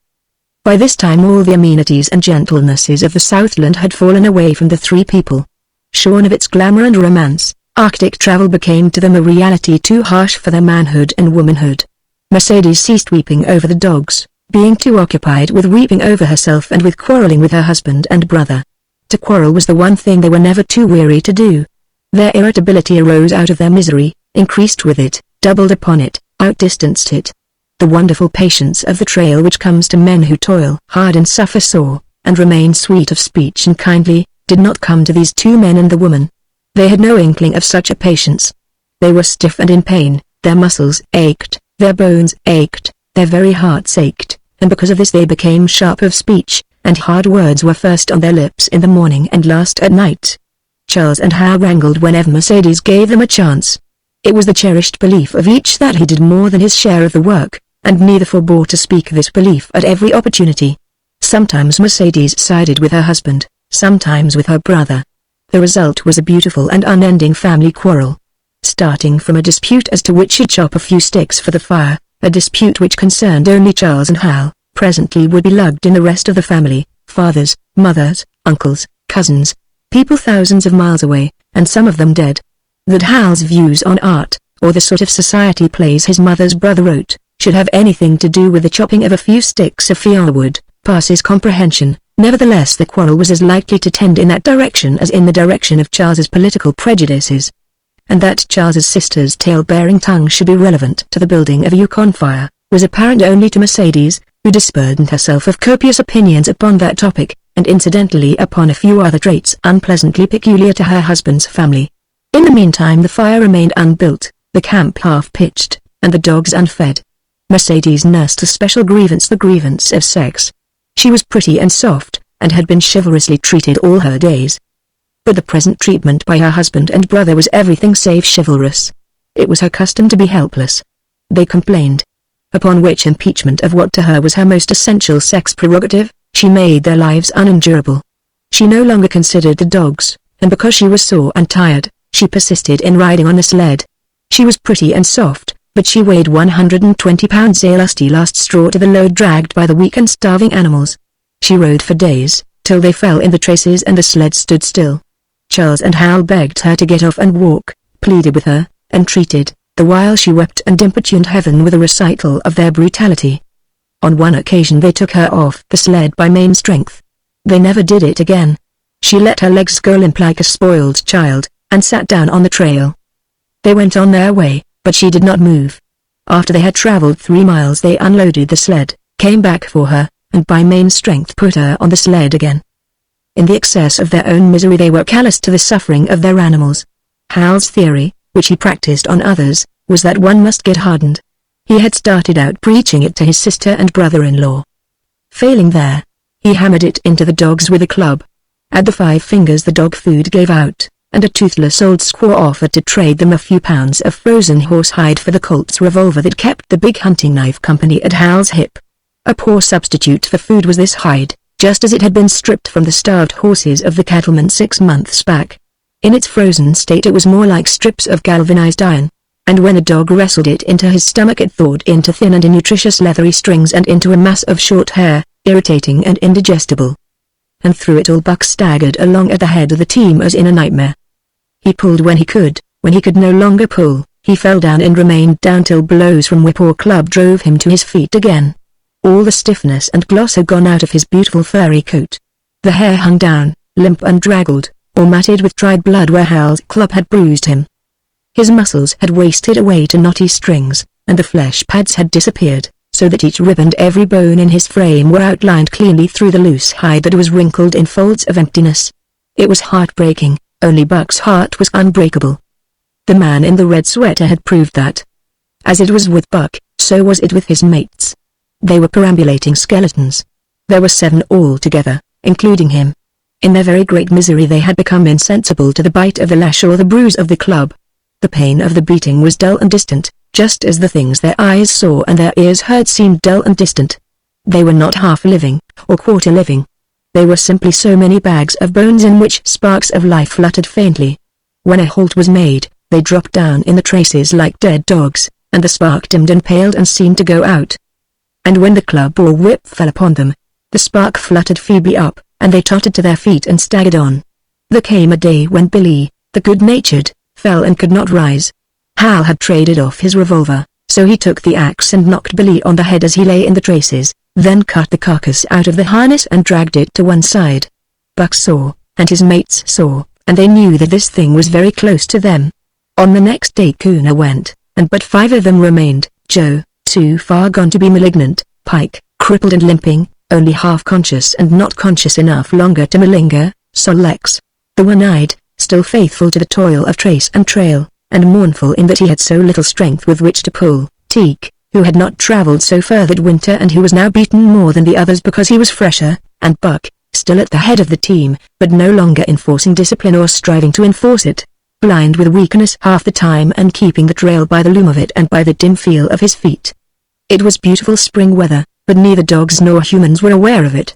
By this time all the amenities and gentlenesses of the Southland had fallen away from the 3 people. Shorn of its glamour and romance, Arctic travel became to them a reality too harsh for their manhood and womanhood. Mercedes ceased weeping over the dogs, being too occupied with weeping over herself and with quarreling with her husband and brother. To quarrel was the one thing they were never too weary to do. Their irritability arose out of their misery, increased with it, doubled upon it, outdistanced it. The wonderful patience of the trail which comes to men who toil hard and suffer sore, and remain sweet of speech and kindly, did not come to these 2 men and the woman. They had no inkling of such a patience. They were stiff and in pain, their muscles ached, their bones ached, their very hearts ached, and because of this they became sharp of speech, and hard words were first on their lips in the morning and last at night. Charles and Hal wrangled whenever Mercedes gave them a chance. It was the cherished belief of each that he did more than his share of the work, and neither forbore to speak this belief at every opportunity. Sometimes Mercedes sided with her husband, sometimes with her brother. The result was a beautiful and unending family quarrel. Starting from a dispute as to which should chop a few sticks for the fire, a dispute which concerned only Charles and Hal, presently would be lugged in the rest of the family, fathers, mothers, uncles, cousins, people thousands of miles away, and some of them dead. That Hal's views on art, or the sort of society plays his mother's brother wrote, should have anything to do with the chopping of a few sticks of firewood, passes comprehension. Nevertheless the quarrel was as likely to tend in that direction as in the direction of Charles's political prejudices. And that Charles's sister's tale-bearing tongue should be relevant to the building of a Yukon fire, was apparent only to Mercedes, who disburdened herself of copious opinions upon that topic, and incidentally upon a few other traits unpleasantly peculiar to her husband's family. In the meantime the fire remained unbuilt, the camp half-pitched, and the dogs unfed. Mercedes nursed a special grievance, the grievance of sex. She was pretty and soft, and had been chivalrously treated all her days. But the present treatment by her husband and brother was everything save chivalrous. It was her custom to be helpless. They complained. Upon which impeachment of what to her was her most essential sex prerogative, she made their lives unendurable. She no longer considered the dogs, and because she was sore and tired, she persisted in riding on the sled. She was pretty and soft, but she weighed 120 pounds, a lusty last straw to the load dragged by the weak and starving animals. She rode for days, till they fell in the traces and the sled stood still. Charles and Hal begged her to get off and walk, pleaded with her, entreated, the while she wept and importuned heaven with a recital of their brutality. On one occasion they took her off the sled by main strength. They never did it again. She let her legs go limp like a spoiled child, and sat down on the trail. They went on their way, but she did not move. After they had traveled 3 miles they unloaded the sled, came back for her, and by main strength put her on the sled again. In the excess of their own misery they were callous to the suffering of their animals. Hal's theory, which he practiced on others, was that one must get hardened. He had started out preaching it to his sister and brother-in-law. Failing there, he hammered it into the dogs with a club. At the 5 fingers the dog food gave out, and a toothless old squaw offered to trade them a few pounds of frozen horsehide for the Colt's revolver that kept the big hunting knife company at Hal's hip. A poor substitute for food was this hide, just as it had been stripped from the starved horses of the cattlemen 6 months back. In its frozen state it was more like strips of galvanized iron, and when a dog wrestled it into his stomach it thawed into thin and innutritious leathery strings and into a mass of short hair, irritating and indigestible. And through it all Buck staggered along at the head of the team as in a nightmare. He pulled when he could no longer pull, he fell down and remained down till blows from whip or club drove him to his feet again. All the stiffness and gloss had gone out of his beautiful furry coat. The hair hung down, limp and draggled, or matted with dried blood where Hal's club had bruised him. His muscles had wasted away to knotty strings, and the flesh pads had disappeared, so that each rib and every bone in his frame were outlined cleanly through the loose hide that was wrinkled in folds of emptiness. It was heartbreaking, only Buck's heart was unbreakable. The man in the red sweater had proved that. As it was with Buck, so was it with his mates. They were perambulating skeletons. There were 7 altogether, including him. In their very great misery they had become insensible to the bite of the lash or the bruise of the club. The pain of the beating was dull and distant, just as the things their eyes saw and their ears heard seemed dull and distant. They were not half living, or quarter living. They were simply so many bags of bones in which sparks of life fluttered faintly. When a halt was made, they dropped down in the traces like dead dogs, and the spark dimmed and paled and seemed to go out. And when the club or whip fell upon them, the spark fluttered feebly up, and they tottered to their feet and staggered on. There came a day when Billy, the good-natured, fell and could not rise. Hal had traded off his revolver, so he took the axe and knocked Billy on the head as he lay in the traces, then cut the carcass out of the harness and dragged it to one side. Buck saw, and his mates saw, and they knew that this thing was very close to them. On the next day Kuna went, and but 5 of them remained: Joe, too far gone to be malignant; Pike, crippled and limping, only half conscious and not conscious enough longer to malinger; Sol-Leks, the one-eyed, still faithful to the toil of trace and trail, and mournful in that he had so little strength with which to pull; Teek, who had not traveled so far that winter and who was now beaten more than the others because he was fresher; and Buck, still at the head of the team, but no longer enforcing discipline or striving to enforce it, blind with weakness half the time and keeping the trail by the loom of it and by the dim feel of his feet. It was beautiful spring weather, but neither dogs nor humans were aware of it.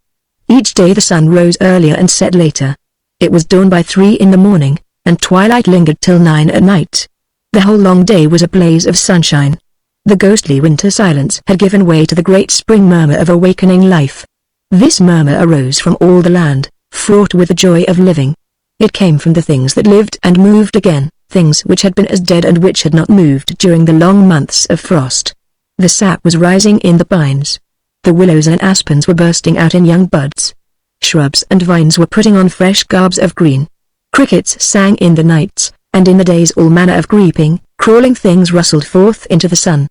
Each day the sun rose earlier and set later. It was dawn by 3 in the morning, and twilight lingered till 9 at night. The whole long day was a blaze of sunshine. The ghostly winter silence had given way to the great spring murmur of awakening life. This murmur arose from all the land, fraught with the joy of living. It came from the things that lived and moved again, things which had been as dead and which had not moved during the long months of frost. The sap was rising in the pines. The willows and aspens were bursting out in young buds. Shrubs and vines were putting on fresh garbs of green. Crickets sang in the nights, and in the days all manner of creeping, crawling things rustled forth into the sun.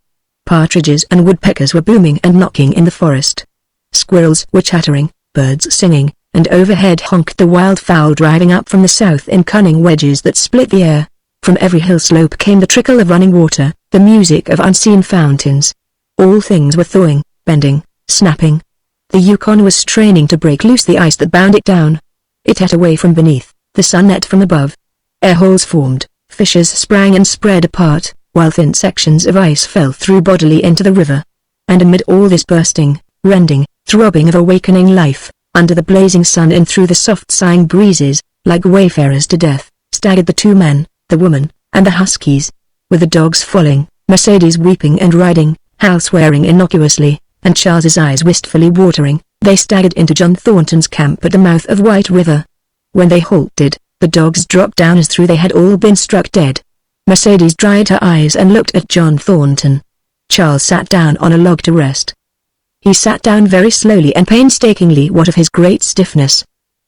Partridges and woodpeckers were booming and knocking in the forest. Squirrels were chattering, birds singing, and overhead honked the wild fowl driving up from the south in cunning wedges that split the air. From every hill slope came the trickle of running water, the music of unseen fountains. All things were thawing, bending, snapping. The Yukon was straining to break loose the ice that bound it down. It ate away from beneath, the sun ate from above. Air holes formed, fissures sprang and spread apart, while thin sections of ice fell through bodily into the river. And amid all this bursting, rending, throbbing of awakening life, under the blazing sun and through the soft sighing breezes, like wayfarers to death, staggered the 2 men, the woman, and the huskies. With the dogs following, Mercedes weeping and riding, Hal swearing innocuously, and Charles's eyes wistfully watering, They staggered into John Thornton's camp at the mouth of White River. When they halted, the dogs dropped down as though they had all been struck dead. Mercedes dried her eyes and looked at John Thornton. Charles sat down on a log to rest. He sat down very slowly and painstakingly, what of his great stiffness.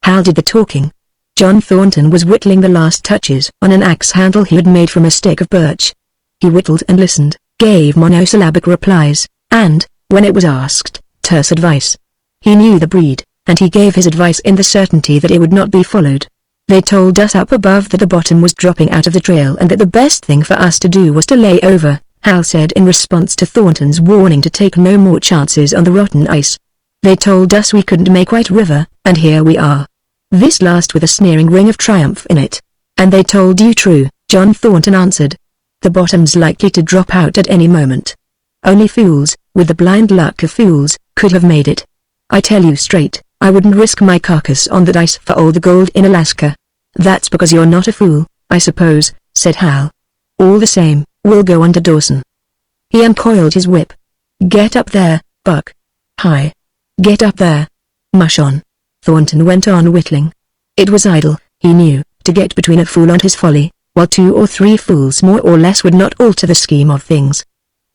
Hal did the talking. John Thornton was whittling the last touches on an axe handle he had made from a stick of birch. He whittled and listened, gave monosyllabic replies, and, when it was asked, terse advice. He knew the breed, and he gave his advice in the certainty that it would not be followed. They told us up above that the bottom was dropping out of the trail and that the best thing for us to do was to lay over, Hal said in response to Thornton's warning to take no more chances on the rotten ice. They told us we couldn't make White River, and here we are. This last with a sneering ring of triumph in it. And they told you true, John Thornton answered. The bottom's likely to drop out at any moment. Only fools, with the blind luck of fools, could have made it. I tell you straight, I wouldn't risk my carcass on that ice for all the gold in Alaska. That's because you're not a fool, I suppose, said Hal. All the same, we'll go under Dawson. He uncoiled his whip. Get up there, Buck. Hi. Get up there. Mush on. Thornton went on whittling. It was idle, he knew, to get between a fool and his folly, while 2 or 3 fools more or less would not alter the scheme of things.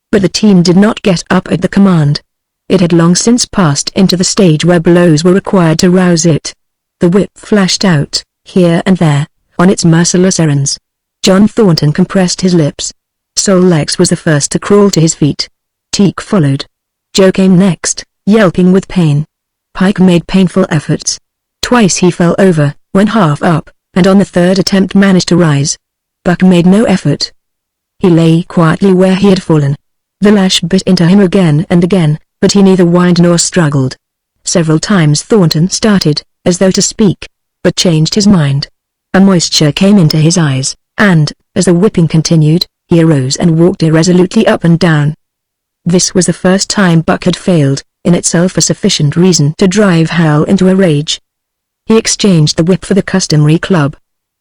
But the team did not get up at the command. It had long since passed into the stage where blows were required to rouse it. The whip flashed out, here and there, on its merciless errands. John Thornton compressed his lips. Sol Leks was the first to crawl to his feet. Teak followed. Joe came next, yelping with pain. Pike made painful efforts. Twice he fell over, when half up, and on the third attempt managed to rise. Buck made no effort. He lay quietly where he had fallen. The lash bit into him again and again, but he neither whined nor struggled. Several times Thornton started, as though to speak, but changed his mind. A moisture came into his eyes, and, as the whipping continued, he arose and walked irresolutely up and down. This was the first time Buck had failed, in itself a sufficient reason to drive Hal into a rage. He exchanged the whip for the customary club.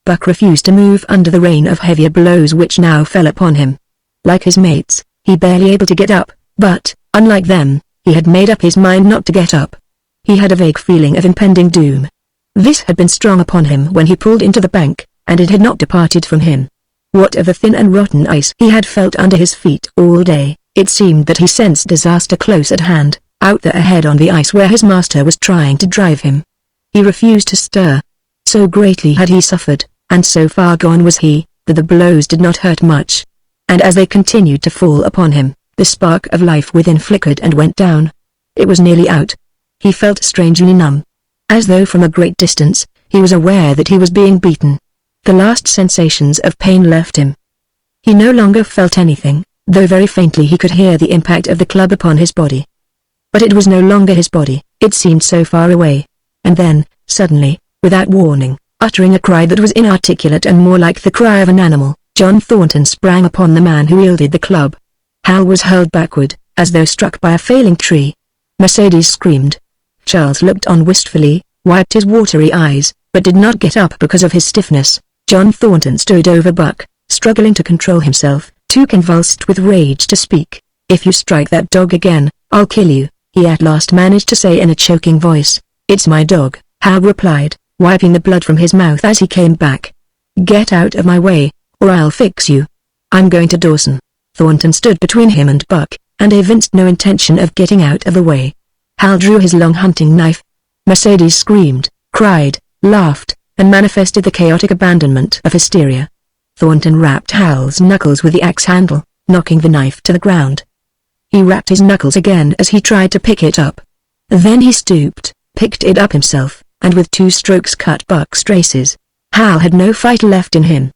Buck refused to move under the rain of heavier blows which now fell upon him. Like his mates, he barely able to get up, but, unlike them, he had made up his mind not to get up. He had a vague feeling of impending doom. This had been strong upon him when he pulled into the bank, and it had not departed from him. What of the thin and rotten ice he had felt under his feet all day, it seemed that he sensed disaster close at hand, out there ahead on the ice where his master was trying to drive him. He refused to stir. So greatly had he suffered, and so far gone was he, that the blows did not hurt much. And as they continued to fall upon him, the spark of life within flickered and went down. It was nearly out. He felt strangely numb. As though from a great distance, he was aware that he was being beaten. The last sensations of pain left him. He no longer felt anything, though very faintly he could hear the impact of the club upon his body. But it was no longer his body, it seemed so far away. And then, suddenly, without warning, uttering a cry that was inarticulate and more like the cry of an animal, John Thornton sprang upon the man who wielded the club. Hal was hurled backward, as though struck by a failing tree. Mercedes screamed. Charles looked on wistfully, wiped his watery eyes, but did not get up because of his stiffness. John Thornton stood over Buck, struggling to control himself, too convulsed with rage to speak. "If you strike that dog again, I'll kill you," he at last managed to say in a choking voice. "It's my dog," Hal replied, wiping the blood from his mouth as he came back. "Get out of my way, or I'll fix you. I'm going to Dawson." Thornton stood between him and Buck, and evinced no intention of getting out of the way. Hal drew his long hunting knife. Mercedes screamed, cried, laughed, and manifested the chaotic abandonment of hysteria. Thornton rapped Hal's knuckles with the axe handle, knocking the knife to the ground. He rapped his knuckles again as he tried to pick it up. Then he stooped, picked it up himself, and with 2 strokes cut Buck's traces. Hal had no fight left in him.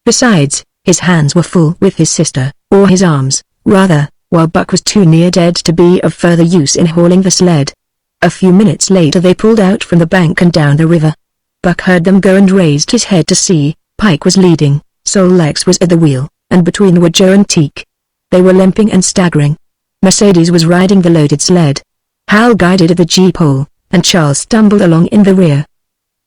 Besides, his hands were full with his sister, or his arms, rather, while Buck was too near dead to be of further use in hauling the sled. A few minutes later they pulled out from the bank and down the river. Buck heard them go and raised his head to see. Pike was leading, Sol Leks was at the wheel, and between were Joe and Teak. They were limping and staggering. Mercedes was riding the loaded sled. Hal guided at the gee-pole, and Charles stumbled along in the rear.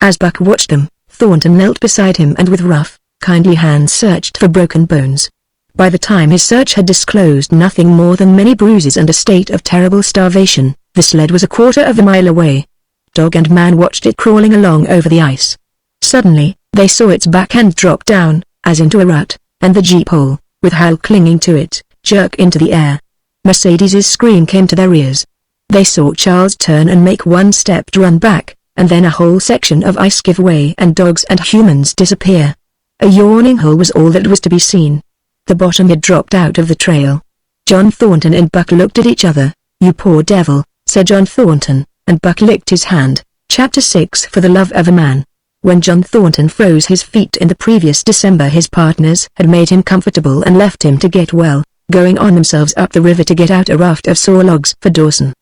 As Buck watched them, Thornton knelt beside him and with rough, kindly hands searched for broken bones. By the time his search had disclosed nothing more than many bruises and a state of terrible starvation, The sled was a quarter of a mile away. Dog and man watched it crawling along over the ice. Suddenly, they saw its back end drop down, as into a rut, and the jeep pole, with Hal clinging to it, jerk into the air. Mercedes's scream came to their ears. They saw Charles turn and make one step to run back, and then a whole section of ice give way and dogs and humans disappear. A yawning hole was all that was to be seen. The bottom had dropped out of the trail. John Thornton and Buck looked at each other. "You poor devil," said John Thornton, and Buck licked his hand. Chapter 6 For the Love of a Man. When John Thornton froze his feet in the previous December, his partners had made him comfortable and left him to get well, going on themselves up the river to get out a raft of saw logs for Dawson.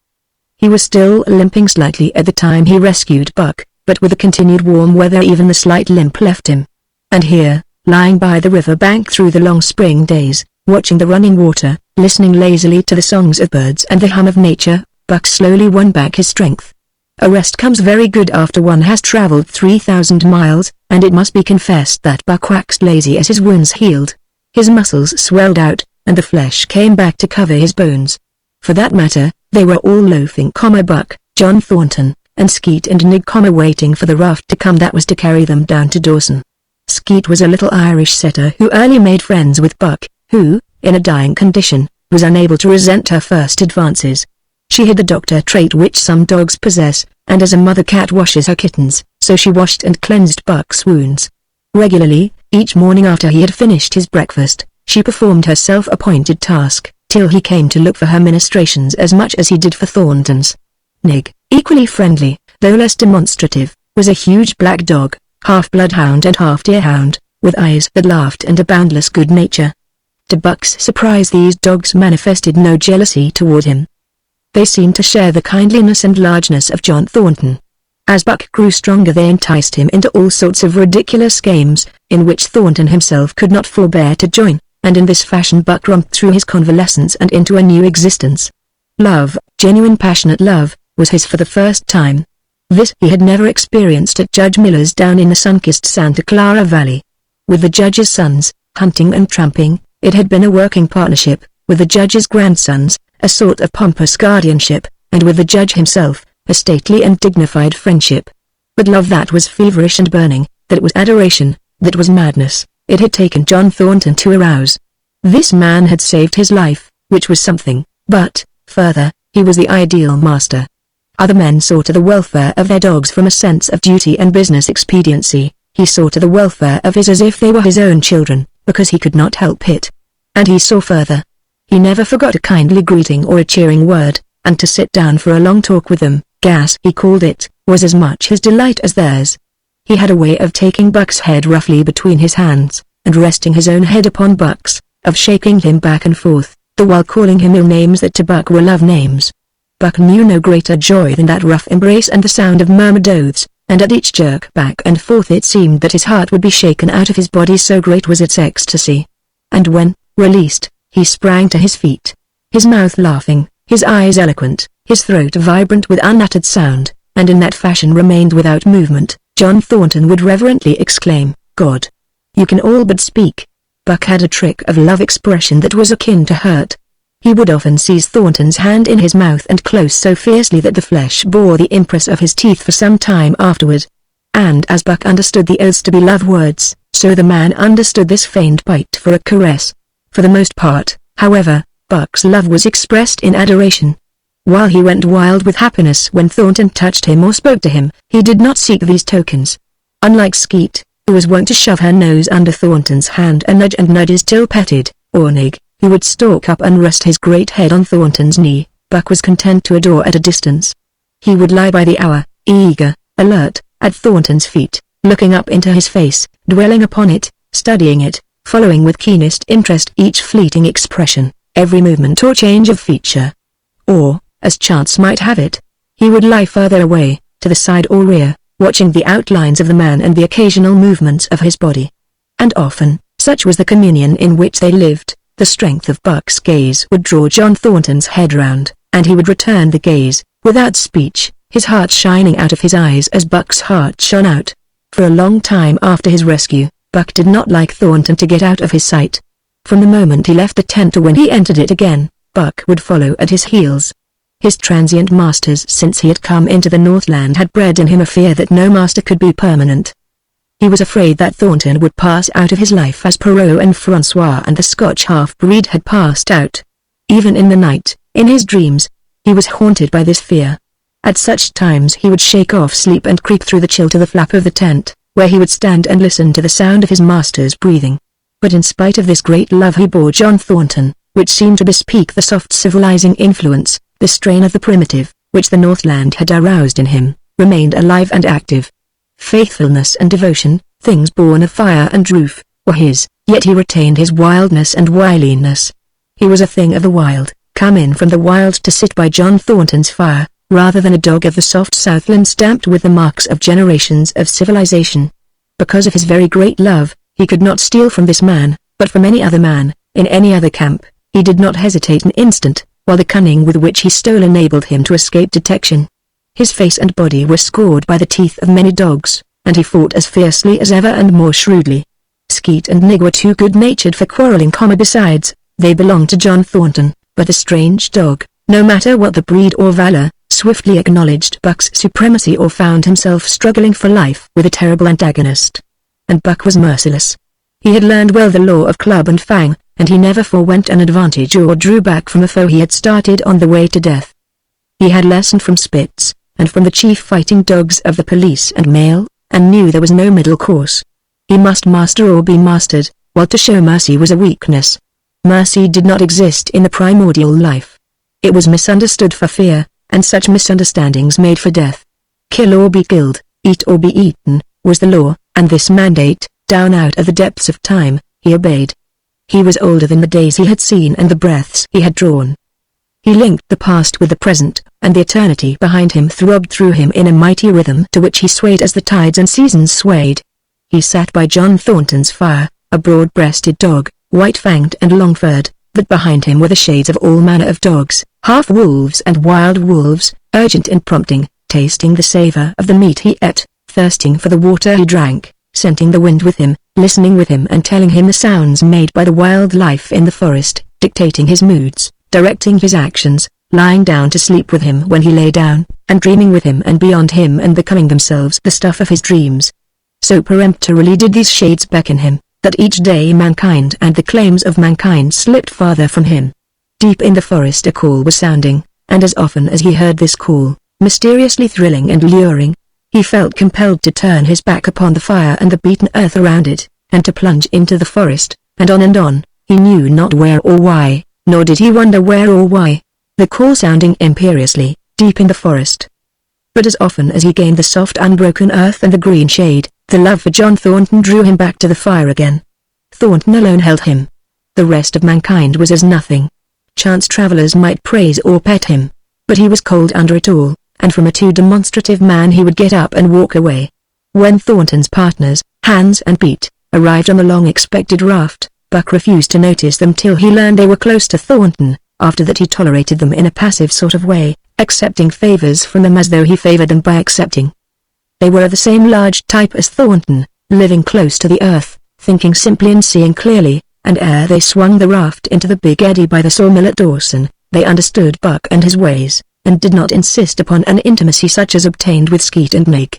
He was still limping slightly at the time he rescued Buck, but with the continued warm weather even the slight limp left him. And here, lying by the river bank through the long spring days, watching the running water, listening lazily to the songs of birds and the hum of nature, Buck slowly won back his strength. A rest comes very good after one has traveled 3,000 miles, and it must be confessed that Buck waxed lazy as his wounds healed. His muscles swelled out, and the flesh came back to cover his bones. For that matter, they were all loafing, Buck, John Thornton, and Skeet and Nig, waiting for the raft to come that was to carry them down to Dawson. Skeet was a little Irish setter who early made friends with Buck, who, in a dying condition, was unable to resent her first advances. She had the doctor trait which some dogs possess, and as a mother cat washes her kittens, so she washed and cleansed Buck's wounds. Regularly, each morning after he had finished his breakfast, she performed her self-appointed task, till he came to look for her ministrations as much as he did for Thornton's. Nig, equally friendly, though less demonstrative, was a huge black dog, half bloodhound and half deerhound, with eyes that laughed and a boundless good nature. To Buck's surprise, these dogs manifested no jealousy toward him. They seemed to share the kindliness and largeness of John Thornton. As Buck grew stronger, they enticed him into all sorts of ridiculous games, in which Thornton himself could not forbear to join, and in this fashion Buck romped through his convalescence and into a new existence. Love, genuine passionate love, was his for the first time. This he had never experienced at Judge Miller's down in the sun-kissed Santa Clara Valley. With the Judge's sons, hunting and tramping, it had been a working partnership, with the Judge's grandsons, a sort of pompous guardianship, and with the Judge himself, a stately and dignified friendship. But love that was feverish and burning, that was adoration, that was madness, it had taken John Thornton to arouse. This man had saved his life, which was something, but, further, he was the ideal master. Other men saw to the welfare of their dogs from a sense of duty and business expediency. He saw to the welfare of his as if they were his own children, because he could not help it. And he saw further. He never forgot a kindly greeting or a cheering word, and to sit down for a long talk with them, gas he called it, was as much his delight as theirs. He had a way of taking Buck's head roughly between his hands, and resting his own head upon Buck's, of shaking him back and forth, the while calling him ill names that to Buck were love names. Buck knew no greater joy than that rough embrace and the sound of murmured oaths, and at each jerk back and forth it seemed that his heart would be shaken out of his body, so great was its ecstasy. And when, released, he sprang to his feet, his mouth laughing, his eyes eloquent, his throat vibrant with unuttered sound, and in that fashion remained without movement, John Thornton would reverently exclaim, "God! You can all but speak." Buck had a trick of love expression that was akin to hurt. He would often seize Thornton's hand in his mouth and close so fiercely that the flesh bore the impress of his teeth for some time afterward. And as Buck understood the oaths to be love words, so the man understood this feigned bite for a caress. For the most part, however, Buck's love was expressed in adoration. While he went wild with happiness when Thornton touched him or spoke to him, he did not seek these tokens. Unlike Skeet, who was wont to shove her nose under Thornton's hand and nudges till petted, or Nig, who would stalk up and rest his great head on Thornton's knee, Buck was content to adore at a distance. He would lie by the hour, eager, alert, at Thornton's feet, looking up into his face, dwelling upon it, studying it, following with keenest interest each fleeting expression, every movement or change of feature. Or, as chance might have it, he would lie further away, to the side or rear, watching the outlines of the man and the occasional movements of his body. And often, such was the communion in which they lived, the strength of Buck's gaze would draw John Thornton's head round, and he would return the gaze, without speech, his heart shining out of his eyes as Buck's heart shone out. For a long time after his rescue, Buck did not like Thornton to get out of his sight. From the moment he left the tent to when he entered it again, Buck would follow at his heels. His transient masters since he had come into the Northland had bred in him a fear that no master could be permanent. He was afraid that Thornton would pass out of his life as Perrault and Francois and the Scotch half-breed had passed out. Even in the night, in his dreams, he was haunted by this fear. At such times he would shake off sleep and creep through the chill to the flap of the tent, where he would stand and listen to the sound of his master's breathing. But in spite of this great love he bore John Thornton, which seemed to bespeak the soft civilizing influence, the strain of the primitive, which the Northland had aroused in him, remained alive and active. Faithfulness and devotion, things born of fire and roof, were his, yet he retained his wildness and wiliness. He was a thing of the wild, come in from the wild to sit by John Thornton's fire, rather than a dog of the soft Southland stamped with the marks of generations of civilization. Because of his very great love, he could not steal from this man, but from any other man, in any other camp. He did not hesitate an instant, while the cunning with which he stole enabled him to escape detection. His face and body were scored by the teeth of many dogs, and he fought as fiercely as ever and more shrewdly. Skeet and Nig were too good-natured for quarreling. Besides, they belonged to John Thornton, but a strange dog, no matter what the breed or valor, swiftly acknowledged Buck's supremacy or found himself struggling for life with a terrible antagonist. And Buck was merciless. He had learned well the law of club and fang, and he never forewent an advantage or drew back from a foe he had started on the way to death. He had lessoned from Spitz, and from the chief fighting dogs of the police and mail, and knew there was no middle course. He must master or be mastered, while to show mercy was a weakness. Mercy did not exist in the primordial life. It was misunderstood for fear, and such misunderstandings made for death. Kill or be killed, eat or be eaten, was the law, and this mandate, down out of the depths of time, he obeyed. He was older than the days he had seen and the breaths he had drawn. He linked the past with the present, and the eternity behind him throbbed through him in a mighty rhythm to which he swayed as the tides and seasons swayed. He sat by John Thornton's fire, a broad-breasted dog, white-fanged and long-furred, but behind him were the shades of all manner of dogs, half-wolves and wild wolves, urgent and prompting, tasting the savor of the meat he ate, thirsting for the water he drank, scenting the wind with him, listening with him and telling him the sounds made by the wild life in the forest, dictating his moods, directing his actions, lying down to sleep with him when he lay down, and dreaming with him and beyond him and becoming themselves the stuff of his dreams. So peremptorily did these shades beckon him, that each day mankind and the claims of mankind slipped farther from him. Deep in the forest a call was sounding, and as often as he heard this call, mysteriously thrilling and luring, he felt compelled to turn his back upon the fire and the beaten earth around it, and to plunge into the forest, and on, he knew not where or why, nor did he wonder where or why, the call sounding imperiously, deep in the forest. But as often as he gained the soft unbroken earth and the green shade, the love for John Thornton drew him back to the fire again. Thornton alone held him. The rest of mankind was as nothing. Chance travelers might praise or pet him, but he was cold under it all, and from a too demonstrative man he would get up and walk away. When Thornton's partners, Hans and Pete, arrived on the long-expected raft, Buck refused to notice them till he learned they were close to Thornton. After that he tolerated them in a passive sort of way, accepting favors from them as though he favored them by accepting. They were of the same large type as Thornton, living close to the earth, thinking simply and seeing clearly, and ere they swung the raft into the big eddy by the sawmill at Dawson, they understood Buck and his ways, and did not insist upon an intimacy such as obtained with Skeet and Nig.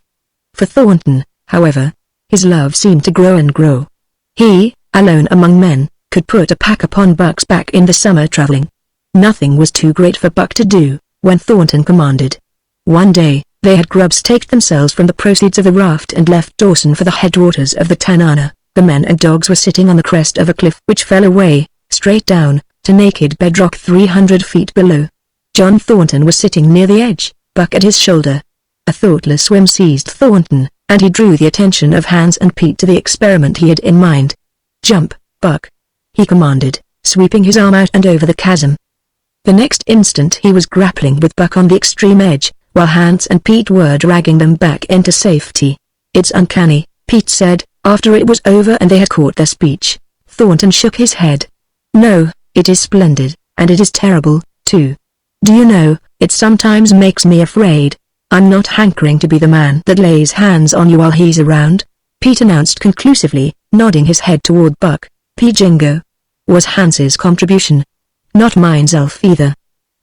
For Thornton, however, his love seemed to grow and grow. He, alone among men, could put a pack upon Buck's back in the summer traveling. Nothing was too great for Buck to do, when Thornton commanded. One day, they had grub-staked themselves from the proceeds of the raft and left Dawson for the headwaters of the Tanana. The men and dogs were sitting on the crest of a cliff which fell away, straight down, to naked bedrock 300 feet below. John Thornton was sitting near the edge, Buck at his shoulder. A thoughtless whim seized Thornton, and he drew the attention of Hans and Pete to the experiment he had in mind. "Jump, Buck," he commanded, sweeping his arm out and over the chasm. The next instant he was grappling with Buck on the extreme edge, while Hans and Pete were dragging them back into safety. "It's uncanny," Pete said, after it was over and they had caught their speech. Thornton shook his head. "No, it is splendid, and it is terrible, too. Do you know, it sometimes makes me afraid. I'm not hankering to be the man that lays hands on you while he's around," Pete announced conclusively, nodding his head toward Buck. "P. Jingo," was Hans's contribution. "Not mine self either."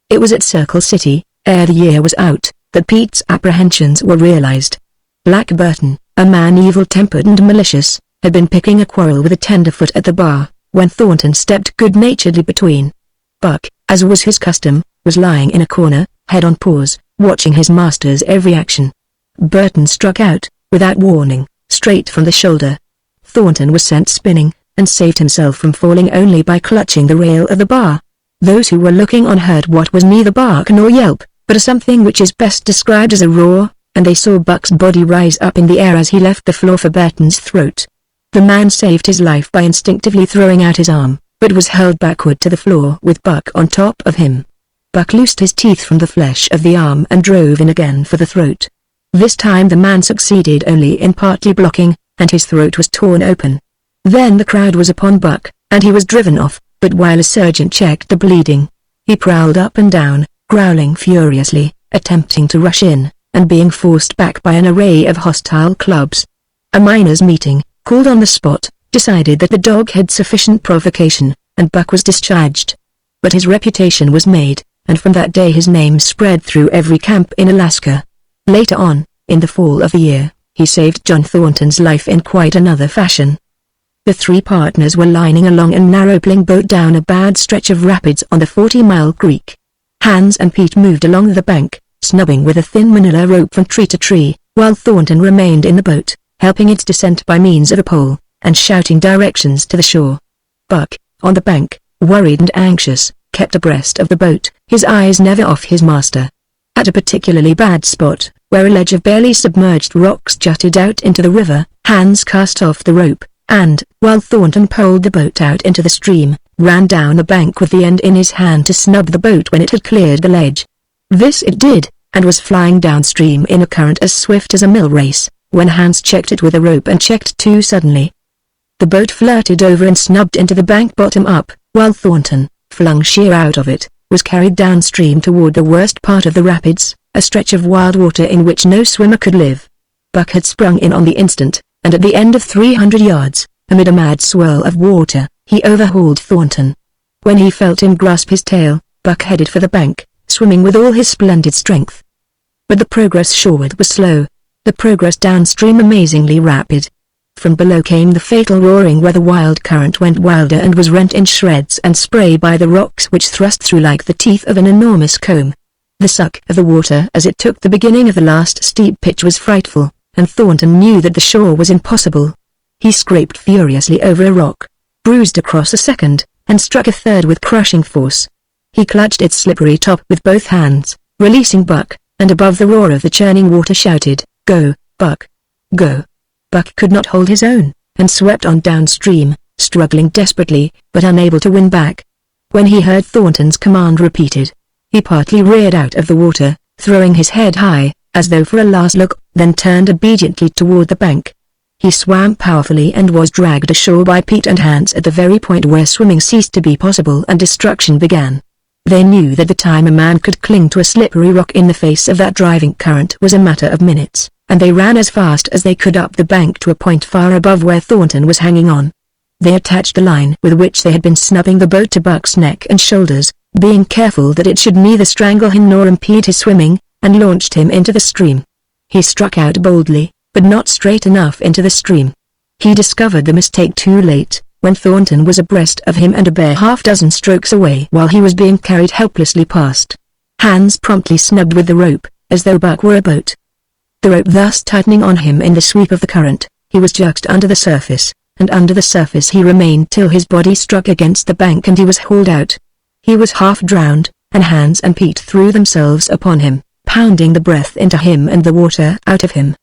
It was at Circle City, ere the year was out, that Pete's apprehensions were realized. Black Burton, a man evil-tempered and malicious, had been picking a quarrel with a tenderfoot at the bar, when Thornton stepped good-naturedly between. Buck, as was his custom, was lying in a corner, head on paws, watching his master's every action. Burton struck out, without warning, straight from the shoulder. Thornton was sent spinning, and saved himself from falling only by clutching the rail of the bar. Those who were looking on heard what was neither bark nor yelp, but a something which is best described as a roar, and they saw Buck's body rise up in the air as he left the floor for Burton's throat. The man saved his life by instinctively throwing out his arm, but was hurled backward to the floor with Buck on top of him. Buck loosed his teeth from the flesh of the arm and drove in again for the throat. This time the man succeeded only in partly blocking, and his throat was torn open. Then the crowd was upon Buck, and he was driven off, but while a surgeon checked the bleeding, he prowled up and down, growling furiously, attempting to rush in, and being forced back by an array of hostile clubs. A miners' meeting, called on the spot, decided that the dog had sufficient provocation, and Buck was discharged. But his reputation was made, and from that day his name spread through every camp in Alaska. Later on, in the fall of the year, he saved John Thornton's life in quite another fashion. The three partners were lining along a narrow pling boat down a bad stretch of rapids on the 40-mile creek. Hans and Pete moved along the bank, snubbing with a thin manila rope from tree to tree, while Thornton remained in the boat, helping its descent by means of a pole, and shouting directions to the shore. Buck, on the bank, worried and anxious, kept abreast of the boat, his eyes never off his master. At a particularly bad spot, where a ledge of barely submerged rocks jutted out into the river, Hans cast off the rope, and, while Thornton poled the boat out into the stream, ran down the bank with the end in his hand to snub the boat when it had cleared the ledge. This it did, and was flying downstream in a current as swift as a mill race, when Hans checked it with a rope and checked too suddenly. The boat flirted over and snubbed into the bank bottom up, while Thornton, flung sheer out of it, was carried downstream toward the worst part of the rapids, a stretch of wild water in which no swimmer could live. Buck had sprung in on the instant, and at the end of 300 yards, amid a mad swirl of water, he overhauled Thornton. When he felt him grasp his tail, Buck headed for the bank, swimming with all his splendid strength. But the progress shoreward was slow, the progress downstream amazingly rapid. From below came the fatal roaring where the wild current went wilder and was rent in shreds and spray by the rocks which thrust through like the teeth of an enormous comb. The suck of the water as it took the beginning of the last steep pitch was frightful, and Thornton knew that the shore was impossible. He scraped furiously over a rock, bruised across a second, and struck a third with crushing force. He clutched its slippery top with both hands, releasing Buck, and above the roar of the churning water shouted, "Go, Buck! Go!" Buck could not hold his own, and swept on downstream, struggling desperately, but unable to win back. When he heard Thornton's command repeated, he partly reared out of the water, throwing his head high, as though for a last look, then turned obediently toward the bank. He swam powerfully and was dragged ashore by Pete and Hans at the very point where swimming ceased to be possible and destruction began. They knew that the time a man could cling to a slippery rock in the face of that driving current was a matter of minutes, and they ran as fast as they could up the bank to a point far above where Thornton was hanging on. They attached the line with which they had been snubbing the boat to Buck's neck and shoulders, being careful that it should neither strangle him nor impede his swimming, and launched him into the stream. He struck out boldly, but not straight enough into the stream. He discovered the mistake too late, when Thornton was abreast of him and a bare half-dozen strokes away while he was being carried helplessly past. Hans promptly snubbed with the rope, as though Buck were a boat. The rope thus tightening on him in the sweep of the current, he was jerked under the surface, and under the surface he remained till his body struck against the bank and he was hauled out. He was half drowned, and Hans and Pete threw themselves upon him, pounding the breath into him and the water out of him.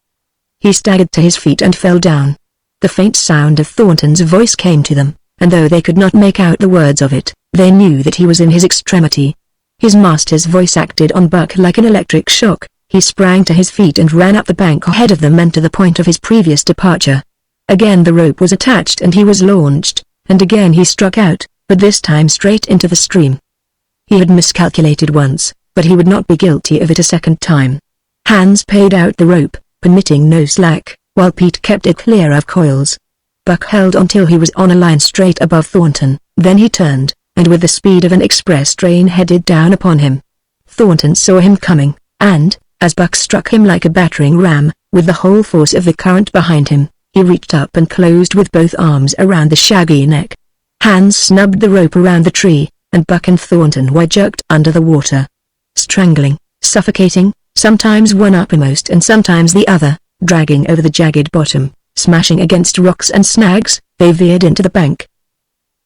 He staggered to his feet and fell down. The faint sound of Thornton's voice came to them, and though they could not make out the words of it, they knew that he was in his extremity. His master's voice acted on Buck like an electric shock. He sprang to his feet and ran up the bank ahead of them and to the point of his previous departure. Again the rope was attached and he was launched, and again he struck out, but this time straight into the stream. He had miscalculated once, but he would not be guilty of it a second time. Hans paid out the rope, permitting no slack, while Pete kept it clear of coils. Buck held until he was on a line straight above Thornton, then he turned, and with the speed of an express train headed down upon him. Thornton saw him coming, and, as Buck struck him like a battering ram, with the whole force of the current behind him, he reached up and closed with both arms around the shaggy neck. Hands snubbed the rope around the tree, and Buck and Thornton were jerked under the water. Strangling, suffocating, sometimes one uppermost and sometimes the other, dragging over the jagged bottom, smashing against rocks and snags, they veered into the bank.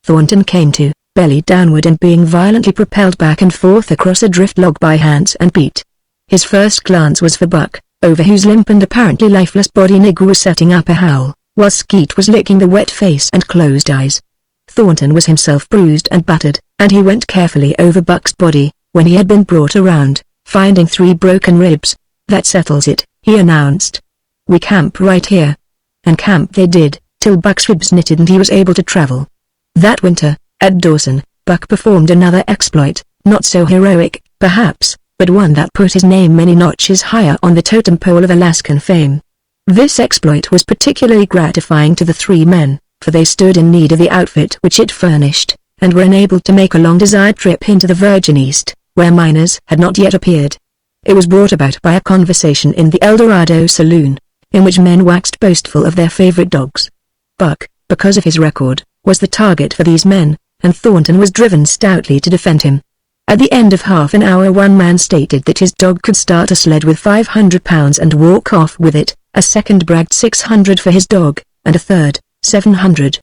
Thornton came to, belly downward and being violently propelled back and forth across a drift log by hands and feet. His first glance was for Buck, over whose limp and apparently lifeless body Nig was setting up a howl, while Skeet was licking the wet face and closed eyes. Thornton was himself bruised and battered, and he went carefully over Buck's body, when he had been brought around, finding 3 broken ribs. "That settles it," he announced. "We camp right here." And camp they did, till Buck's ribs knitted and he was able to travel. That winter, at Dawson, Buck performed another exploit, not so heroic, perhaps, but one that put his name many notches higher on the totem pole of Alaskan fame. This exploit was particularly gratifying to the 3 men, for they stood in need of the outfit which it furnished, and were enabled to make a long-desired trip into the Virgin East, where miners had not yet appeared. It was brought about by a conversation in the El Dorado saloon, in which men waxed boastful of their favorite dogs. Buck, because of his record, was the target for these men, and Thornton was driven stoutly to defend him. At the end of half an hour one man stated that his dog could start a sled with 500 pounds and walk off with it, a second bragged 600 for his dog, and a third, 700.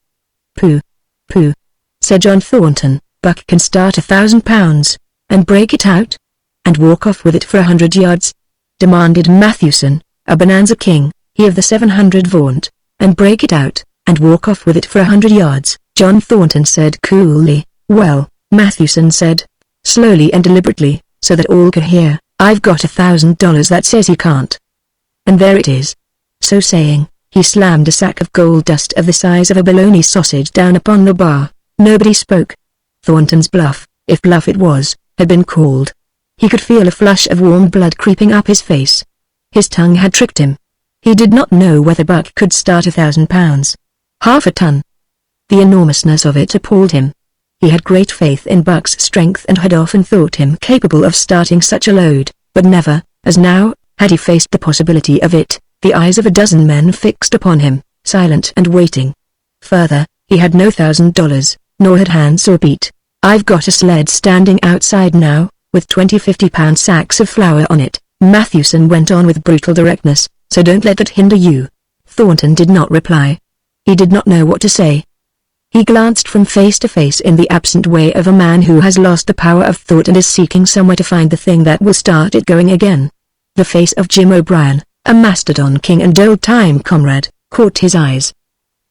"Pooh. Pooh," said John Thornton, "Buck can start 1,000 pounds, and break it out? And walk off with it for 100 yards? Demanded Matthewson, a bonanza king, he of the 700 vaunt, and break it out, and walk off with it for 100 yards, John Thornton said coolly. "Well," Matthewson said, slowly and deliberately, so that all could hear, "I've got $1,000 that says he can't. And there it is." So saying, he slammed a sack of gold dust of the size of a bologna sausage down upon the bar. Nobody spoke. Thornton's bluff, if bluff it was, had been called. He could feel a flush of warm blood creeping up his face. His tongue had tricked him. He did not know whether Buck could start 1,000 pounds. Half a ton. The enormousness of it appalled him. He had great faith in Buck's strength and had often thought him capable of starting such a load, but never, as now, had he faced the possibility of it, the eyes of a dozen men fixed upon him, silent and waiting. Further, he had no $1,000, nor had hands or feet. "I've got a sled standing outside now, with 20 50-pound sacks of flour on it," Matthewson went on with brutal directness, "so don't let that hinder you." Thornton did not reply. He did not know what to say. He glanced from face to face in the absent way of a man who has lost the power of thought and is seeking somewhere to find the thing that will start it going again. The face of Jim O'Brien, a mastodon king and old-time comrade, caught his eyes.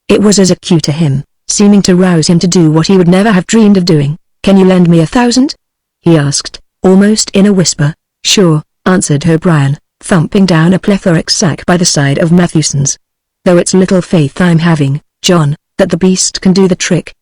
It was as acute to him, seeming to rouse him to do what he would never have dreamed of doing. "Can you lend me 1,000? he asked, almost in a whisper. "Sure," answered O'Brien, thumping down a plethoric sack by the side of Matthewson's. "Though it's little faith I'm having, John, that the beast can do the trick."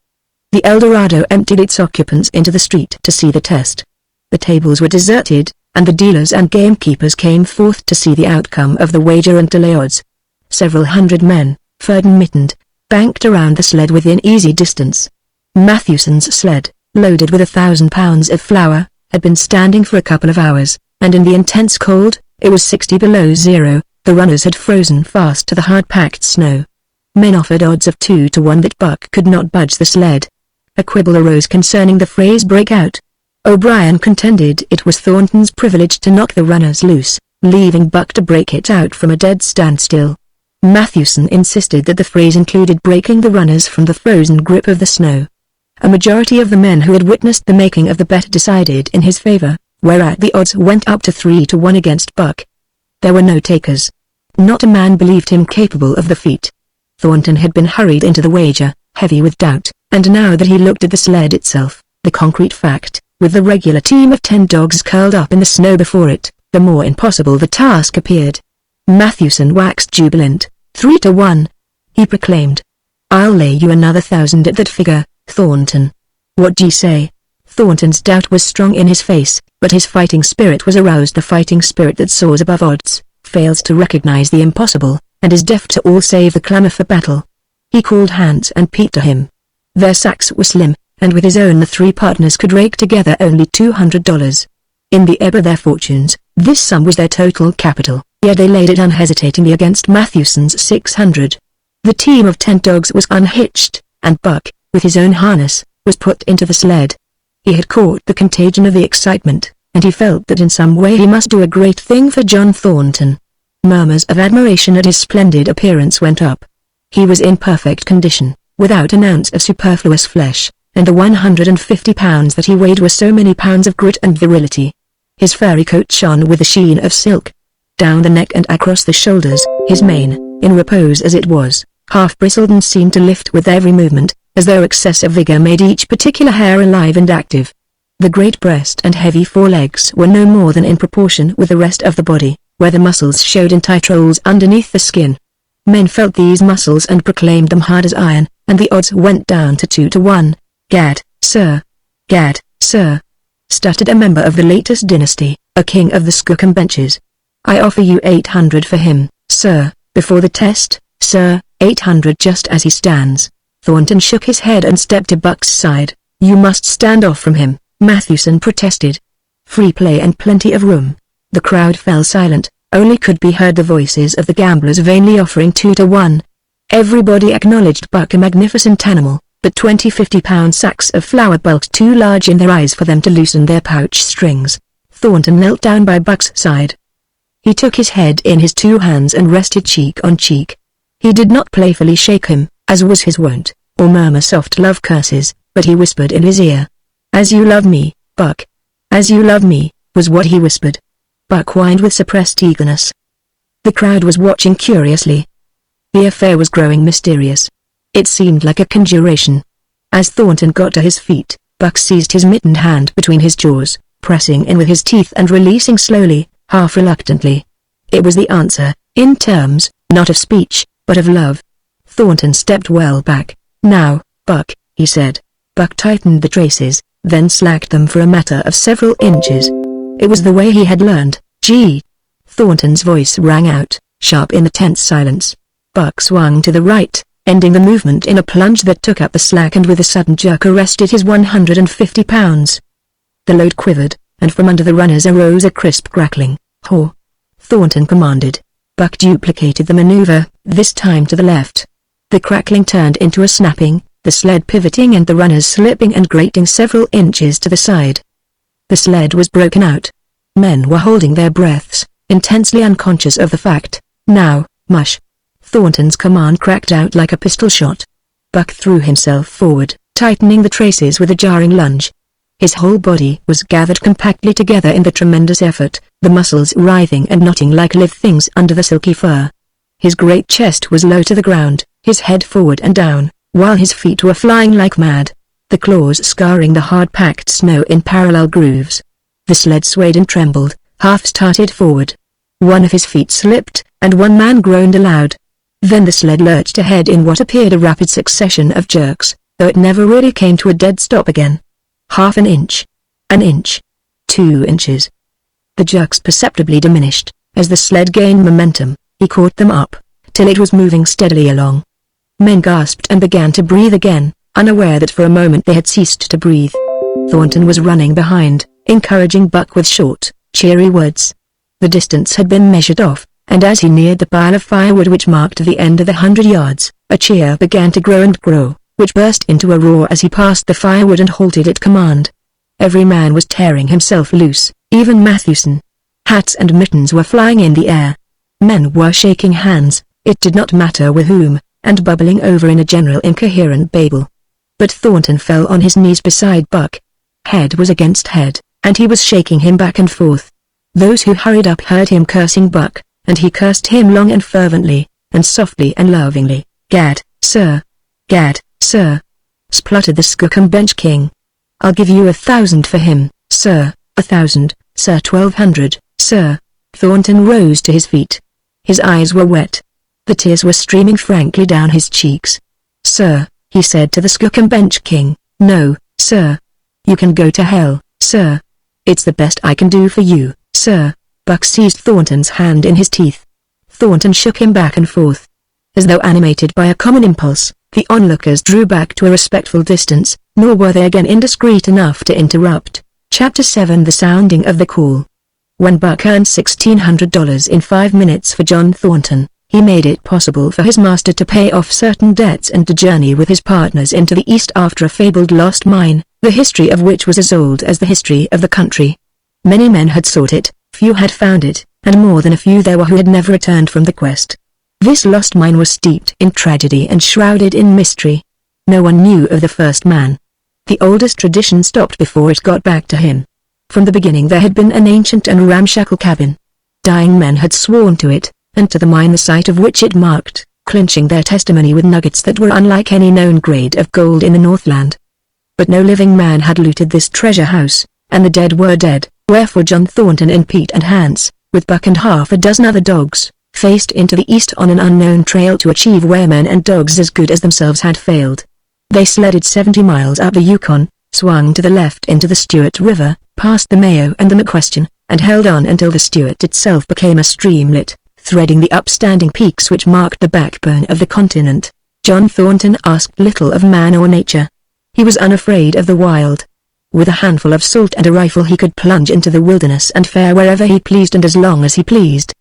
The El Dorado emptied its occupants into the street to see the test. The tables were deserted, and the dealers and gamekeepers came forth to see the outcome of the wager and to lay odds. Several hundred men, furred and mittened, banked around the sled within easy distance. Matthewson's sled, loaded with 1,000 pounds of flour, had been standing for a couple of hours, and in the intense cold, it was 60 below zero, the runners had frozen fast to the hard-packed snow. Men offered odds of 2 to 1 that Buck could not budge the sled. A quibble arose concerning the phrase breakout. O'Brien contended it was Thornton's privilege to knock the runners loose, leaving Buck to break it out from a dead standstill. Matthewson insisted that the phrase included breaking the runners from the frozen grip of the snow. A majority of the men who had witnessed the making of the bet decided in his favor, whereat the odds went up to 3 to 1 against Buck. There were no takers. Not a man believed him capable of the feat. Thornton had been hurried into the wager, heavy with doubt, and now that he looked at the sled itself, the concrete fact, with the regular team of 10 dogs curled up in the snow before it, the more impossible the task appeared. Matthewson waxed jubilant. 3 to 1, he proclaimed. "I'll lay you another 1,000 at that figure, Thornton. What d'ye say?" Thornton's doubt was strong in his face, but his fighting spirit was aroused, the fighting spirit that soars above odds, fails to recognize the impossible, and is deaf to all save the clamor for battle. He called Hans and Pete to him. Their sacks were slim, and with his own the 3 partners could rake together only $200. In the ebb of their fortunes, this sum was their total capital, yet they laid it unhesitatingly against Matthewson's 600. The team of 10 dogs was unhitched, and Buck, with his own harness, was put into the sled. He had caught the contagion of the excitement, and he felt that in some way he must do a great thing for John Thornton. Murmurs of admiration at his splendid appearance went up. He was in perfect condition, without an ounce of superfluous flesh, and the 150 pounds that he weighed were so many pounds of grit and virility. His furry coat shone with the sheen of silk. Down the neck and across the shoulders, his mane, in repose as it was, half bristled and seemed to lift with every movement, as though excess of vigor made each particular hair alive and active. The great breast and heavy forelegs were no more than in proportion with the rest of the body, where the muscles showed in tight rolls underneath the skin. Men felt these muscles and proclaimed them hard as iron, and the odds went down to 2 to 1. "Gad, sir! Gad, sir!" stuttered a member of the latest dynasty, a king of the Skookum benches. "I offer you 800 for him, sir, before the test, sir, 800 just as he stands." Thornton shook his head and stepped to Buck's side. "You must stand off from him," Matthewson protested. "Free play and plenty of room." The crowd fell silent, only could be heard the voices of the gamblers vainly offering 2 to 1. Everybody acknowledged Buck a magnificent animal, but 20-50-pound sacks of flour bulked too large in their eyes for them to loosen their pouch strings. Thornton knelt down by Buck's side. He took his head in his 2 hands and rested cheek on cheek. He did not playfully shake him, as was his wont, or murmur soft love curses, but he whispered in his ear. "As you love me, Buck. As you love me," was what he whispered. Buck whined with suppressed eagerness. The crowd was watching curiously. The affair was growing mysterious. It seemed like a conjuration. As Thornton got to his feet, Buck seized his mittened hand between his jaws, pressing in with his teeth and releasing slowly, half reluctantly. It was the answer, in terms, not of speech, but of love. Thornton stepped well back. "Now, Buck," he said. Buck tightened the traces, then slacked them for a matter of several inches. It was the way he had learned. "Gee!" Thornton's voice rang out, sharp in the tense silence. Buck swung to the right, ending the movement in a plunge that took up the slack and with a sudden jerk arrested his 150 pounds. The load quivered, and from under the runners arose a crisp crackling. "Haw!" Thornton commanded. Buck duplicated the maneuver, this time to the left. The crackling turned into a snapping, the sled pivoting and the runners slipping and grating several inches to the side. The sled was broken out. Men were holding their breaths, intensely unconscious of the fact. "Now, mush!" Thornton's command cracked out like a pistol shot. Buck threw himself forward, tightening the traces with a jarring lunge. His whole body was gathered compactly together in the tremendous effort, the muscles writhing and knotting like live things under the silky fur. His great chest was low to the ground, his head forward and down, while his feet were flying like mad, the claws scarring the hard-packed snow in parallel grooves. The sled swayed and trembled, half started forward. One of his feet slipped, and one man groaned aloud. Then the sled lurched ahead in what appeared a rapid succession of jerks, though it never really came to a dead stop again. Half an inch. An inch. 2 inches. The jerks perceptibly diminished. As the sled gained momentum, he caught them up, till it was moving steadily along. Men gasped and began to breathe again, unaware that for a moment they had ceased to breathe. Thornton was running behind, encouraging Buck with short, cheery words. The distance had been measured off, and as he neared the pile of firewood which marked the end of the 100 yards, a cheer began to grow and grow, which burst into a roar as he passed the firewood and halted at command. Every man was tearing himself loose, even Matthewson. Hats and mittens were flying in the air. Men were shaking hands, it did not matter with whom, and bubbling over in a general incoherent babel. But Thornton fell on his knees beside Buck. Head was against head, and he was shaking him back and forth. Those who hurried up heard him cursing Buck, and he cursed him long and fervently, and softly and lovingly. "Gad, sir! Gad, sir!" spluttered the Skookum bench king. "I'll give you 1,000 for him, sir, 1,000, sir, 1,200, sir." Thornton rose to his feet. His eyes were wet. The tears were streaming frankly down his cheeks. "Sir," he said to the Skookum bench king, "no, sir. You can go to hell, sir. It's the best I can do for you, sir." Buck seized Thornton's hand in his teeth. Thornton shook him back and forth. As though animated by a common impulse, the onlookers drew back to a respectful distance, nor were they again indiscreet enough to interrupt. Chapter 7 The Sounding of the Call. When Buck earned $1,600 in 5 minutes for John Thornton, he made it possible for his master to pay off certain debts and to journey with his partners into the East after a fabled lost mine, the history of which was as old as the history of the country. Many men had sought it, few had found it, and more than a few there were who had never returned from the quest. This lost mine was steeped in tragedy and shrouded in mystery. No one knew of the first man. The oldest tradition stopped before it got back to him. From the beginning there had been an ancient and ramshackle cabin. Dying men had sworn to it, and to the mine the site of which it marked, clinching their testimony with nuggets that were unlike any known grade of gold in the Northland. But no living man had looted this treasure house, and the dead were dead, wherefore John Thornton and Pete and Hans, with Buck and half a dozen other dogs, faced into the east on an unknown trail to achieve where men and dogs as good as themselves had failed. They sledded 70 miles up the Yukon, swung to the left into the Stewart River, past the Mayo and the McQuestion, and held on until the Stewart itself became a streamlet, threading the upstanding peaks which marked the backbone of the continent. John Thornton asked little of man or nature. He was unafraid of the wild. With a handful of salt and a rifle he could plunge into the wilderness and fare wherever he pleased and as long as he pleased.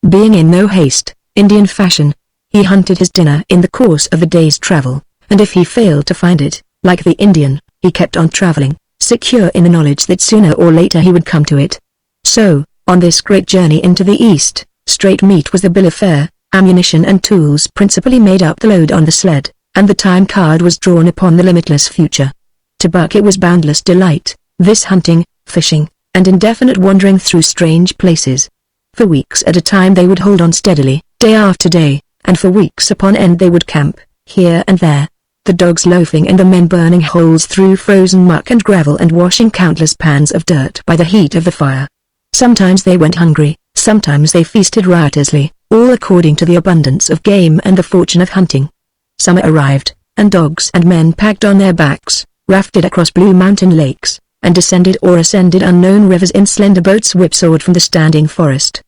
Being in no haste, Indian fashion, he hunted his dinner in the course of the day's travel, and if he failed to find it, like the Indian, he kept on traveling, secure in the knowledge that sooner or later he would come to it. So, on this great journey into the east, straight meat was the bill of fare, ammunition and tools principally made up the load on the sled, and the time card was drawn upon the limitless future. To Buck it was boundless delight, this hunting, fishing, and indefinite wandering through strange places. For weeks at a time they would hold on steadily, day after day, and for weeks upon end they would camp, here and there, the dogs loafing and the men burning holes through frozen muck and gravel and washing countless pans of dirt by the heat of the fire. Sometimes they went hungry, sometimes they feasted riotously, all according to the abundance of game and the fortune of hunting. Summer arrived, and dogs and men packed on their backs, rafted across blue mountain lakes, and descended or ascended unknown rivers in slender boats whipsawed from the standing forest.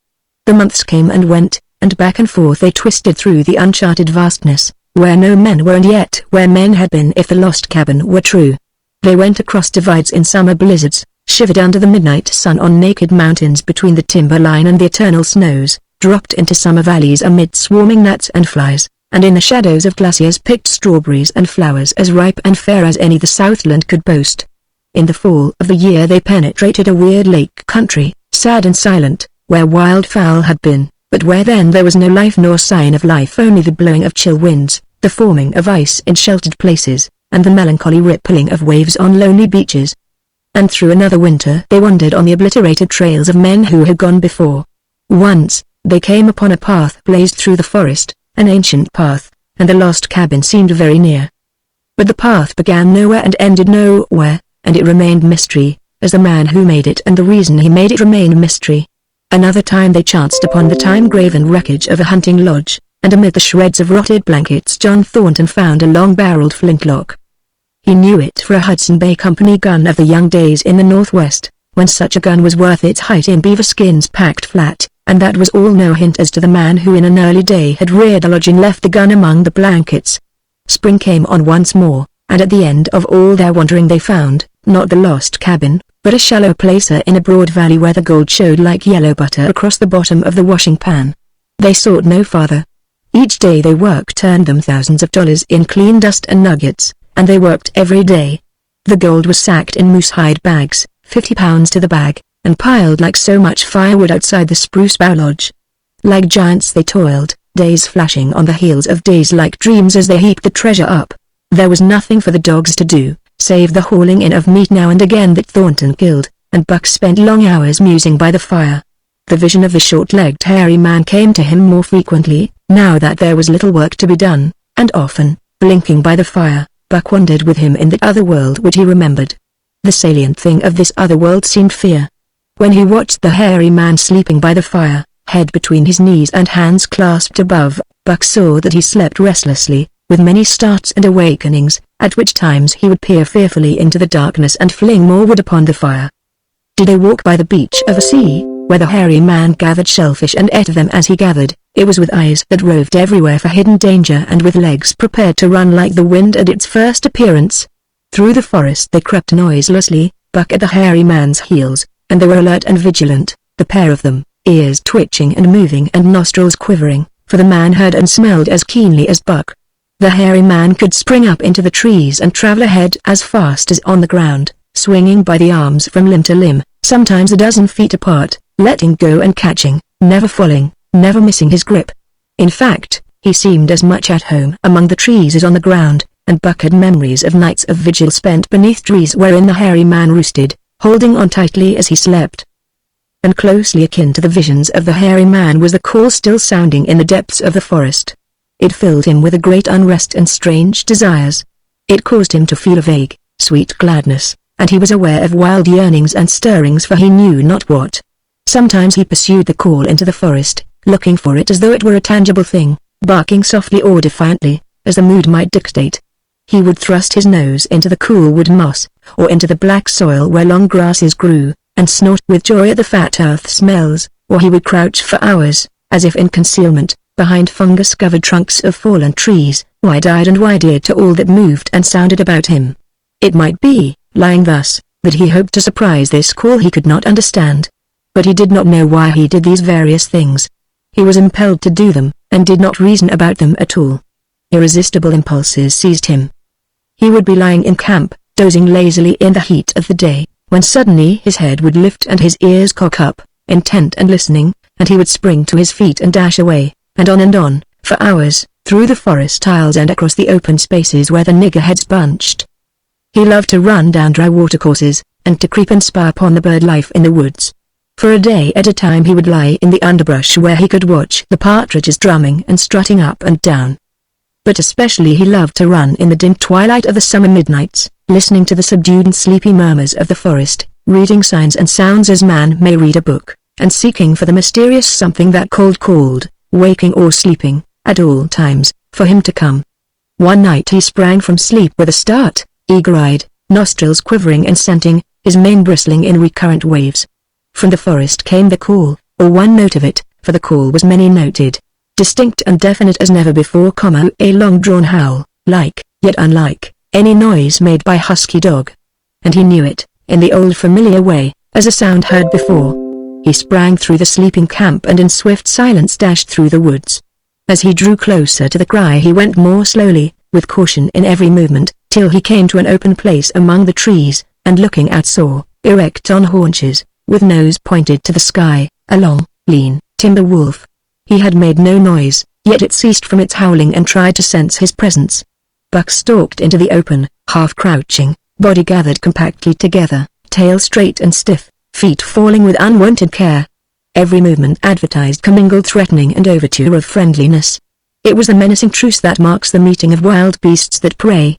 The months came and went, and back and forth they twisted through the uncharted vastness, where no men were and yet where men had been if the lost cabin were true. They went across divides in summer blizzards, shivered under the midnight sun on naked mountains between the timberline and the eternal snows, dropped into summer valleys amid swarming gnats and flies, and in the shadows of glaciers picked strawberries and flowers as ripe and fair as any the Southland could boast. In the fall of the year they penetrated a weird lake country, sad and silent, where wildfowl had been, but where then there was no life nor sign of life, only the blowing of chill winds, the forming of ice in sheltered places, and the melancholy rippling of waves on lonely beaches. And through another winter they wandered on the obliterated trails of men who had gone before. Once, they came upon a path blazed through the forest, an ancient path, and the lost cabin seemed very near. But the path began nowhere and ended nowhere, and it remained mystery, as the man who made it and the reason he made it remained mystery. Another time they chanced upon the time-graven wreckage of a hunting lodge, and amid the shreds of rotted blankets John Thornton found a long-barreled flintlock. He knew it for a Hudson Bay Company gun of the young days in the Northwest, when such a gun was worth its height in beaver skins packed flat, and that was all no hint as to the man who in an early day had reared a lodge and left the gun among the blankets. Spring came on once more, and at the end of all their wandering they found, not the lost cabin, but a shallow placer in a broad valley where the gold showed like yellow butter across the bottom of the washing pan. They sought no farther. Each day they worked earned them thousands of dollars in clean dust and nuggets, and they worked every day. The gold was sacked in moose-hide bags, 50 pounds to the bag, and piled like so much firewood outside the Spruce Bough Lodge. Like giants they toiled, days flashing on the heels of days like dreams as they heaped the treasure up. There was nothing for the dogs to do, save the hauling in of meat now and again that Thornton killed, and Buck spent long hours musing by the fire. The vision of the short-legged hairy man came to him more frequently, now that there was little work to be done, and often, blinking by the fire, Buck wandered with him in the other world which he remembered. The salient thing of this other world seemed fear. When he watched the hairy man sleeping by the fire, head between his knees and hands clasped above, Buck saw that he slept restlessly, with many starts and awakenings, at which times he would peer fearfully into the darkness and fling more wood upon the fire. Did they walk by the beach of a sea, where the hairy man gathered shellfish and ate them as he gathered? It was with eyes that roved everywhere for hidden danger and with legs prepared to run like the wind at its first appearance. Through the forest they crept noiselessly, Buck at the hairy man's heels, and they were alert and vigilant, the pair of them, ears twitching and moving and nostrils quivering, for the man heard and smelled as keenly as Buck. The hairy man could spring up into the trees and travel ahead as fast as on the ground, swinging by the arms from limb to limb, sometimes a dozen feet apart, letting go and catching, never falling, never missing his grip. In fact, he seemed as much at home among the trees as on the ground, and Buck had memories of nights of vigil spent beneath trees wherein the hairy man roosted, holding on tightly as he slept. And closely akin to the visions of the hairy man was the call still sounding in the depths of the forest. It filled him with a great unrest and strange desires. It caused him to feel a vague, sweet gladness, and he was aware of wild yearnings and stirrings for he knew not what. Sometimes he pursued the call into the forest, looking for it as though it were a tangible thing, barking softly or defiantly, as the mood might dictate. He would thrust his nose into the cool wood moss, or into the black soil where long grasses grew, and snort with joy at the fat earth smells, or he would crouch for hours, as if in concealment, behind fungus-covered trunks of fallen trees, wide-eyed and wide-eared to all that moved and sounded about him. It might be, lying thus, that he hoped to surprise this call he could not understand. But he did not know why he did these various things. He was impelled to do them, and did not reason about them at all. Irresistible impulses seized him. He would be lying in camp, dozing lazily in the heat of the day, when suddenly his head would lift and his ears cock up, intent and listening, and he would spring to his feet and dash away, and on, for hours, through the forest aisles and across the open spaces where the niggerheads bunched. He loved to run down dry watercourses, and to creep and spy upon the bird life in the woods. For a day at a time he would lie in the underbrush where he could watch the partridges drumming and strutting up and down. But especially he loved to run in the dim twilight of the summer midnights, listening to the subdued and sleepy murmurs of the forest, reading signs and sounds as man may read a book, and seeking for the mysterious something that called, waking or sleeping, at all times, for him to come. One night he sprang from sleep with a start, eager-eyed, nostrils quivering and scenting, his mane bristling in recurrent waves. From the forest came the call, or one note of it, for the call was many-noted, distinct and definite as never before, a long-drawn howl, like, yet unlike, any noise made by husky dog. And he knew it, in the old familiar way, as a sound heard before. He sprang through the sleeping camp and in swift silence dashed through the woods. As he drew closer to the cry he went more slowly, with caution in every movement, till he came to an open place among the trees, and looking out saw, erect on haunches, with nose pointed to the sky, a long, lean, timber wolf. He had made no noise, yet it ceased from its howling and tried to sense his presence. Buck stalked into the open, half-crouching, body gathered compactly together, tail straight and stiff, feet falling with unwonted care. Every movement advertised commingled threatening and overture of friendliness. It was the menacing truce that marks the meeting of wild beasts that prey.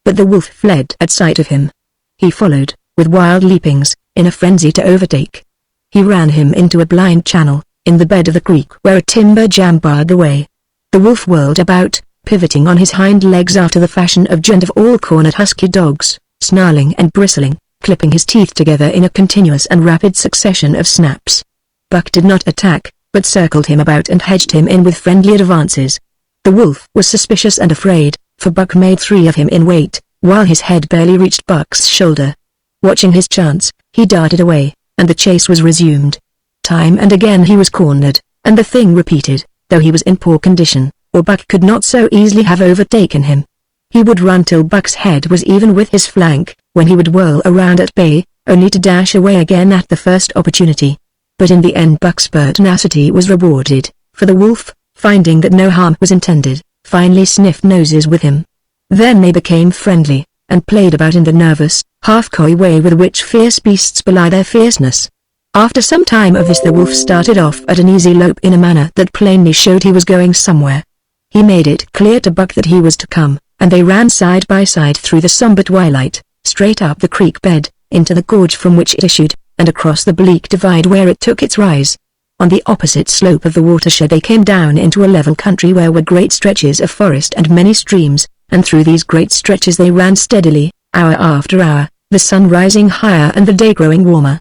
But the wolf fled at sight of him. He followed, with wild leapings, in a frenzy to overtake. He ran him into a blind channel, in the bed of the creek where a timber jam barred the way. The wolf whirled about, pivoting on his hind legs after the fashion of giant of all cornered husky dogs, snarling and bristling, clipping his teeth together in a continuous and rapid succession of snaps. Buck did not attack, but circled him about and hedged him in with friendly advances. The wolf was suspicious and afraid, for Buck made 3 of him in weight, while his head barely reached Buck's shoulder. Watching his chance, he darted away, and the chase was resumed. Time and again he was cornered, and the thing repeated, though he was in poor condition, or Buck could not so easily have overtaken him. He would run till Buck's head was even with his flank, when he would whirl around at bay, only to dash away again at the first opportunity. But in the end Buck's pertinacity was rewarded, for the wolf, finding that no harm was intended, finally sniffed noses with him. Then they became friendly, and played about in the nervous, half-coy way with which fierce beasts belie their fierceness. After some time of this the wolf started off at an easy lope in a manner that plainly showed he was going somewhere. He made it clear to Buck that he was to come, and they ran side by side through the somber twilight, straight up the creek bed, into the gorge from which it issued, and across the bleak divide where it took its rise. On the opposite slope of the watershed they came down into a level country where were great stretches of forest and many streams, and through these great stretches they ran steadily, hour after hour, the sun rising higher and the day growing warmer.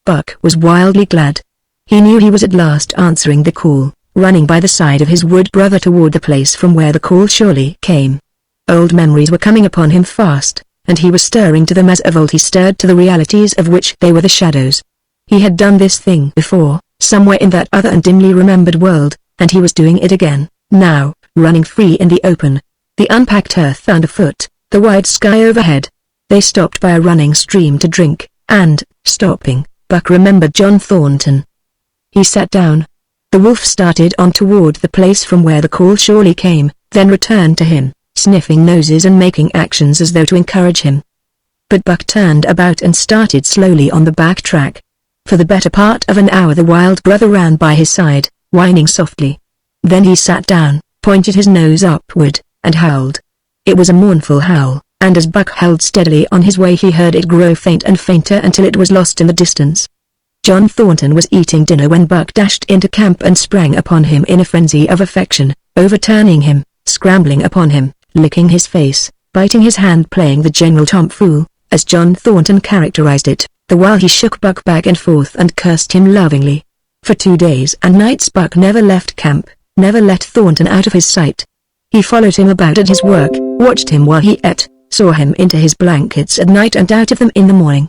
Buck was wildly glad. He knew he was at last answering the call, running by the side of his wood brother toward the place from where the call surely came. Old memories were coming upon him fast, and he was stirring to them as of old he stirred to the realities of which they were the shadows. He had done this thing before, somewhere in that other and dimly remembered world, and he was doing it again, now, running free in the open. The unpacked earth underfoot, the wide sky overhead. They stopped by a running stream to drink, and, stopping, Buck remembered John Thornton. He sat down. The wolf started on toward the place from where the call surely came, then returned to him, sniffing noses and making actions as though to encourage him. But Buck turned about and started slowly on the back track. For the better part of an hour the wild brother ran by his side, whining softly. Then he sat down, pointed his nose upward, and howled. It was a mournful howl, and as Buck held steadily on his way he heard it grow faint and fainter until it was lost in the distance. John Thornton was eating dinner when Buck dashed into camp and sprang upon him in a frenzy of affection, overturning him, scrambling upon him, licking his face, biting his hand, playing the general tomfool, as John Thornton characterized it, the while he shook Buck back and forth and cursed him lovingly. For 2 days and nights Buck never left camp, never let Thornton out of his sight. He followed him about at his work, watched him while he ate, saw him into his blankets at night and out of them in the morning.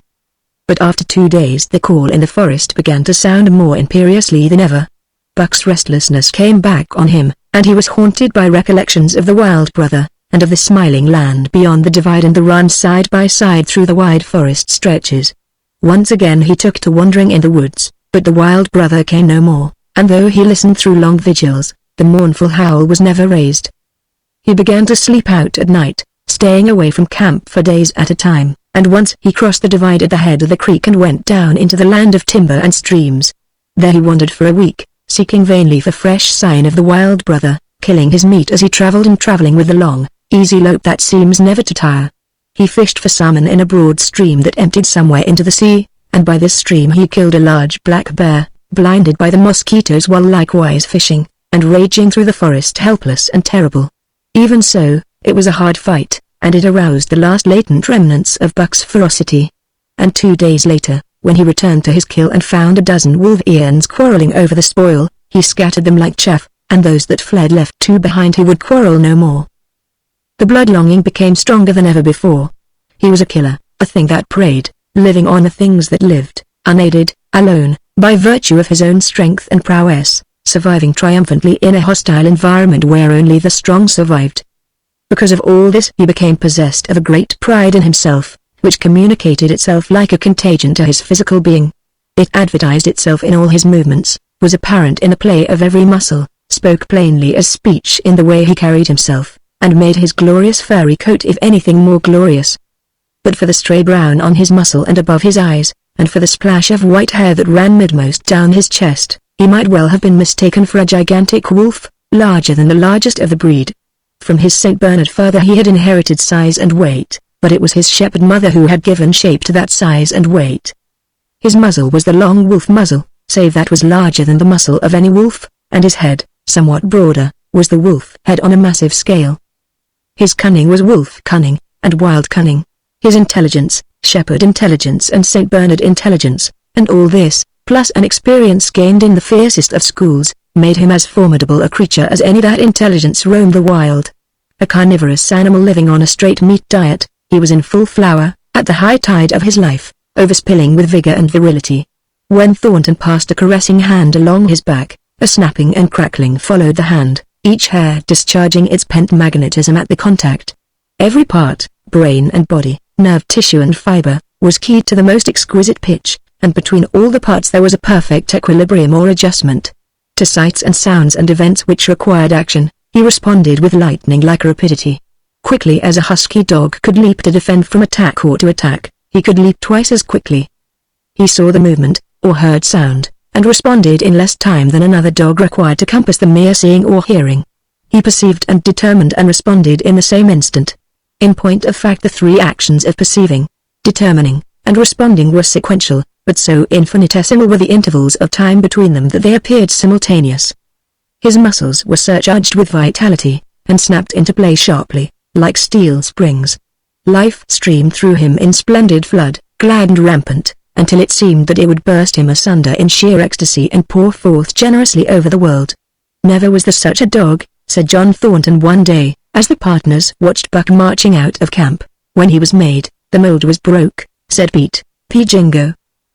But after 2 days the call in the forest began to sound more imperiously than ever. Buck's restlessness came back on him, and he was haunted by recollections of the wild brother, and of the smiling land beyond the divide and the run side by side through the wide forest stretches. Once again he took to wandering in the woods, but the wild brother came no more, and though he listened through long vigils, the mournful howl was never raised. He began to sleep out at night, staying away from camp for days at a time, and once he crossed the divide at the head of the creek and went down into the land of timber and streams. There he wandered for a week, seeking vainly for fresh sign of the wild brother, killing his meat as he traveled and traveling with the long, easy lope that seems never to tire. He fished for salmon in a broad stream that emptied somewhere into the sea, and by this stream he killed a large black bear, blinded by the mosquitoes while likewise fishing, and raging through the forest helpless and terrible. Even so, it was a hard fight, and it aroused the last latent remnants of Buck's ferocity. And 2 days later, when he returned to his kill and found a dozen wolverines quarreling over the spoil, he scattered them like chaff, and those that fled left 2 behind who would quarrel no more. The blood-longing became stronger than ever before. He was a killer, a thing that preyed, living on the things that lived, unaided, alone, by virtue of his own strength and prowess, surviving triumphantly in a hostile environment where only the strong survived. Because of all this he became possessed of a great pride in himself, which communicated itself like a contagion to his physical being. It advertised itself in all his movements, was apparent in the play of every muscle, spoke plainly as speech in the way he carried himself, and made his glorious furry coat if anything more glorious. But for the stray brown on his muscle and above his eyes, and for the splash of white hair that ran midmost down his chest, he might well have been mistaken for a gigantic wolf, larger than the largest of the breed. From his St. Bernard father he had inherited size and weight, but it was his shepherd mother who had given shape to that size and weight. His muzzle was the long wolf muzzle, save that was larger than the muzzle of any wolf, and his head, somewhat broader, was the wolf head on a massive scale. His cunning was wolf cunning, and wild cunning. His intelligence, shepherd intelligence and St. Bernard intelligence, and all this, plus an experience gained in the fiercest of schools, made him as formidable a creature as any that intelligence roamed the wild. A carnivorous animal living on a straight meat diet, he was in full flower, at the high tide of his life, overspilling with vigor and virility. When Thornton passed a caressing hand along his back, a snapping and crackling followed the hand, each hair discharging its pent magnetism at the contact. Every part, brain and body, nerve tissue and fiber, was keyed to the most exquisite pitch, and between all the parts there was a perfect equilibrium or adjustment. To sights and sounds and events which required action, he responded with lightning-like rapidity. Quickly as a husky dog could leap to defend from attack or to attack, he could leap twice as quickly. He saw the movement, or heard sound, and responded in less time than another dog required to compass the mere seeing or hearing. He perceived and determined and responded in the same instant. In point of fact the 3 actions of perceiving, determining, and responding were sequential, but so infinitesimal were the intervals of time between them that they appeared simultaneous. His muscles were surcharged with vitality, and snapped into play sharply, like steel springs. Life streamed through him in splendid flood, glad and rampant, until it seemed that it would burst him asunder in sheer ecstasy and pour forth generously over the world. "Never was there such a dog," said John Thornton one day, as the partners watched Buck marching out of camp. When he was made, the mold was broke, said Pete, P. Jingo.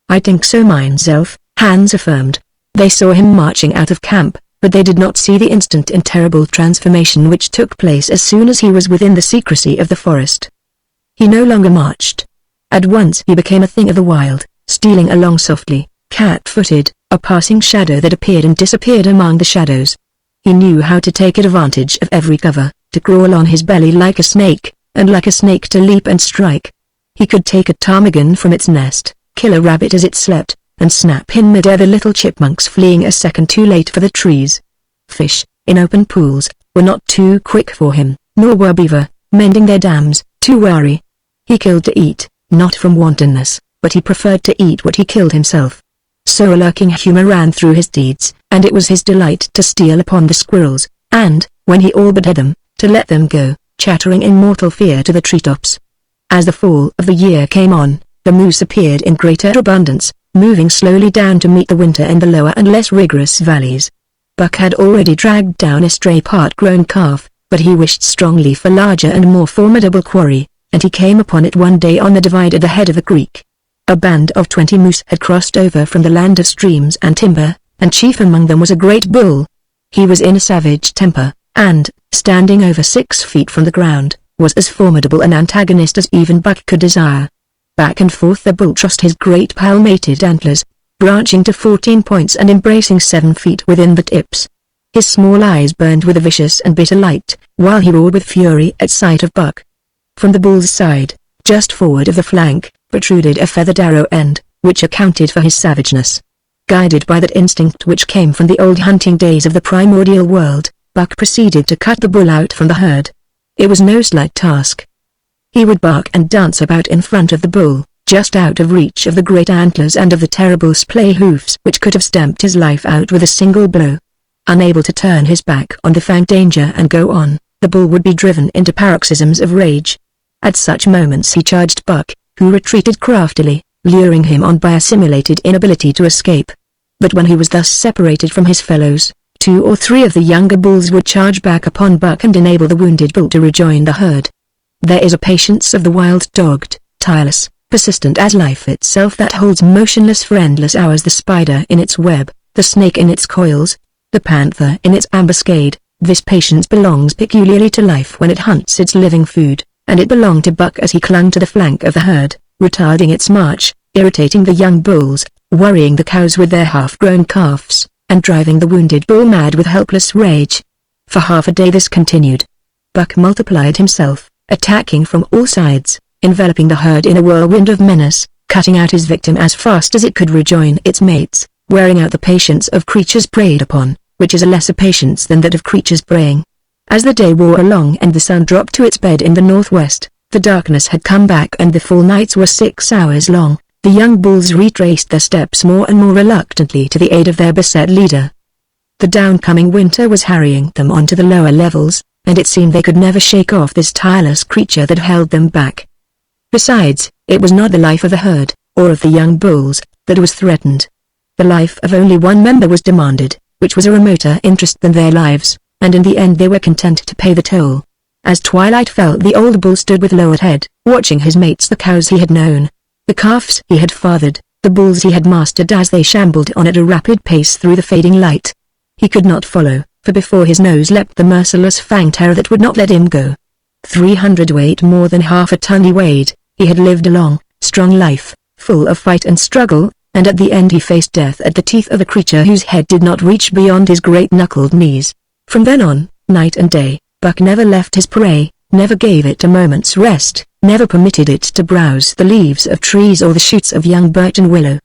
I think so myself, Hans affirmed. They saw him marching out of camp, but they did not see the instant and terrible transformation which took place as soon as he was within the secrecy of the forest. He no longer marched. At once he became a thing of the wild, stealing along softly, cat-footed, a passing shadow that appeared and disappeared among the shadows. He knew how to take advantage of every cover, to crawl on his belly like a snake, and like a snake to leap and strike. He could take a ptarmigan from its nest, kill a rabbit as it slept, and snap in mid-air the little chipmunks fleeing a second too late for the trees. Fish, in open pools, were not too quick for him, nor were beaver, mending their dams, too wary. He killed to eat, not from wantonness, but he preferred to eat what he killed himself. So a lurking humor ran through his deeds, and it was his delight to steal upon the squirrels, and, when he all but had them, to let them go, chattering in mortal fear to the treetops. As the fall of the year came on, the moose appeared in greater abundance, moving slowly down to meet the winter in the lower and less rigorous valleys. Buck had already dragged down a stray part-grown calf, but he wished strongly for larger and more formidable quarry, and he came upon it one day on the divide at the head of the creek. A band of 20 moose had crossed over from the land of streams and timber, and chief among them was a great bull. He was in a savage temper, and, standing over 6 feet from the ground, was as formidable an antagonist as even Buck could desire. Back and forth the bull tossed his great palmated antlers, branching to 14 points and embracing 7 feet within the tips. His small eyes burned with a vicious and bitter light, while he roared with fury at sight of Buck. From the bull's side, just forward of the flank, protruded a feathered arrow end, which accounted for his savageness. Guided by that instinct which came from the old hunting days of the primordial world, Buck proceeded to cut the bull out from the herd. It was no slight task. He would bark and dance about in front of the bull, just out of reach of the great antlers and of the terrible splay hoofs which could have stamped his life out with a single blow. Unable to turn his back on the fanged danger and go on, the bull would be driven into paroxysms of rage. At such moments he charged Buck, who retreated craftily, luring him on by a simulated inability to escape. But when he was thus separated from his fellows, 2 or 3 of the younger bulls would charge back upon Buck and enable the wounded bull to rejoin the herd. There is a patience of the wild-dogged, tireless, persistent as life itself that holds motionless for endless hours the spider in its web, the snake in its coils, the panther in its ambuscade. This patience belongs peculiarly to life when it hunts its living food, and it belonged to Buck as he clung to the flank of the herd, retarding its march, irritating the young bulls, worrying the cows with their half-grown calves, and driving the wounded bull mad with helpless rage. For half a day this continued. Buck multiplied himself, attacking from all sides, enveloping the herd in a whirlwind of menace, cutting out his victim as fast as it could rejoin its mates, wearing out the patience of creatures preyed upon, which is a lesser patience than that of creatures preying. As the day wore along and the sun dropped to its bed in the northwest, the darkness had come back and the full nights were 6 hours long. The young bulls retraced their steps more and more reluctantly to the aid of their beset leader. The downcoming winter was harrying them onto the lower levels, and it seemed they could never shake off this tireless creature that held them back. Besides, it was not the life of the herd, or of the young bulls, that was threatened. The life of only one member was demanded, which was a remoter interest than their lives, and in the end they were content to pay the toll. As twilight fell the old bull stood with lowered head, watching his mates, the cows he had known, the calves he had fathered, the bulls he had mastered as they shambled on at a rapid pace through the fading light. He could not follow, for before his nose leapt the merciless fang terror that would not let him go. 300 weight more than half a ton he weighed. He had lived a long, strong life, full of fight and struggle, and at the end he faced death at the teeth of a creature whose head did not reach beyond his great knuckled knees. From then on, night and day, Buck never left his prey, never gave it a moment's rest, never permitted it to browse the leaves of trees or the shoots of young birch and willow.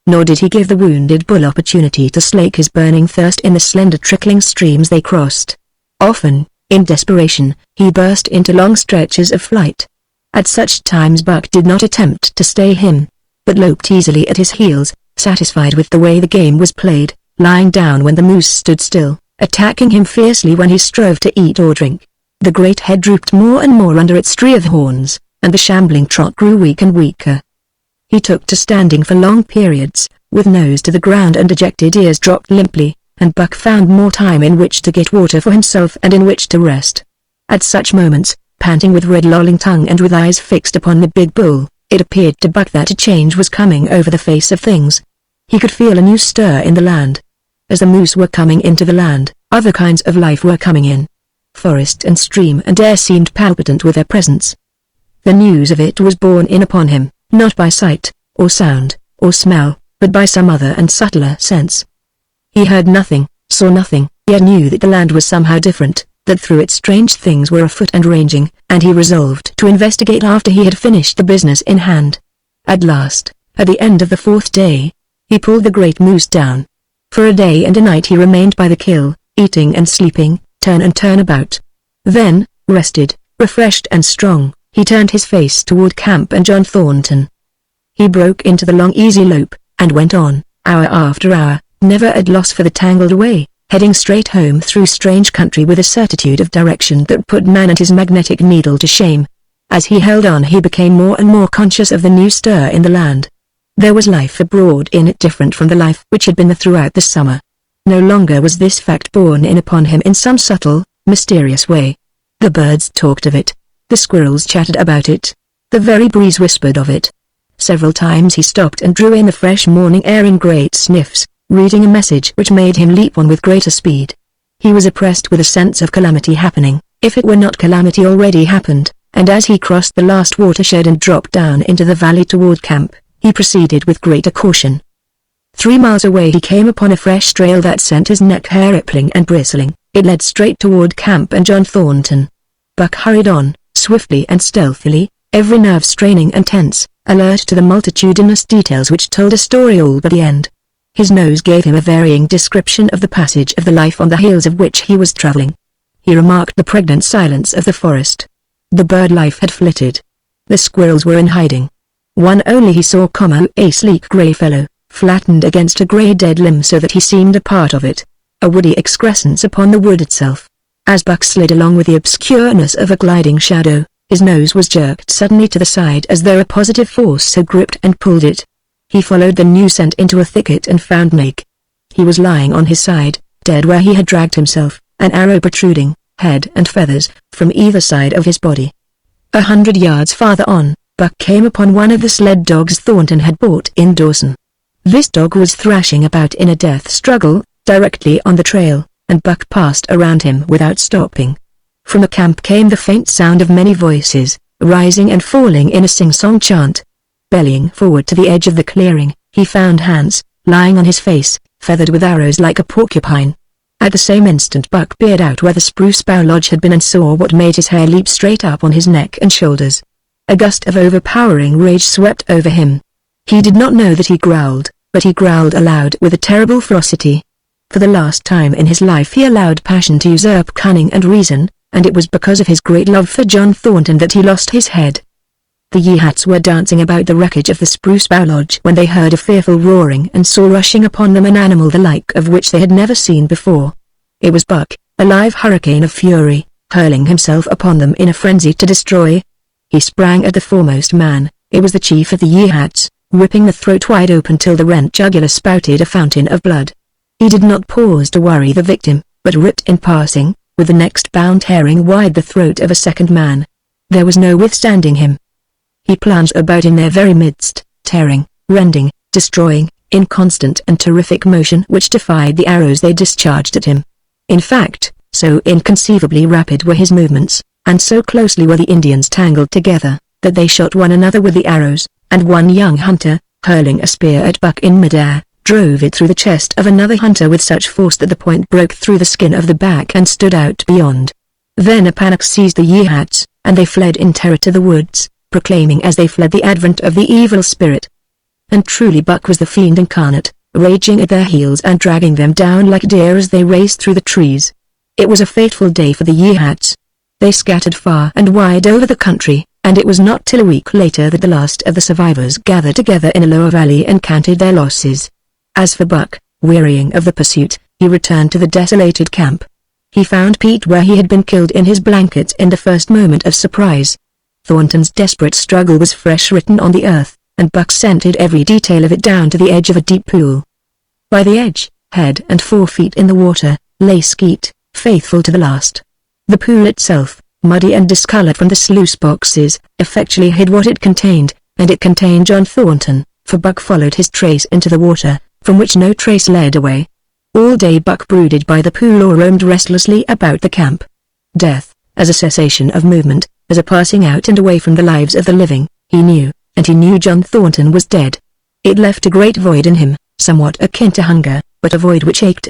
Nor did he give the wounded bull opportunity to slake his burning thirst in the slender trickling streams they crossed. Often, in desperation, he burst into long stretches of flight. At such times Buck did not attempt to stay him, but loped easily at his heels, satisfied with the way the game was played, lying down when the moose stood still, attacking him fiercely when he strove to eat or drink. The great head drooped more and more under its tree of horns, and the shambling trot grew weak and weaker. He took to standing for long periods, with nose to the ground and dejected ears dropped limply, and Buck found more time in which to get water for himself and in which to rest. At such moments, panting with red lolling tongue and with eyes fixed upon the big bull. It appeared to Buck that a change was coming over the face of things. He could feel a new stir in the land. As the moose were coming into the land, other kinds of life were coming in. Forest and stream and air seemed palpitant with their presence. The news of it was borne in upon him, not by sight, or sound, or smell, but by some other and subtler sense. He heard nothing, saw nothing, yet knew that the land was somehow different, that through it strange things were afoot and ranging, and he resolved to investigate after he had finished the business in hand. At last, at the end of the 4th day, he pulled the great moose down. For a day and a night he remained by the kill, eating and sleeping, turn and turn about. Then, rested, refreshed and strong, he turned his face toward camp and John Thornton. He broke into the long easy lope, and went on, hour after hour, never at loss for the tangled way, heading straight home through strange country with a certitude of direction that put man and his magnetic needle to shame. As he held on he became more and more conscious of the new stir in the land. There was life abroad in it different from the life which had been there throughout the summer. No longer was this fact borne in upon him in some subtle, mysterious way. The birds talked of it. The squirrels chattered about it. The very breeze whispered of it. Several times he stopped and drew in the fresh morning air in great sniffs, reading a message which made him leap on with greater speed. He was oppressed with a sense of calamity happening, if it were not calamity already happened, and as he crossed the last watershed and dropped down into the valley toward camp, he proceeded with greater caution. 3 miles away he came upon a fresh trail that sent his neck hair rippling and bristling. It led straight toward camp and John Thornton. Buck hurried on, swiftly and stealthily, every nerve straining and tense, alert to the multitudinous details which told a story all but the end. His nose gave him a varying description of the passage of the life on the heels of which he was traveling. He remarked the pregnant silence of the forest. The bird life had flitted. The squirrels were in hiding. One only he saw, a sleek grey fellow, flattened against a grey dead limb so that he seemed a part of it, a woody excrescence upon the wood itself. As Buck slid along with the obscureness of a gliding shadow, his nose was jerked suddenly to the side as though a positive force had gripped and pulled it. He followed the new scent into a thicket and found Meg. He was lying on his side, dead where he had dragged himself, an arrow protruding, head and feathers, from either side of his body. 100 yards farther on, Buck came upon one of the sled dogs Thornton had bought in Dawson. This dog was thrashing about in a death struggle, directly on the trail, and Buck passed around him without stopping. From the camp came the faint sound of many voices, rising and falling in a sing-song chant. Bellying forward to the edge of the clearing, he found Hans, lying on his face, feathered with arrows like a porcupine. At the same instant Buck peered out where the spruce bough lodge had been and saw what made his hair leap straight up on his neck and shoulders. A gust of overpowering rage swept over him. He did not know that he growled, but he growled aloud with a terrible ferocity. For the last time in his life he allowed passion to usurp cunning and reason, and it was because of his great love for John Thornton that he lost his head. The Yeehats were dancing about the wreckage of the spruce bough lodge when they heard a fearful roaring and saw rushing upon them an animal the like of which they had never seen before. It was Buck, a live hurricane of fury, hurling himself upon them in a frenzy to destroy. He sprang at the foremost man. It was the chief of the Yeehats, ripping the throat wide open till the rent jugular spouted a fountain of blood. He did not pause to worry the victim, but ripped in passing, with the next bound tearing wide the throat of a second man. There was no withstanding him. He plunged about in their very midst, tearing, rending, destroying, in constant and terrific motion which defied the arrows they discharged at him. In fact, so inconceivably rapid were his movements, and so closely were the Indians tangled together, that they shot one another with the arrows, and one young hunter, hurling a spear at Buck in midair, drove it through the chest of another hunter with such force that the point broke through the skin of the back and stood out beyond. Then a panic seized the Yeehats, and they fled in terror to the woods, proclaiming as they fled the advent of the evil spirit. And truly Buck was the fiend incarnate, raging at their heels and dragging them down like deer as they raced through the trees. It was a fateful day for the Yeehats. They scattered far and wide over the country, and it was not till a week later that the last of the survivors gathered together in a lower valley and counted their losses. As for Buck, wearying of the pursuit, he returned to the desolated camp. He found Pete where he had been killed in his blanket in the first moment of surprise. Thornton's desperate struggle was fresh written on the earth, and Buck scented every detail of it down to the edge of a deep pool. By the edge, head and 4 feet in the water, lay Skeet, faithful to the last. The pool itself, muddy and discolored from the sluice boxes, effectually hid what it contained, and it contained John Thornton, for Buck followed his trace into the water, from which no trace led away. All day Buck brooded by the pool or roamed restlessly about the camp. Death, as a cessation of movement, as a passing out and away from the lives of the living, he knew, and he knew John Thornton was dead. It left a great void in him, somewhat akin to hunger, but a void which ached,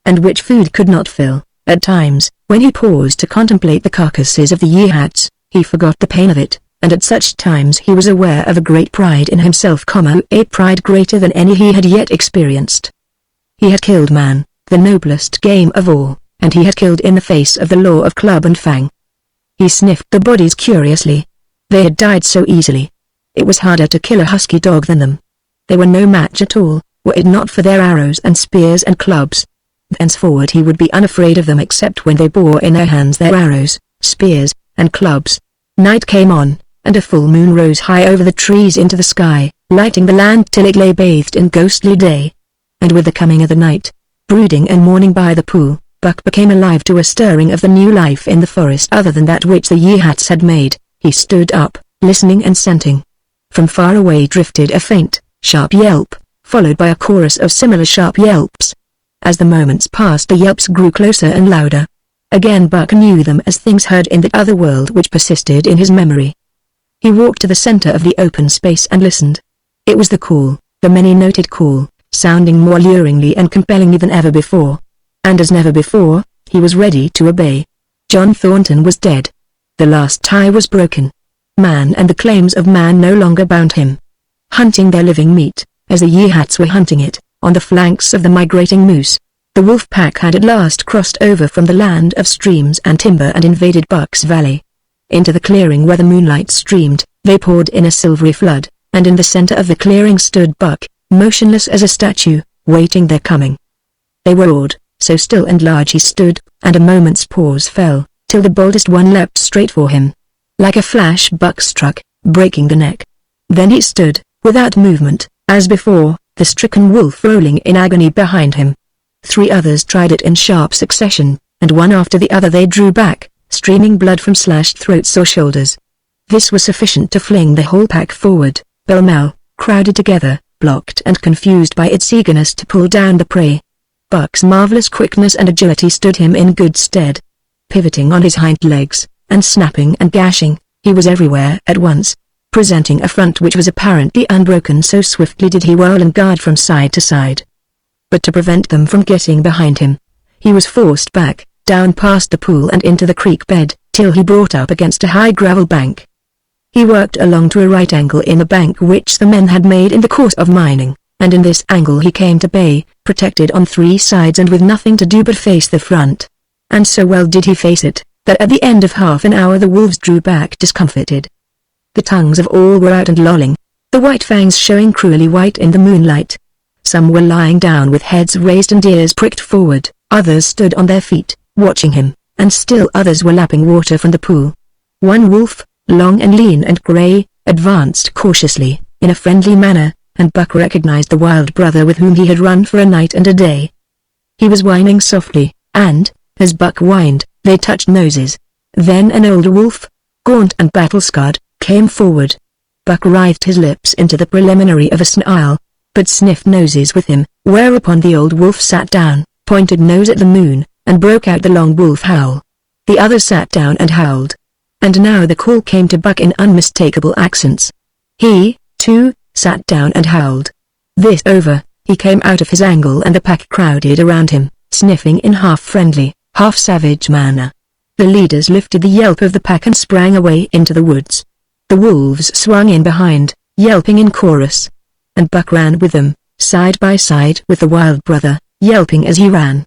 and which food could not fill. At times, when he paused to contemplate the carcasses of the Yeehats, he forgot the pain of it, and at such times he was aware of a great pride in himself, a pride greater than any he had yet experienced. He had killed man, the noblest game of all, and he had killed in the face of the law of club and fang. He sniffed the bodies curiously. They had died so easily. It was harder to kill a husky dog than them. They were no match at all, were it not for their arrows and spears and clubs. Thenceforward he would be unafraid of them except when they bore in their hands their arrows, spears, and clubs. Night came on, and a full moon rose high over the trees into the sky, lighting the land till it lay bathed in ghostly day. And with the coming of the night, brooding and mourning by the pool, Buck became alive to a stirring of the new life in the forest other than that which the Yeehats had made. He stood up, listening and scenting. From far away drifted a faint, sharp yelp, followed by a chorus of similar sharp yelps. As the moments passed the yelps grew closer and louder. Again Buck knew them as things heard in the other world which persisted in his memory. He walked to the center of the open space and listened. It was the call, the many-noted call, sounding more luringly and compellingly than ever before. And as never before, he was ready to obey. John Thornton was dead. The last tie was broken. Man and the claims of man no longer bound him. Hunting their living meat, as the Yeehats were hunting it, on the flanks of the migrating moose, the wolf pack had at last crossed over from the land of streams and timber and invaded Buck's valley. Into the clearing where the moonlight streamed, they poured in a silvery flood, and in the center of the clearing stood Buck, motionless as a statue, waiting their coming. They were awed, so still and large he stood, and a moment's pause fell, till the boldest one leapt straight for him. Like a flash Buck struck, breaking the neck. Then he stood, without movement, as before, the stricken wolf rolling in agony behind him. 3 others tried it in sharp succession, and one after the other they drew back, streaming blood from slashed throats or shoulders. This was sufficient to fling the whole pack forward, pell-mell, crowded together, blocked and confused by its eagerness to pull down the prey. Buck's marvelous quickness and agility stood him in good stead. Pivoting on his hind legs, and snapping and gashing, he was everywhere at once, presenting a front which was apparently unbroken, so swiftly did he whirl and guard from side to side. But to prevent them from getting behind him, he was forced back, down past the pool and into the creek bed, till he brought up against a high gravel bank. He worked along to a right angle in the bank which the men had made in the course of mining, and in this angle he came to bay, protected on 3 sides and with nothing to do but face the front. And so well did he face it, that at the end of half an hour the wolves drew back discomfited. The tongues of all were out and lolling, the white fangs showing cruelly white in the moonlight. Some were lying down with heads raised and ears pricked forward, others stood on their feet, watching him, and still others were lapping water from the pool. One wolf, long and lean and grey, advanced cautiously, in a friendly manner, and Buck recognized the wild brother with whom he had run for a night and a day. He was whining softly, and, as Buck whined, they touched noses. Then an older wolf, gaunt and battle-scarred, came forward. Buck writhed his lips into the preliminary of a snarl, but sniffed noses with him, whereupon the old wolf sat down, pointed nose at the moon, and broke out the long wolf howl. The others sat down and howled. And now the call came to Buck in unmistakable accents. He, too, sat down and howled. This over, he came out of his angle and the pack crowded around him, sniffing in half-friendly, half-savage manner. The leaders lifted the yelp of the pack and sprang away into the woods. The wolves swung in behind, yelping in chorus. And Buck ran with them, side by side with the wild brother, yelping as he ran.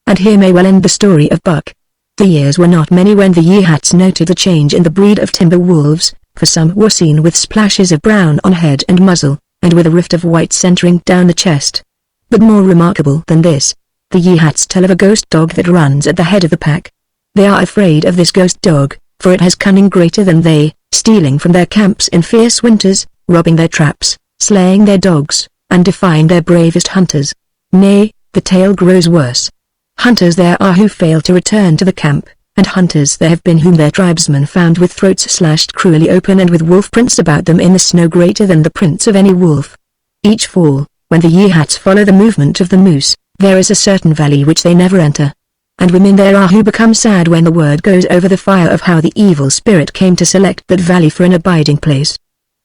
And here may well end the story of Buck. The years were not many when the Yeehats noted the change in the breed of timber wolves, for some were seen with splashes of brown on head and muzzle, and with a rift of white centering down the chest. But more remarkable than this, the Yeehats tell of a ghost dog that runs at the head of the pack. They are afraid of this ghost dog, for it has cunning greater than they, stealing from their camps in fierce winters, robbing their traps, slaying their dogs, and defying their bravest hunters. Nay, the tale grows worse. Hunters there are who fail to return to the camp, and hunters there have been whom their tribesmen found with throats slashed cruelly open and with wolf prints about them in the snow greater than the prints of any wolf. Each fall, when the Yehats follow the movement of the moose, there is a certain valley which they never enter. And women there are who become sad when the word goes over the fire of how the evil spirit came to select that valley for an abiding place.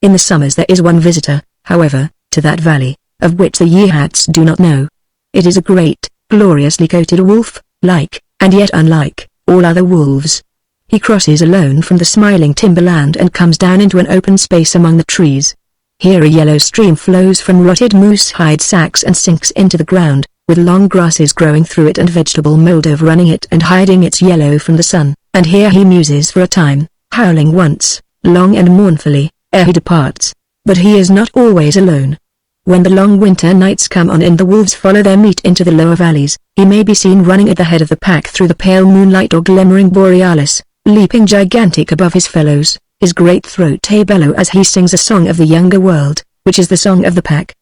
In the summers there is one visitor, however, to that valley, of which the Yehats do not know. It is a great, gloriously coated wolf, like, and yet unlike, all other wolves. He crosses alone from the smiling timberland and comes down into an open space among the trees. Here a yellow stream flows from rotted moose hide sacks and sinks into the ground, with long grasses growing through it and vegetable mold overrunning it and hiding its yellow from the sun, and here he muses for a time, howling once, long and mournfully, ere he departs. But he is not always alone. When the long winter nights come on and the wolves follow their meat into the lower valleys, he may be seen running at the head of the pack through the pale moonlight or glimmering borealis, leaping gigantic above his fellows, his great throat a bellow as he sings a song of the younger world, which is the song of the pack.